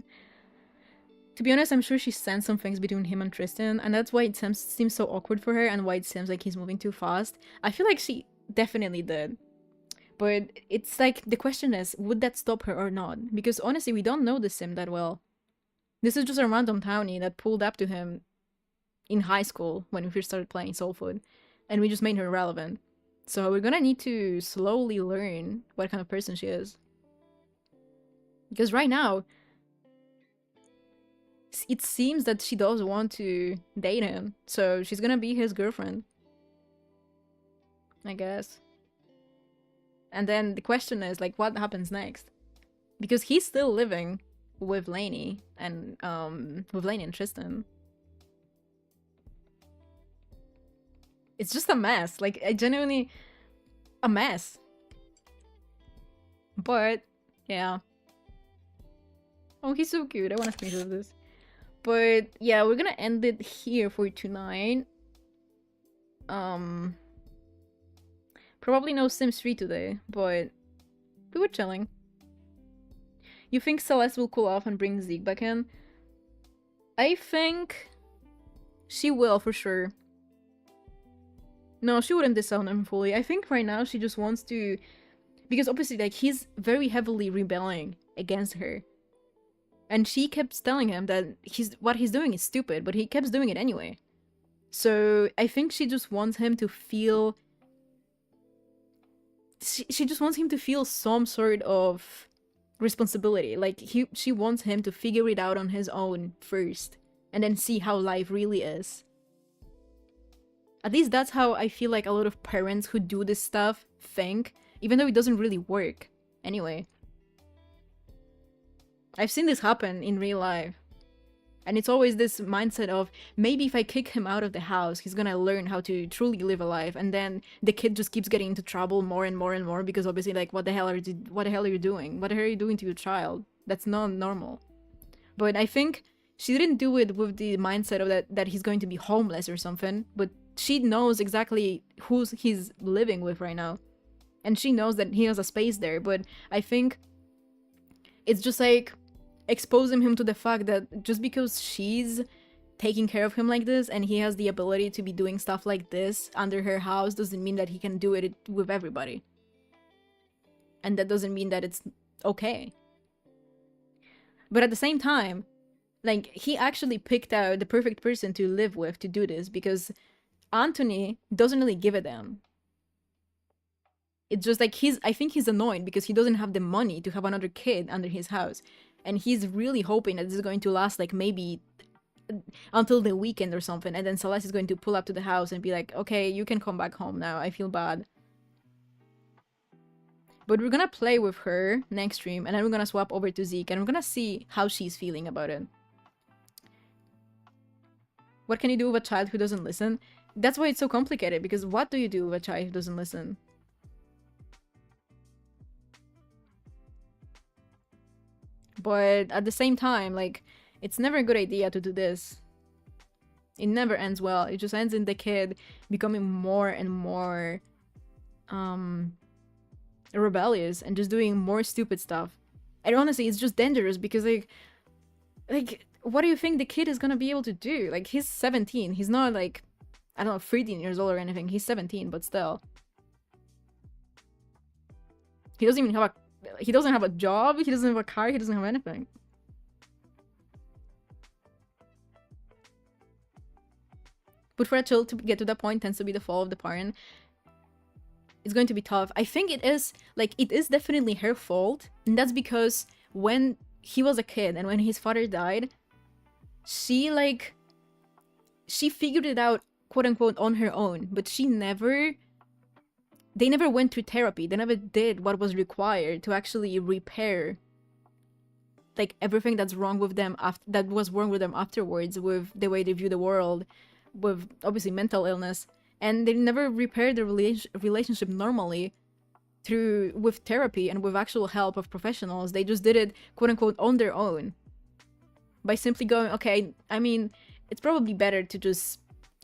To be honest, I'm sure she sensed some things between him and Tristan, and that's why it seems so awkward for her and why it seems like he's moving too fast. I feel like she definitely did. But it's like, the question is, would that stop her or not? Because honestly, we don't know the sim that well. This is just a random townie that pulled up to him in high school when we first started playing Soul Food, and we just made her relevant. So we're gonna need to slowly learn what kind of person she is. Because right now, it seems that she does want to date him, so she's gonna be his girlfriend, I guess. And then the question is, like, what happens next? Because he's still living with Lainey and Tristan. It's just a mess. Like, I genuinely... a mess. But, yeah. Oh, he's so cute. I want to screenshot this. But, yeah, we're gonna end it here for tonight. Probably no Sims 3 today, but we were chilling. You think Celeste will cool off and bring Zeke back in? I think she will, for sure. No, she wouldn't disown him fully. I think right now she just wants to... Because obviously, like, he's very heavily rebelling against her. And she kept telling him that what he's doing is stupid, but he keeps doing it anyway. So I think she just wants him to feel... She just wants him to feel some sort of responsibility. Like, she wants him to figure it out on his own first, and then see how life really is. At least that's how I feel like a lot of parents who do this stuff think, even though it doesn't really work. Anyway. I've seen this happen in real life. And it's always this mindset of, maybe if I kick him out of the house, he's gonna learn how to truly live a life. And then the kid just keeps getting into trouble more and more and more, because obviously, like, what the hell are you doing? What the hell are you doing to your child? That's not normal. But I think she didn't do it with the mindset of that he's going to be homeless or something, but she knows exactly who he's living with right now. And she knows that he has a space there, but I think it's just like exposing him to the fact that just because she's taking care of him like this and he has the ability to be doing stuff like this under her house doesn't mean that he can do it with everybody. And that doesn't mean that it's okay. But at the same time, like, he actually picked out the perfect person to live with to do this, because Anthony doesn't really give a damn. It's just like I think he's annoyed because he doesn't have the money to have another kid under his house. And he's really hoping that this is going to last, like, maybe until the weekend or something. And then Celeste is going to pull up to the house and be like, okay, you can come back home now. I feel bad. But we're gonna play with her next stream, and then we're gonna swap over to Zeke, and we're gonna see how she's feeling about it. What can you do with a child who doesn't listen? That's why it's so complicated, because what do you do with a child who doesn't listen? But at the same time, like, it's never a good idea to do this. It never ends well. It just ends in the kid becoming more and more rebellious and just doing more stupid stuff. And honestly, it's just dangerous because, like, what do you think the kid is gonna be able to do? Like, he's 17. He's not, like, I don't know, 13 years old or anything. He's 17, but still. He doesn't even have he doesn't have a job, he doesn't have a car, he doesn't have anything. But for a child to get to that point tends to be the fault of the parent. It's going to be tough. I think it is definitely her fault, and that's because when he was a kid and when his father died, she figured it out, quote unquote, on her own, but they never went through therapy. They never did what was required to actually repair like everything that's wrong with them that was wrong with them afterwards, with the way they view the world, with obviously mental illness. And they never repaired the relationship normally with therapy and with actual help of professionals. They just did it, quote unquote, on their own, by simply going, okay, I mean, it's probably better to just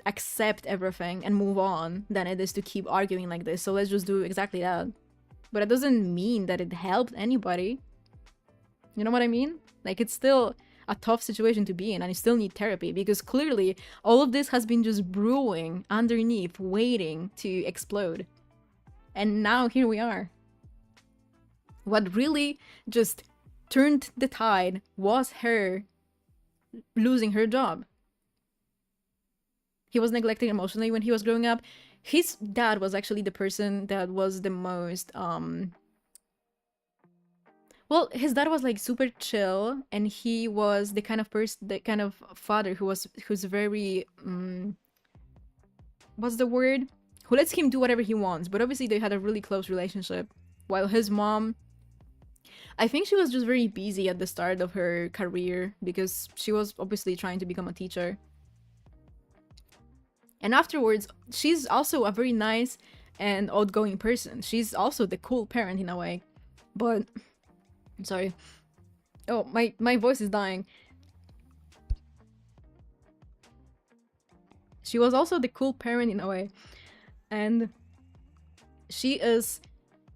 accept everything and move on than it is to keep arguing like this, so let's just do exactly that. But it doesn't mean that it helped anybody. You know what I mean? Like, it's still a tough situation to be in, and you still need therapy, because clearly all of this has been just brewing underneath, waiting to explode. And now here we are. What really just turned the tide was her losing her job. He was neglected emotionally when he was growing up. His dad was actually the person that was the most well, his dad was like super chill, and he was the kind of father who's very what's the word? Who lets him do whatever he wants. But obviously they had a really close relationship. While his mom, I think she was just very busy at the start of her career because she was obviously trying to become a teacher. And afterwards, she's also a very nice and outgoing person. She's also the cool parent in a way. But I'm sorry. Oh, my voice is dying. She was also the cool parent in a way. And she is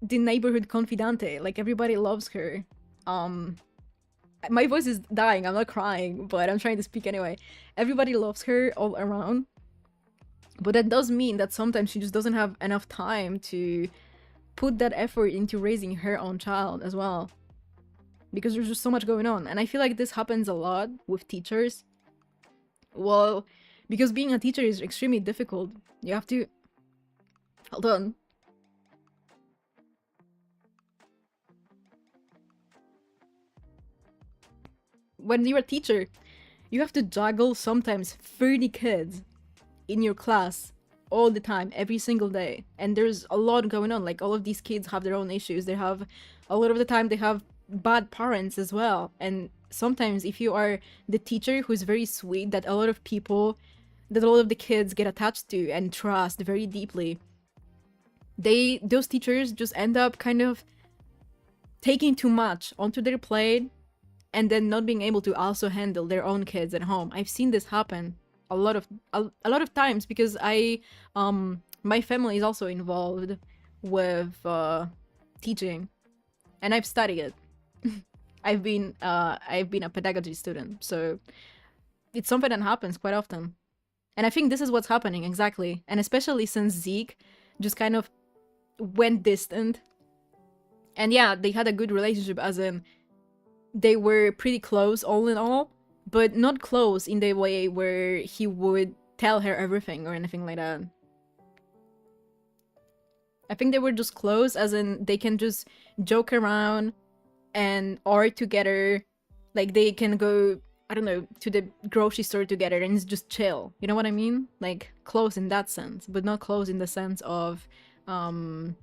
the neighborhood confidante. Like, everybody loves her. My voice is dying. I'm not crying, but I'm trying to speak anyway. Everybody loves her all around. But that does mean that sometimes she just doesn't have enough time to put that effort into raising her own child as well. Because there's just so much going on. And I feel like this happens a lot with teachers. Well, because being a teacher is extremely difficult. You have to... Hold on. When you're a teacher, you have to juggle sometimes 30 kids in your class all the time, every single day. And there's a lot going on. Like, all of these kids have their own issues. They have... A lot of the time, they have bad parents as well. And sometimes if you are the teacher who's very sweet, that a lot of the kids get attached to and trust very deeply, those teachers just end up kind of taking too much onto their plate and then not being able to also handle their own kids at home. I've seen this happen a lot of times because my family is also involved with teaching, and I've studied it. I've been a pedagogy student, so it's something that happens quite often. And I think this is what's happening exactly. And especially since Zeke just kind of went distant. And yeah, they had a good relationship, as in they were pretty close all in all, but not close in the way where he would tell her everything or anything like that. I think they were just close, as in they can just joke around and art together. Like, they can go, I don't know, to the grocery store together and it's just chill. You know what I mean? Like, close in that sense, but not close in the sense of being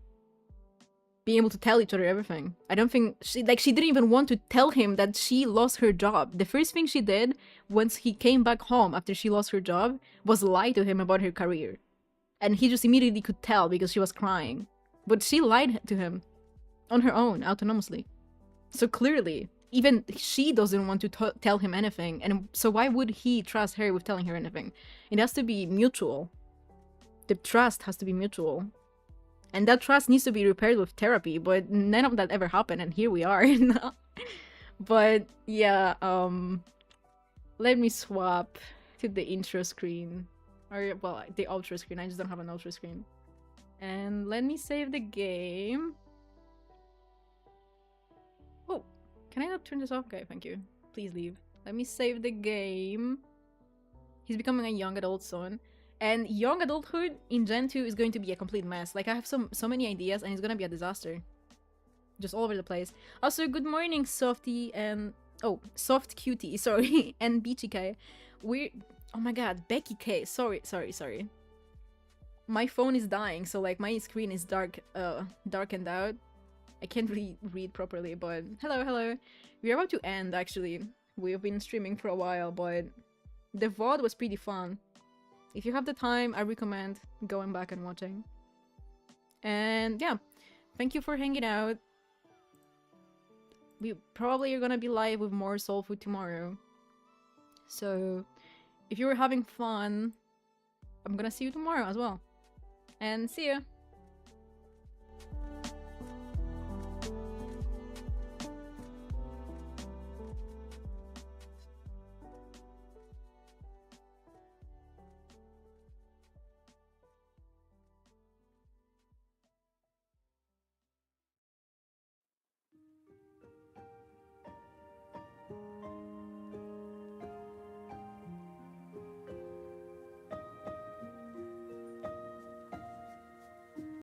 able to tell each other everything. I don't think she didn't even want to tell him that she lost her job. The first thing she did once he came back home after she lost her job was lie to him about her career. And he just immediately could tell because she was crying. But she lied to him on her own, autonomously. So clearly, even she doesn't want to tell him anything. And so why would he trust her with telling her anything? It has to be mutual. The trust has to be mutual. And that trust needs to be repaired with therapy, but none of that ever happened, and here we are now. But yeah, let me swap to the intro screen. Or, well, the ultra screen. I just don't have an ultra screen. And let me save the game. Oh, can I not turn this off? Okay, thank you. Please leave. Let me save the game. He's becoming a young adult soon. And young adulthood in Gen 2 is going to be a complete mess. Like, I have so many ideas and it's gonna be a disaster. Just all over the place. Also, good morning, Softy and... Oh, Soft Cutie, sorry. And Beachy K. We're... Oh my god, Becky K. Sorry. My phone is dying, so like my screen is darkened out. I can't really read properly, but... Hello. We're about to end, actually. We've been streaming for a while, but... The VOD was pretty fun. If you have the time, I recommend going back and watching. And yeah, thank you for hanging out. We probably are gonna be live with more Soul Food tomorrow. So, if you were having fun, I'm gonna see you tomorrow as well. And see ya!